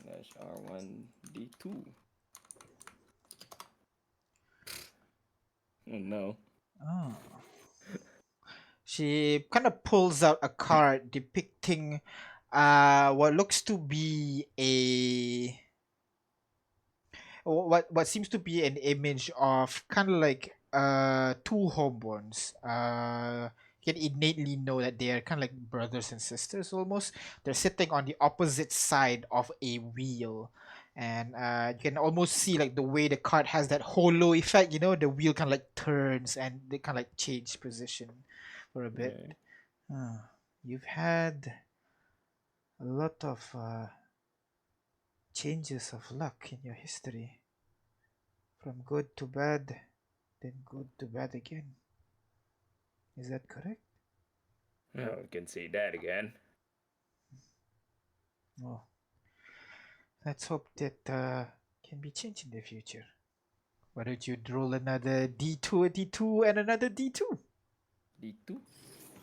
Dash R1 D2. Oh no. Oh. She kind of pulls out a card depicting what looks to be what seems to be an image of kind of like two homeborns. You can innately know that they are kind of like brothers and sisters almost. They're sitting on the opposite side of a wheel, and you can almost see like the way the card has that holo effect. You know, the wheel kind of like turns and they kind of like change position for a bit. Yeah. You've had a lot of changes of luck in your history. From good to bad, then good to bad again. Is that correct? Oh, we can say that again. Oh, let's hope that can be changed in the future. Why don't you roll another D2, a D2, and another D2? D2?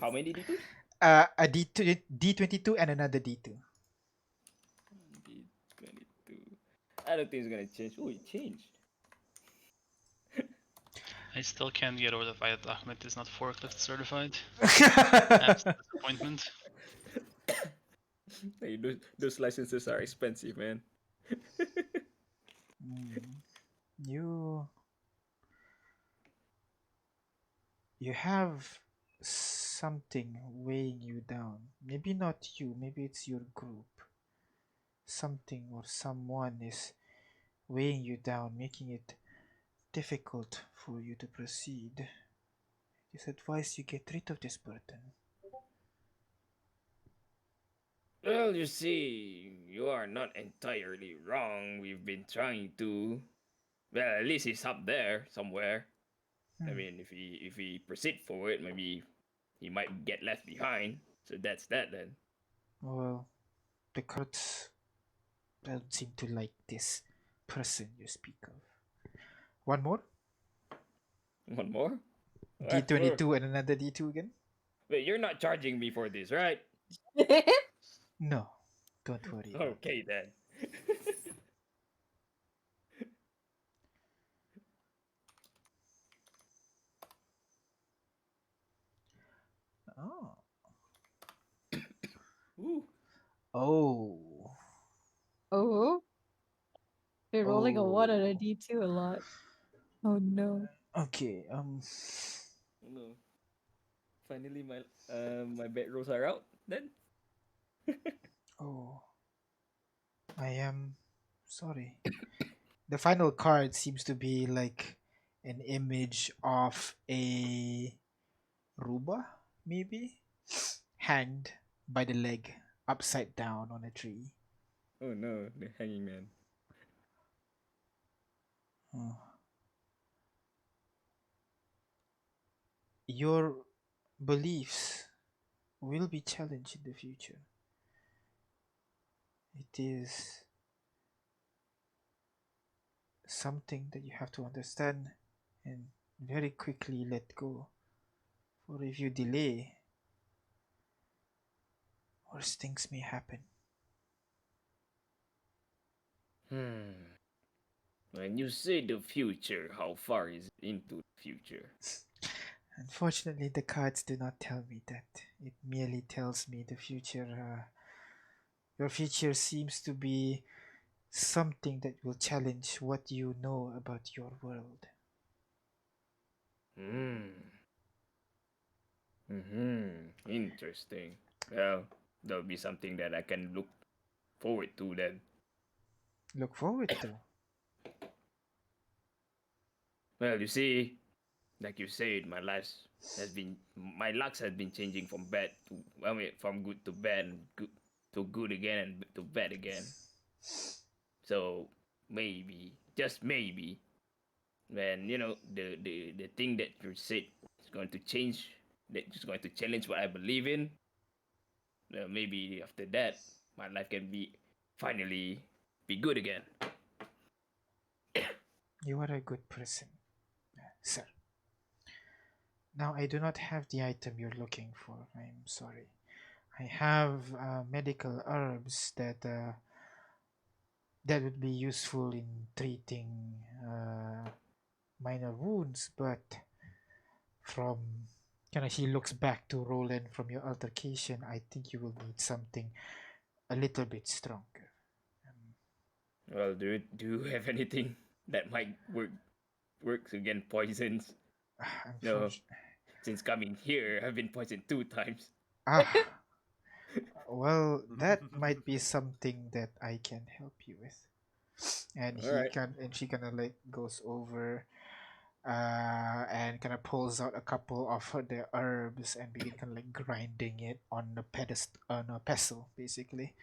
How many D2s? A D2, D22 and another D2. D22. I don't think it's gonna change. Oh, it changed. I still can't get over the fact that Ahmed is not forklift certified. That's a disappointment. Hey, those licenses are expensive, man. You you have something weighing you down. Maybe not you, maybe it's your group. Something or someone is weighing you down, making it difficult for you to proceed. It is advised you get rid of this burden. Well, you see, you are not entirely wrong. We've been trying to. Well, at least he's up there somewhere. I mean, if he proceed forward, maybe he might get left behind. So that's that then. Well, the cards don't seem to like this person you speak of. One more? One more? Sure. D22 and another D2 again? Wait, you're not charging me for this, right? No, don't worry. about it. Okay then. Oh. Ooh. Oh. Oh, you're rolling a 1 and a Oh. D2 a lot. Oh no. Okay, No. Finally, my bed rolls are out. Then. oh. I am sorry. The final card seems to be like an image of a Ruba, maybe? Hanged by the leg, upside down on a tree. Oh no, the hanging man. Oh. Your beliefs will be challenged in the future. It is something that you have to understand and very quickly let go. For if you delay, worse things may happen. When you say the future, how far is it into the future? Unfortunately, the cards do not tell me that. It merely tells me the future. Your future seems to be something that will challenge what you know about your world. Interesting. Well, that'll be something that I can look forward to then. Look forward to. Well, you see, like you said, my luck has been changing from bad to from good to bad and good to good again and to bad again. So maybe, just maybe, when the thing that you said is going to change, that is going to challenge what I believe in. Well, maybe after that, my life can be finally be good again. You are a good person, sir. Now, I do not have the item you're looking for. I'm sorry. I have medical herbs that would be useful in treating minor wounds, but from kind of he looks back to Roland from your altercation. I think you will need something a little bit stronger. Um, Well, do you have anything that might works against poisons? No, unfortunately, since coming here, I've been poisoned 2 times. ah, well, that might be something that I can help you with. And All right. she kind of like goes over and kind of pulls out a couple of the herbs and begin kind of like grinding it on a pedestal on a pestle basically.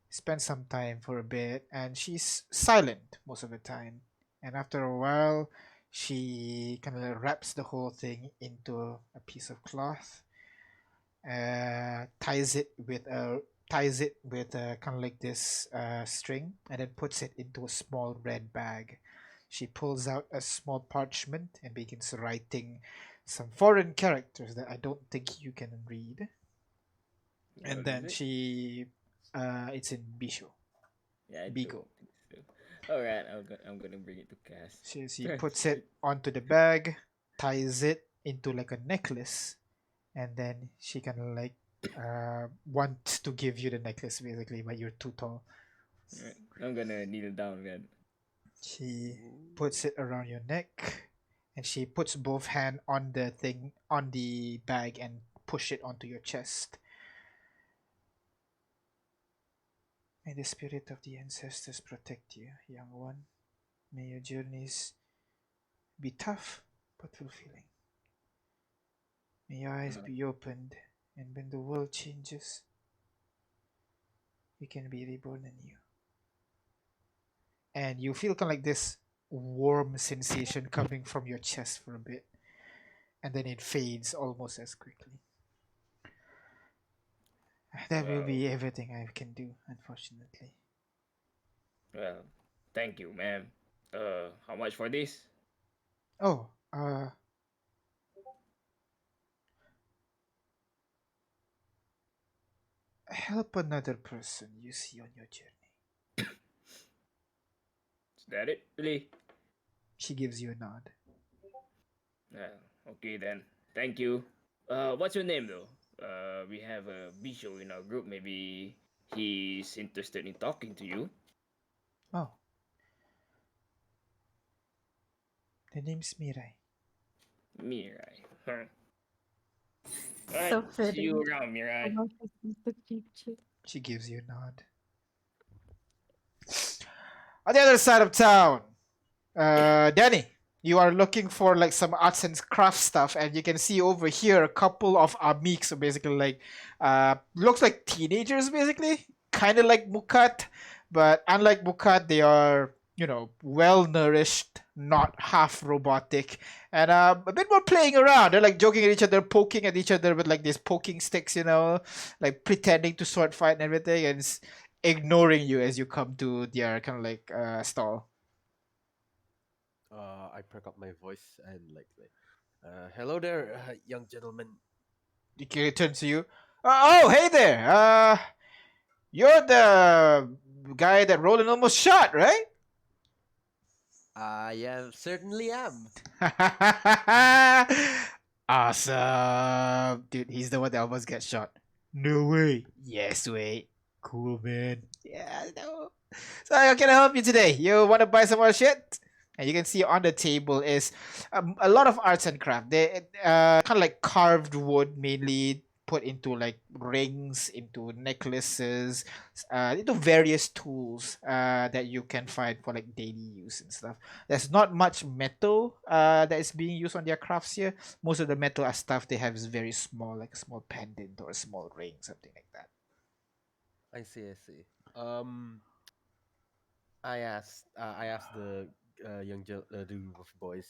Spend some time for a bit, and she's silent most of the time. And after a while, she kind of wraps the whole thing into a piece of cloth, ties it with a kind of like this string, and then puts it into a small red bag. She pulls out a small parchment and begins writing some foreign characters that I don't think you can read. And What is then it? it's in Bisho. Yeah, I don't Bigo. think so. All right, I'm gonna bring it to cast. She puts Translate. it onto the bag, ties it into like a necklace, and then she kind of like wants to give you the necklace basically, but you're too tall. All right, I'm gonna kneel down then. She puts it around your neck, and she puts both hand on the thing on the bag and push it onto your chest. May the spirit of the ancestors protect you, young one. May your journeys be tough but fulfilling. May your eyes Uh, be opened, and when the world changes, you can be reborn anew. And you feel kind of like this warm sensation coming from your chest for a bit, and then it fades almost as quickly. That will well, be everything I can do, unfortunately. well, thank you, ma'am. How much for this? Oh, help another person you see on your journey. Is that it, really? She gives you a nod. Okay then. Thank you. What's your name though? We have a Bisho in our group. Maybe he's interested in talking to you. Oh, the name's Mirai. Mirai. Huh. All right. So See you fitting. around, Mirai. Almost like the future. She gives you a nod. On the other side of town, Danny, you are looking for like some arts and craft stuff, and you can see over here a couple of amiks, so basically like looks like teenagers, basically, kind of like Mukat, but unlike Mukat, they are well nourished, not half robotic, and a bit more playing around. They're like joking at each other, poking at each other with like these poking sticks, like pretending to sword fight and everything, and ignoring you as you come to their kind of like stall. I perk up my voice and hello there, young gentleman. He turns to you. Oh, hey there. You're the guy that Roland almost shot, right? I certainly am. Awesome, dude. He's the one that almost gets shot. No way. Yes, way. Cool, man. Yeah, no. So how can I help you today? You want to buy some more shit? And you can see on the table is a lot of arts and craft. They kind of like carved wood, mainly put into like rings, into necklaces, into various tools that you can find for like daily use and stuff. There's not much metal that is being used on their crafts here. Most of the metal stuff they have is very small, like a small pendant or a small ring, something like that. I see. I see. Um, I asked the the group of boys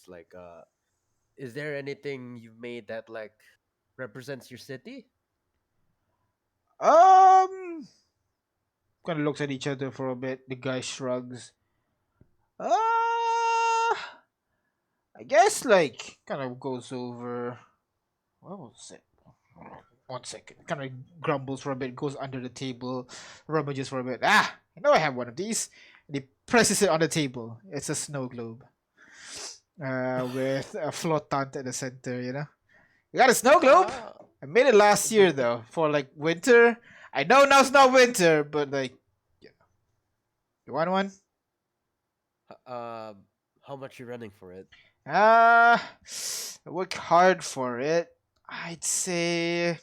is there anything you've made that represents your city? Um, kind of looks at each other for a bit. The guy shrugs. I guess like kind of goes over. What was it? one second. Kind of grumbles for a bit, goes under the table, rummages for a bit. Ah, I know I have one of these. And he presses it on the table. It's a snow globe. With a flotant at the center, you know. You got a snow globe? Ah, I made it last year though, for like winter. I know now it's not winter, but like, yeah. You want one? how much you running for it? I work hard for it. I'd say.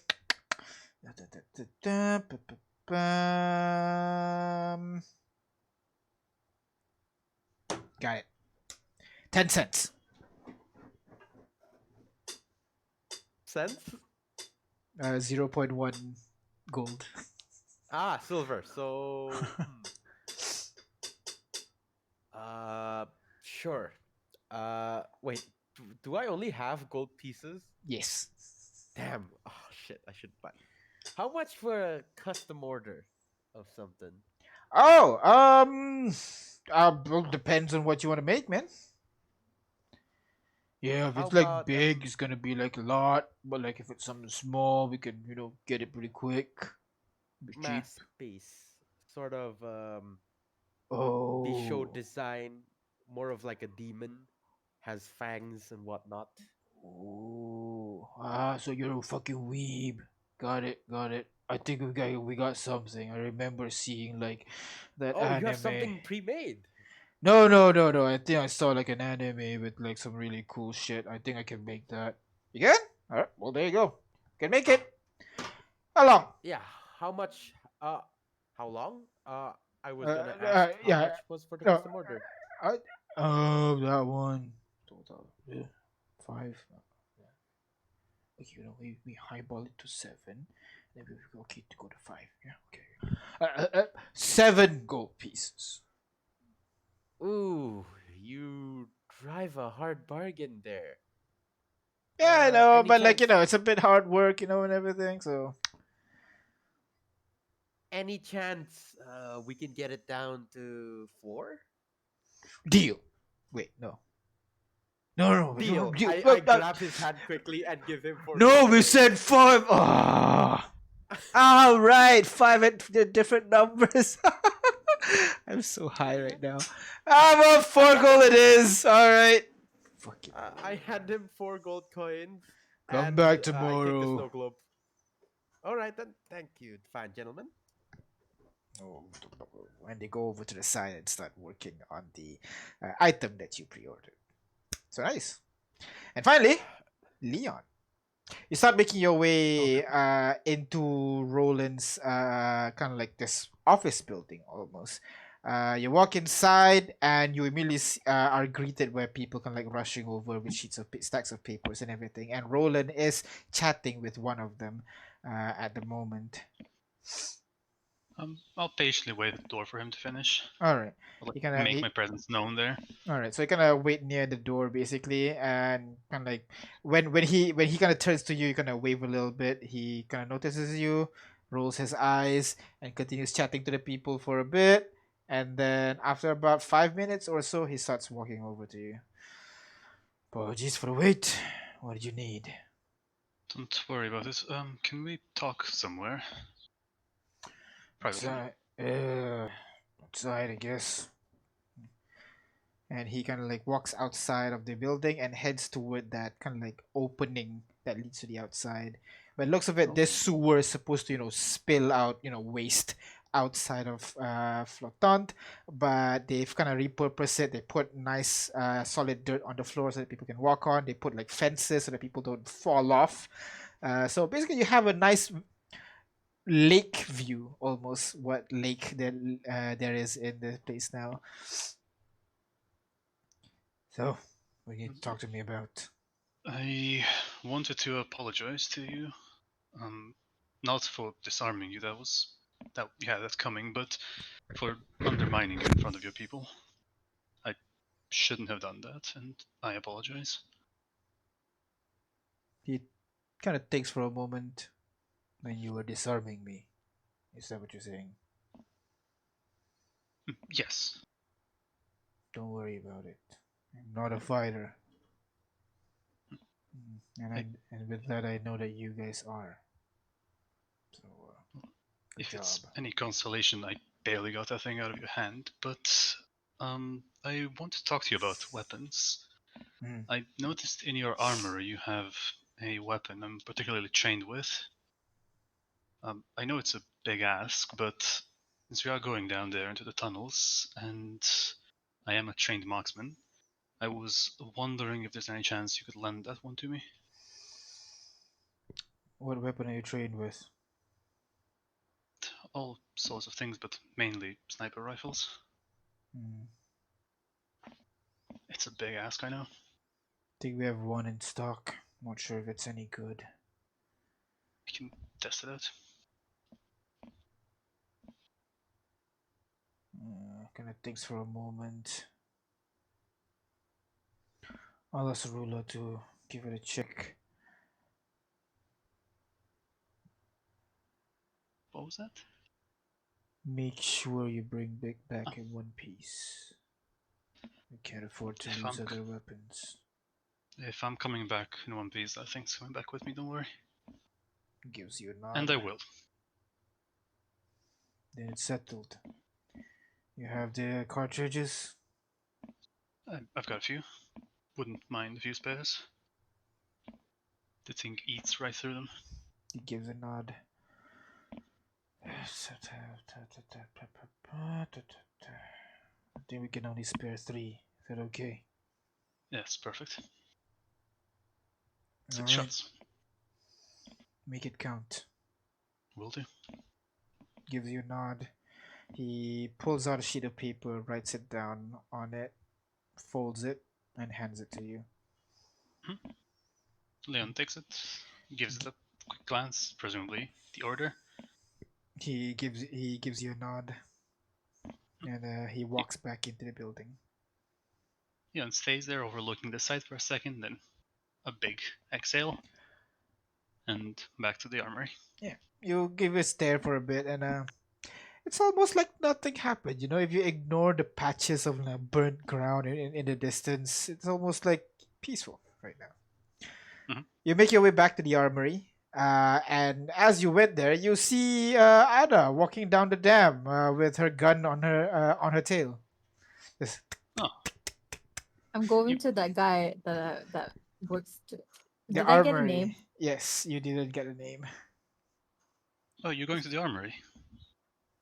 Got it. 10 cents. Cents? 0.1 gold. Ah, silver. So, sure. Wait. Do I only have gold pieces? Yes. Damn. Oh shit! I should buy. How much for a custom order of something? Oh, well, depends on what you want to make, man. Yeah, if How it's like about big, it's gonna be like a lot. But like if it's something small, we can get it pretty quick. Be cheap. mass base? Sort of Bisho Oh, design, more of like a demon, has fangs and whatnot. oh, so you're a fucking weeb. Got it, got it. I think we got something. I remember seeing like that Oh, you have anime. something pre-made. No, no, no, no. I think I saw like an anime with like some really cool shit. I think I can make that. You can? Alright, well there you go. Can make it. How long? Yeah. How much? How long? I was gonna ask how Yeah. much was for the No. custom order. Oh, that one. Total. Yeah. 5. Okay, we highball it to 7. Then we go okay to go to 5. Yeah. Okay. 7 gold pieces. Ooh, you drive a hard bargain there. Yeah, I know, Any but like chance? it's a bit hard work, and everything. So Any chance we can get it down to 4? deal. Wait, no. No, Deal. deal. I grab his hand quickly and give him 4 No, gold we coins. said 5. Ah. All right, 5 at the different numbers. I'm so high right now. Well, 4 gold it is. All right. Fuck it. I hand him 4 gold coins Come and back I take the tomorrow. snow globe. All right then. Thank you, fine gentlemen. Oh, when they go over to the side and start working on the item that you pre-ordered. So nice. And finally, Leon. You start making your way into Roland's kind of like this office building almost. You walk inside and you immediately are greeted by people kind of like rushing over with stacks of papers and everything. And Roland is chatting with one of them at the moment. I'll patiently wait at the door for him to finish. All right. I'll like, You kinda, make my presence known there. all right, so you kind of wait near the door basically, and kind of like when he kind of turns to you, you kind of wave a little bit. He kind of notices you, rolls his eyes, and continues chatting to the people for a bit, and then after about 5 minutes or so, he starts walking over to you. Apologies for the wait. What did you need? Don't worry about it. Can we talk somewhere? Privately. Outside, I guess. And he kind of like walks outside of the building and heads toward that kind of like opening that leads to the outside. But looks of it, this sewer is supposed to spill out waste outside of Flotant, but they've kind of repurposed it. They put nice solid dirt on the floor so that people can walk on. They put like fences so that people don't fall off. So basically, you have a nice lake view, almost what lake there is in the place now. So, what do you need to talk to me about? I wanted to apologize to you. Not for disarming you, that's coming, but for undermining you in front of your people. I shouldn't have done that, and I apologize. He kind of thinks for a moment. When you were disarming me. Is that what you're saying? Yes. Don't worry about it. I'm not a fighter. And with that, I know that you guys are. Good If it's job. any consolation, I barely got that thing out of your hand. But I want to talk to you about weapons. Mhm. I noticed in your armor you have a weapon I'm particularly trained with. I know it's a big ask, but since we are going down there into the tunnels, and I am a trained marksman, I was wondering if there's any chance you could lend that one to me. What weapon are you trained with? All sorts of things, but mainly sniper rifles. Hmm. It's a big ask, I know. Think we have one in stock. Not sure if it's any good. I can test it out. Kind of thinks for a moment. I'll ask Ruler to give it a check. What was that? Make sure you bring Big back in one piece. We can't afford to If lose I'm other weapons. if I'm coming back in one piece, that thing's coming back with me. Don't worry. Gives you a And nod. I will. Then it's settled. You have the cartridges? I've got a few. Wouldn't mind a few spares. The thing eats right through them. He gives a nod. I think we can only spare 3. Is that okay? Yes, perfect. All 6 right. shots. Make it count. Will do. Gives you a nod. He pulls out a sheet of paper, writes it down on it, folds it, and hands it to you. Leon takes it, gives it a quick glance, presumably the order. He gives you a nod, and he walks back into the building. Leon stays there overlooking the site for a second, then a big exhale, and back to the armory. Yeah, you give a stare for a bit, and it's almost like nothing happened. You know, if you ignore the patches of burnt ground in the distance, it's almost like peaceful right now. Mhm. You make your way back to the armory, and as you went there, you see Ada walking down the dam with her gun on her tail. Just Oh, I'm going You- to that guy that works. the Did I get a armory. name? Yes, you didn't get a name. oh, you're going to the armory.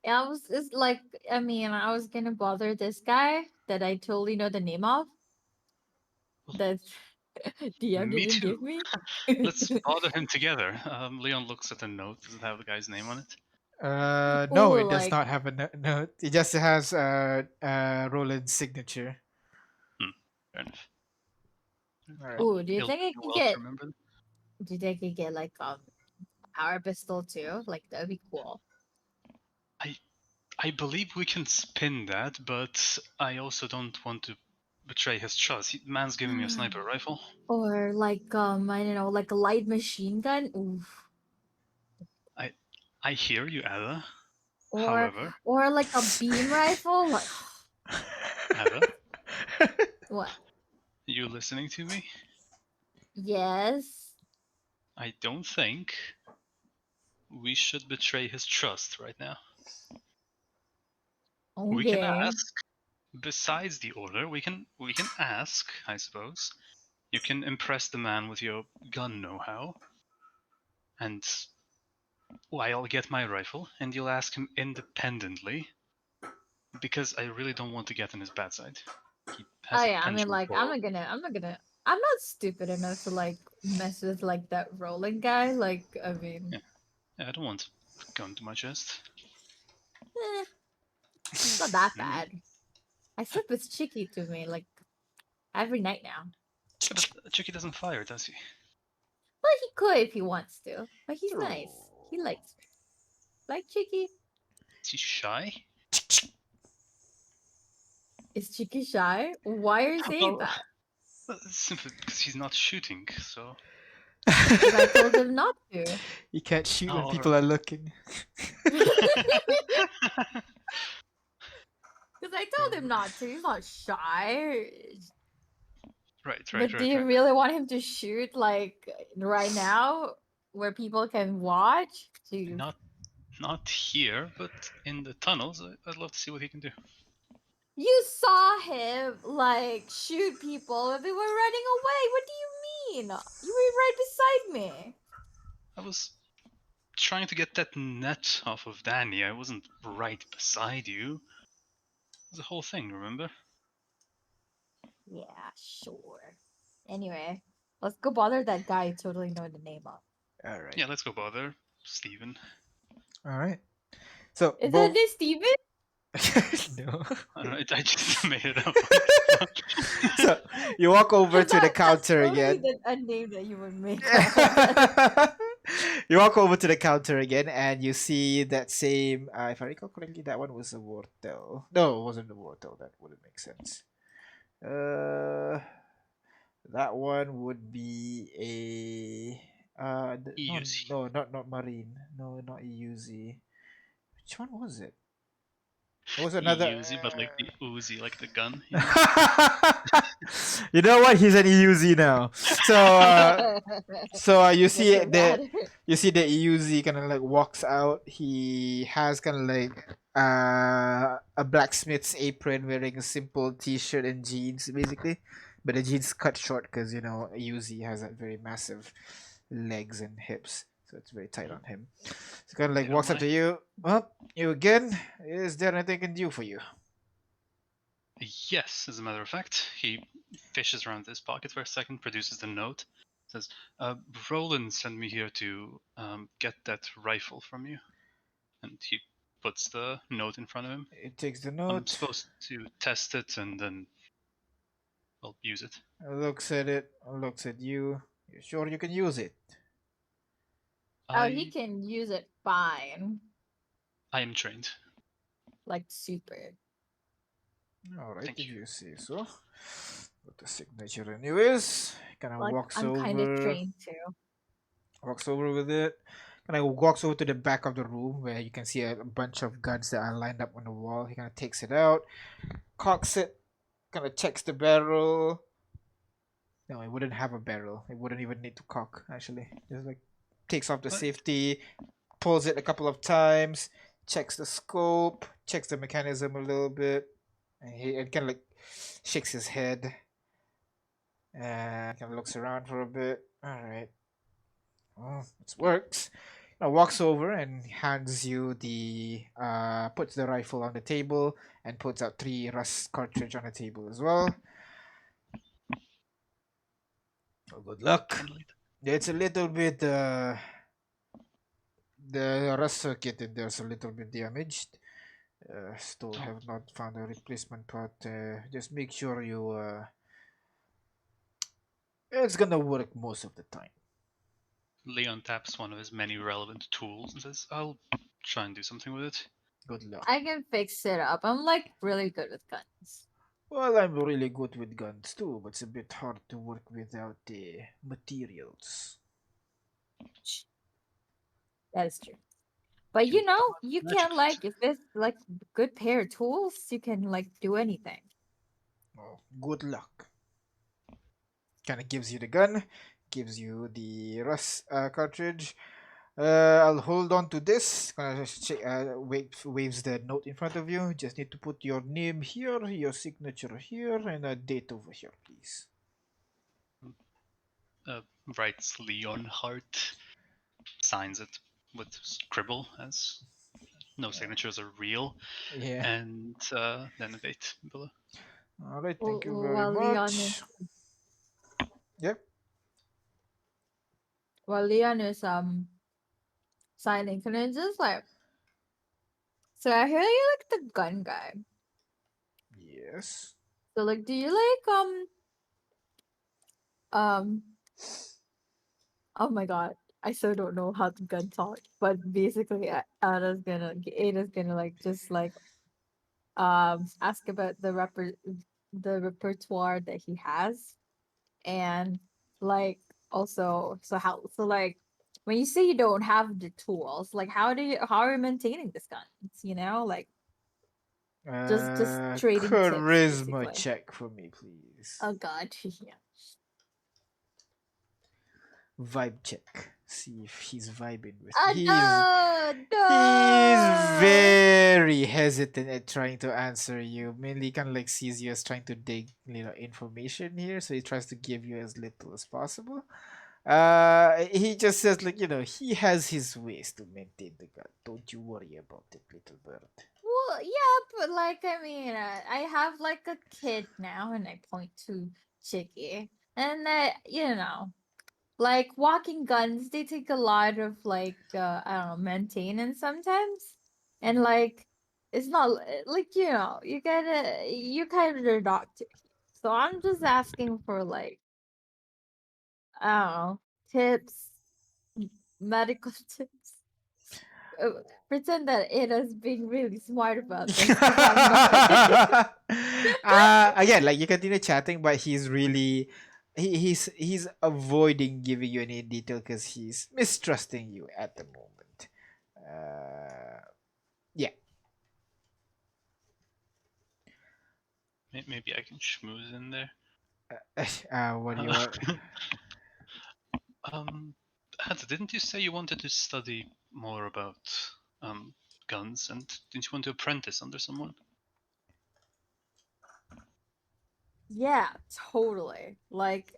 Yeah, it's like, I mean, I was gonna bother this guy that I totally know the name of. That DM Me didn't too. give me. Let's bother him together. Leon looks at the note. Does it have the guy's name on it? No, Ooh, it does like, not have a note. It just has Roland's signature. Fair enough. All right. Well, ooh, do you he'll think I do can well to get? remember. Do you think I can get like power pistol too? Like that'd be cool. I believe we can spin that, but I also don't want to betray his trust. Man's giving me a sniper rifle. Or like I don't know, like a light machine gun. Oof. I hear you, Ada. Or However, or like a beam rifle. Like Ada, what? you listening to me? Yes. I don't think we should betray his trust right now. We can Okay. ask, besides the order, we can ask, I suppose. You can impress the man with your gun know-how, and I'll get my rifle, and you'll ask him independently, because I really don't want to get on his bad side. He Oh has a yeah, I mean, penchant like for. I'm not stupid enough to like mess with like that rolling guy. Like, I mean, Yeah, I don't want a gun to my chest. eh, it's not that Mm. bad. I sleep with Chicky to me like every night now. Yeah, but Chicky doesn't fire, does he? Well, he could if he wants to, but he's nice. He Oh. likes me. Like Chicky. Is he shy? Is Chicky shy? Why are you saying Well, that? it's simply because he's not shooting, so. Because I told him not to. You can't shoot when Oh, people are looking. Because I told him not to. He's not shy. But do you right. really want him to shoot like right now, where people can watch? To Not Not here, but in the tunnels. I'd love to see what he can do. You saw him like shoot people and they were running away. What do you mean? You were right beside me. I was trying to get that net off of Danny. I wasn't right beside you. It was a whole thing, remember? Yeah, sure. Anyway, let's go bother that guy you totally know the name of. All right. Yeah, let's go bother Steven. All right. So Is both. that this Steven? No. I don't know, I just made it up. So you walk over to the That's counter totally again. a name that you would make up. You walk over to the counter again, and you see that same. If I recall correctly, that one was a Wortel. No, it wasn't a Wortel. That wouldn't make sense. That one would be a. No, EUZ. no, not Marine. No, not EUZ. Which one was it? It was another. EUZ, but like the Uzi, like the gun. You know what? He's an EUZ now. So you see Doesn't the matter. you see the EUZ kind of like walks out. He has kind of like a blacksmith's apron, wearing a simple t-shirt and jeans, basically. But the jeans cut short because EUZ has that very massive legs and hips, so it's very tight on him. So kind of like They don't walks up to lie. you. Well, you again? Is there anything I can do for you? Yes, as a matter of fact, he fishes around his pocket for a second, produces the note, says, Roland sent me here to get that rifle from you. And he puts the note in front of him. It takes the I'm note, supposed to test it and then, well, use it. looks at it, looks at you. You sure you can use it? Oh, he can use it fine. I am trained. Like super. All right, Thank if you. you say so. Got the signature anyways. Kind of Like walks I'm kind of over, trained too. walks over with it. Kind of walks over to the back of the room where you can see a bunch of guns that are lined up on the wall. He kind of takes it out, cocks it, kind of checks the barrel. No, it wouldn't have a barrel. It wouldn't even need to cock, actually. Just like takes off the What? safety, pulls it a couple of times, checks the scope, checks the mechanism a little bit, and he kind of like shakes his head and kind of looks around for a bit. All right, well, it works. Now walks over and hands you puts the rifle on the table and puts out 3 rust cartridge on the table as well. Well, good luck. Handle it. It's a little bit the rust circuit in there's a little bit damaged. Still Oh. have not found a replacement part. Just make sure you it's gonna work most of the time. Leon taps one of his many relevant tools and says, I'll try and do something with it. Good luck. I can fix it up. I'm like really good with guns. Well, I'm really good with guns too, but it's a bit hard to work without the materials. That is true. But Can you know, come you magic can with like it. if there's like good pair of tools, you can like do anything. Oh, good luck. Kind of gives you the gun, gives you the rust cartridge. I'll hold on to this. Kind of waves the note in front of you. Just need to put your name here, your signature here, and a date over here, please. Writes Leon Hart, signs it with scribble, as no signatures are real, Yeah. and then a date below. All right. Thank you very While Leon is much. Yep. while Leon is signing, can I just like so I hear you like the gun guy. Yes. So like do you like oh my god. I still don't know how the gun talk, but basically Ada's gonna like just like ask about the repertoire that he has and like also so like when you say you don't have the tools like how are you maintaining this guns, you know, like just trading tips Charisma basically. check for me, please. Oh god. Yeah. Vibe check. See if he's vibing with me. Oh no, He's no. very hesitant at trying to answer you. Mainly kind of like sees you as trying to dig, information here, so he tries to give you as little as possible. He just says like, he has his ways to maintain the gut. Don't you worry about it, little bird. Well, yeah, but like I mean, I have like a kid now, and I point to Chicky, and like walking guns, they take a lot of like I don't know, maintenance sometimes, and like it's not like you kind of their doctor. So I'm just asking for like I don't know tips, medical tips. Pretend that Ada's being really smart about this because I'm not. Again, like you continue chatting, but he's really he's avoiding giving you any detail because he's mistrusting you at the moment. Yeah. Maybe I can schmooze in there. What do you want? Hanta, didn't you say you wanted to study more about um guns, and didn't you want to apprentice under someone? Yeah, totally. Like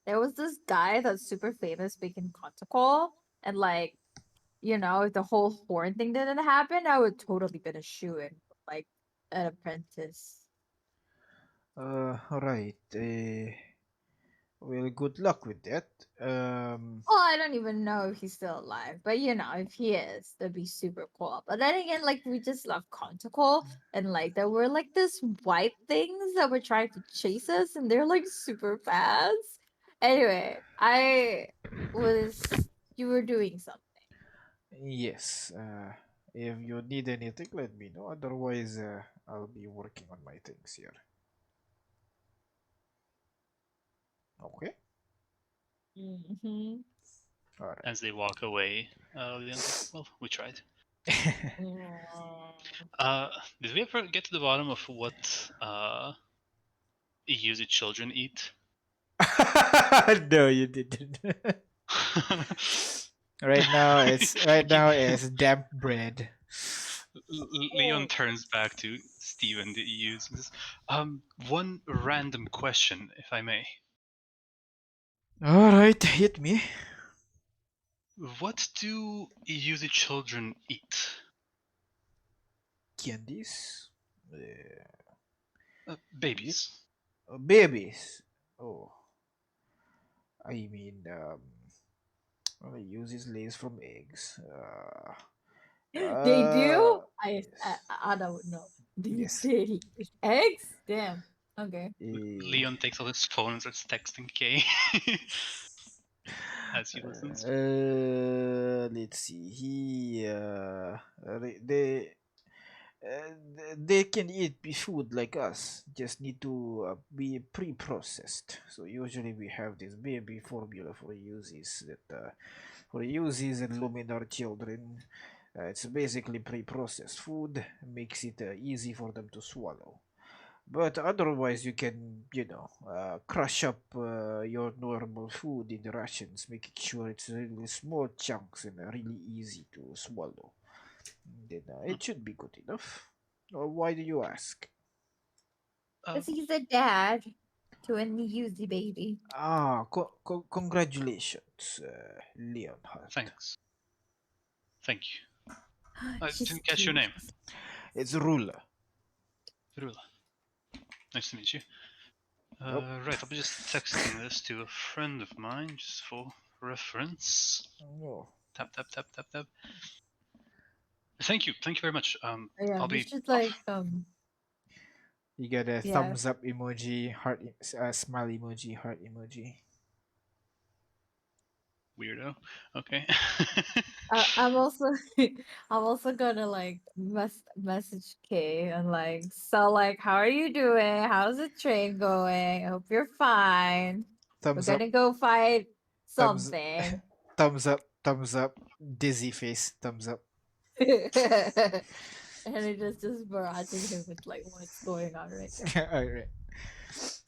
there was this guy that's super famous speaking Kontokol, and like, if the whole horn thing didn't happen, I would totally been a shoe in like an apprentice. All right. Well, good luck with that. Well, I don't even know if he's still alive, but if he is, that'd be super cool. But then again, like we just love Contacol, and like there were like this white things that were trying to chase us, and they're like super fast. Anyway, you were doing something. Yes. If you need anything, let me know. Otherwise, I'll be working on my things here. Okay. Mm-hmm. All right. As they walk away, Leon's like, "Well, we tried." Mm. Did we ever get to the bottom of what Yuzi children eat? No, you didn't. Right now it's damp bread. Leon turns back to Steven the uses. One random question, if I may. All right, hit me. What do Yuzi children eat? Candies. Yep. Babies. Babies. Oh, I mean, well, it uses lays from eggs. They do? Yes. I don't know. Yes. They eat eggs? Damn. Okay. Leon takes out his phone and starts texting Kay as he listens. Let's see. They they can eat food like us. Just need to be pre-processed. So usually we have this baby formula for uses and Luminar children. It's basically pre-processed food. Makes it easy for them to swallow. But otherwise, you can, crush up your normal food in rations, making sure it's really small chunks and really easy to swallow. Then it should be good enough. Why do you ask? Because he's a dad to a Yuzi baby. Congratulations, Leonhardt. Thanks. Thank you. I She's didn't catch your name. cute. It's Rula. Rula. Nice to meet you. Nope. Right, I'll be just texting this to a friend of mine, just for reference. Oh. Tap, tap, tap, tap, tap. Thank you very much. Yeah, I'll you be should off. like You get a Yeah. thumbs up emoji, heart, smile emoji, heart emoji. Weirdo. Okay. I'm also I'm also gonna like message Kay and like so like how are you doing? How's the train going? I hope you're fine. We're Thumbs up, gonna go fight thumbs, something. thumbs up, dizzy face, thumbs up. And it is just barraging him with like what's going on right now. Alright.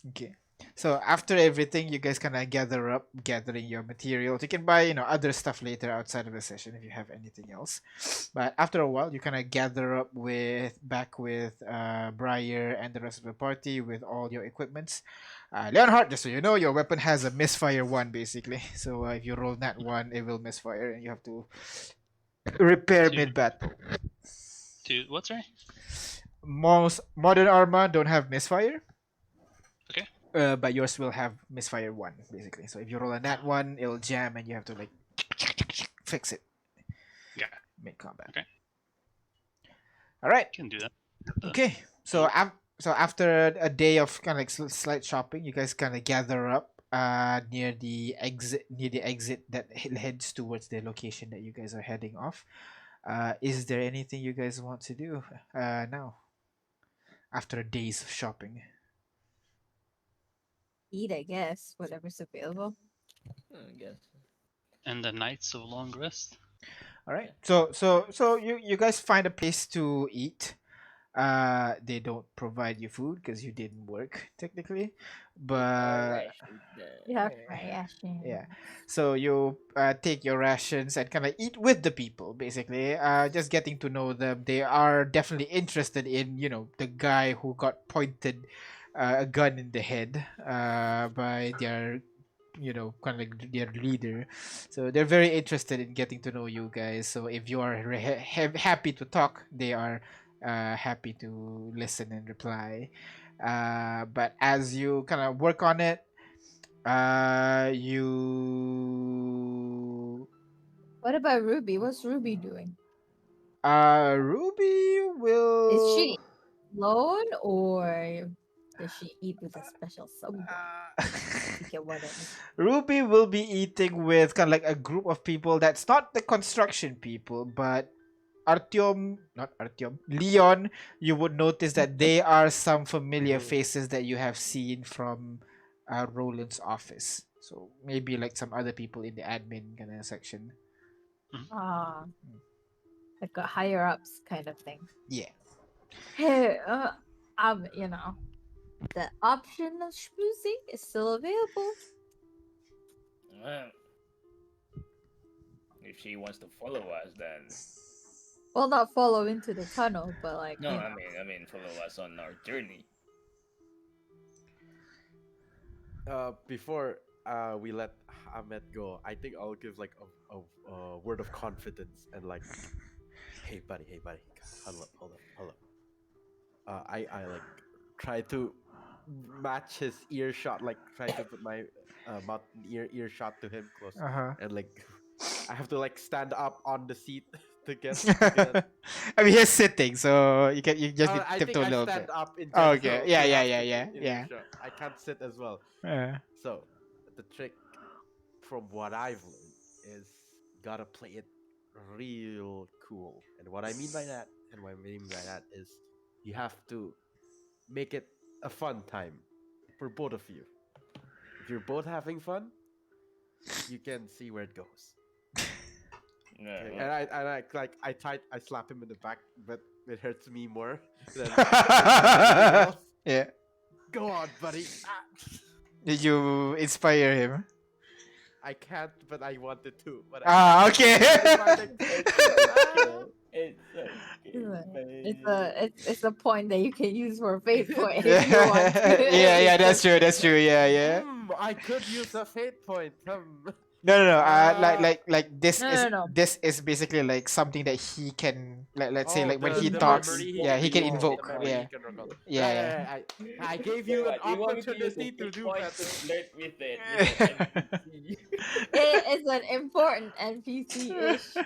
Okay. So after everything, you guys kind of gathering your materials. You can buy, other stuff later outside of the session if you have anything else. But after a while, you kind of gather up back with Briar and the rest of the party with all your equipments. Leonhardt, just so you know, your weapon has a misfire one basically. So if you roll that one, it will misfire, and you have to repair Dude. mid battle. Dude, what's right? Most modern armor don't have misfire. Okay. But yours will have misfire one basically. So if you roll a nat one, it'll jam, and you have to like fix it Yeah, mid combat. Okay. All right. can do that. Okay. So after a day of kind of like slight shopping, you guys kind of gather up near the exit that heads towards the location that you guys are heading off. Is there anything you guys want to do now after a days of shopping? Eat, I guess, whatever's available. I guess. And the nights of long rest. All right. So you guys find a place to eat. They don't provide you food because you didn't work technically, but You have ration. yeah. So you take your rations and kind of eat with the people, basically. Just getting to know them. They are definitely interested in, the guy who got pointed a gun in the head by their, kind of like their leader. So they're very interested in getting to know you guys. So if you are happy to talk, they are happy to listen and reply. But as you kind of work on it, you What about Ruby? What's Ruby doing? Ruby will. Is she alone or does she eat with a special someone? You get what I mean. Ruby will be eating with kind of like a group of people that's not the construction people, but Leon, you would notice that they are some familiar faces that you have seen from Roland's office. So maybe like some other people in the admin kind of section. Ah, like a higher ups kind of thing. Yeah. Hey, the option of schmoozing is still available. Well, if she wants to follow us, then Well, not follow into the tunnel, but like no. you I know. mean, follow us on our journey. Before we let Ahmed go, I think I'll give like a word of confidence and like, hey buddy, hold up. I like try to match his earshot, like try to put my mouth earshot to him close, and like I have to like stand up on the seat to get. I mean, he's sitting, so you just need I to think tiptoe a I little stand bit. up in Oh, general okay. to Yeah. have the earshot. I can't sit as well. So the trick, from what I've learned, is gotta play it real cool. And what I mean by that, is you have to make it a fun time for both of you. If you're both having fun, you can see where it goes. Yeah. And I slap him in the back, but it hurts me more than Yeah. Go on, buddy. Did you inspire him? I can't, but I wanted to. But Okay. It's a point that you can use for fate point Yeah. if you want to. yeah, that's true. Yeah. I could use a fate point. No. Like this No. this is basically like something that he can let's say like when he the talks, memory yeah, he can recall, invoke. the memory Yeah. he can recall. Yeah. I gave you an You want me to use opportunity the to do point that. to flirt with it. It is an important NPC-ish.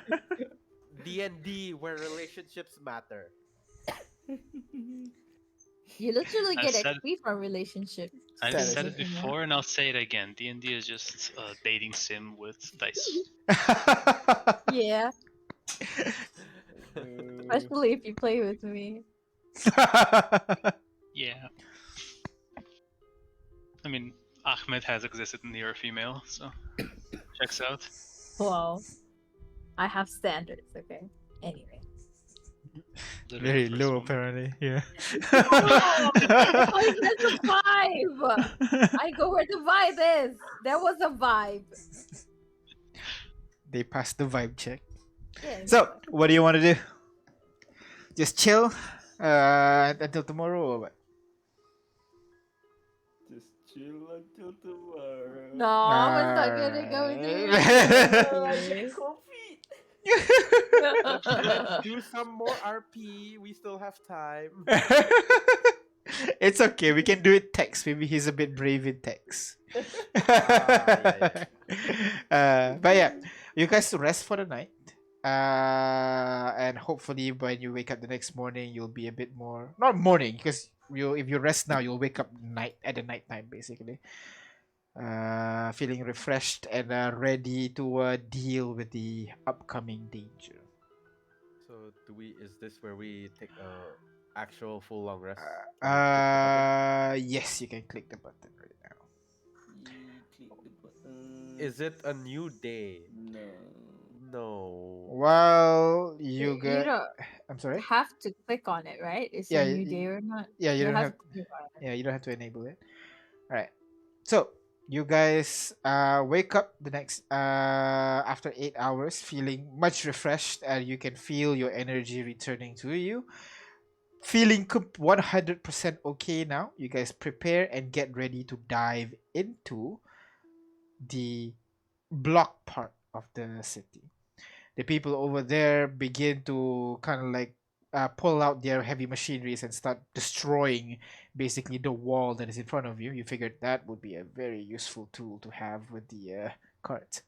D&D where relationships matter. You literally I get said- XP from relationships. I've That said is it before and I'll say it again. D&D is just a dating sim with dice. Yeah, especially if you play with me. Yeah. I mean, Ahmed has existed in the female, so checks out. Well, I have standards, okay? Anyway. Literally Very first low one. apparently. Yeah. Oh, I specified! vibe. I go where the vibe is. There was a vibe. They passed the vibe check. Yeah. So, exactly. what do you want to do? Just chill until tomorrow or what? Just chill until tomorrow. No, we're not gonna go I do get coffee. Let's do some more RP. We still have time. It's okay. We can do it text. Maybe he's a bit brave in text. yeah. But yeah, you guys rest for the night. And hopefully when you wake up the next morning, you'll be a bit more not morning because you if you rest now, you'll wake up night at the night time basically. Feeling refreshed and ready to deal with the upcoming danger. So is this where we take a actual full long rest? Can we click the button? Yes, you can click the button right now. Click the button. Is it a new day? No. No. Well, you You got. don't I'm sorry. have to click on it, right? It's Yeah, a new day or not. Yeah, you don't have. to click on it. Yeah, you don't have to enable it. All right. So you guys wake up the next after 8 hours, feeling much refreshed, and you can feel your energy returning to you. Feeling 100% okay now. You guys prepare and get ready to dive into the block part of the city. The people over there begin to kind of like pull out their heavy machineries and start destroying basically the wall that is in front of you. You figured that would be a very useful tool to have with the cart.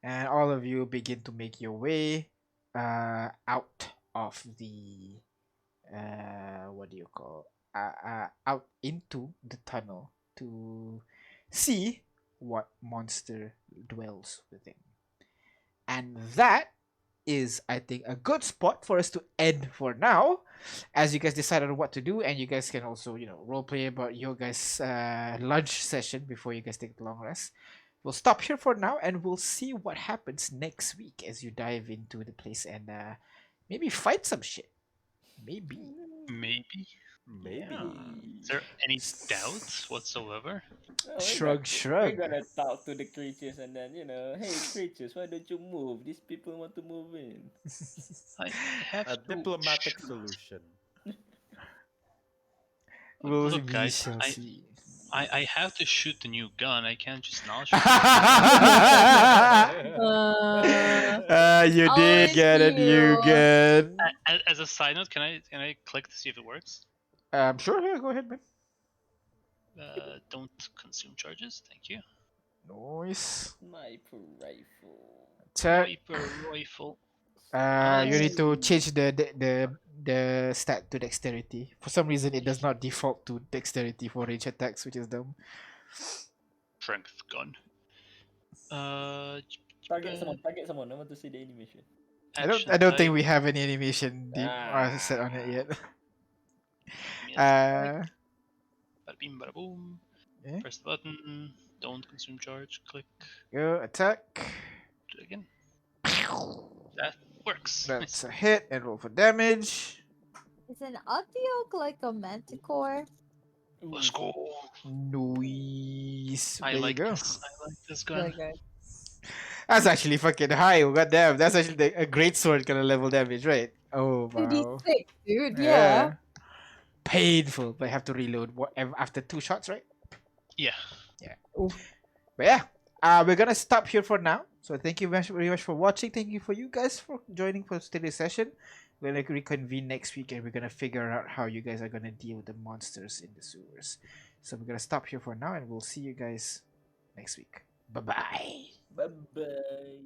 And all of you begin to make your way out of the what do you call out into the tunnel to see what monster dwells within. And that is, I think, a good spot for us to end for now, as you guys decide on what to do, and you guys can also, roleplay about your guys' lunch session before you guys take the long rest. We'll stop here for now, and we'll see what happens next week as you dive into the place and maybe fight some shit. Maybe. Maybe. Maybe. Is there any doubt whatsoever? Oh, Shrug, shrug. We're gonna talk to the creatures and then, hey creatures, why don't you move? These people want to move in. I have A to diplomatic shoot. solution. Look, We guys, shall see. I have to shoot the new gun. I can't just not shoot. You Oh, did it's get a new you. gun. As a side note, can I click to see if it works? Sure, yeah, go ahead, man. Don't consume charges. Thank you. Nice. Sniper rifle. Check. Sniper rifle. You need to change the stat to dexterity. For some reason, it does not default to dexterity for range attacks, which is dumb. Strength gun. Target someone. I want to see the animation. I don't think we have any animation set on it yet. Bada bing, bada boom. Yeah. Press the button. Don't consume charge. Click. Go attack. Do it again. That works. That's a hit and roll for damage. Is an Artheoc like a manticore? Let's go. Nice. I There like you go. this. I like this gun. Really good. That's actually fucking high. Goddamn. That's actually a great sword kind of level damage, right? Oh, wow. 2d6, dude. Yeah. Painful, but I have to reload after 2 shots, right? Yeah. Oof. But yeah, we're gonna stop here for now. So thank you very much for watching. Thank you for you guys for joining for today's session. We're gonna reconvene next week and we're gonna figure out how you guys are gonna deal with the monsters in the sewers. So we're gonna stop here for now and we'll see you guys next week. Bye bye. Bye bye.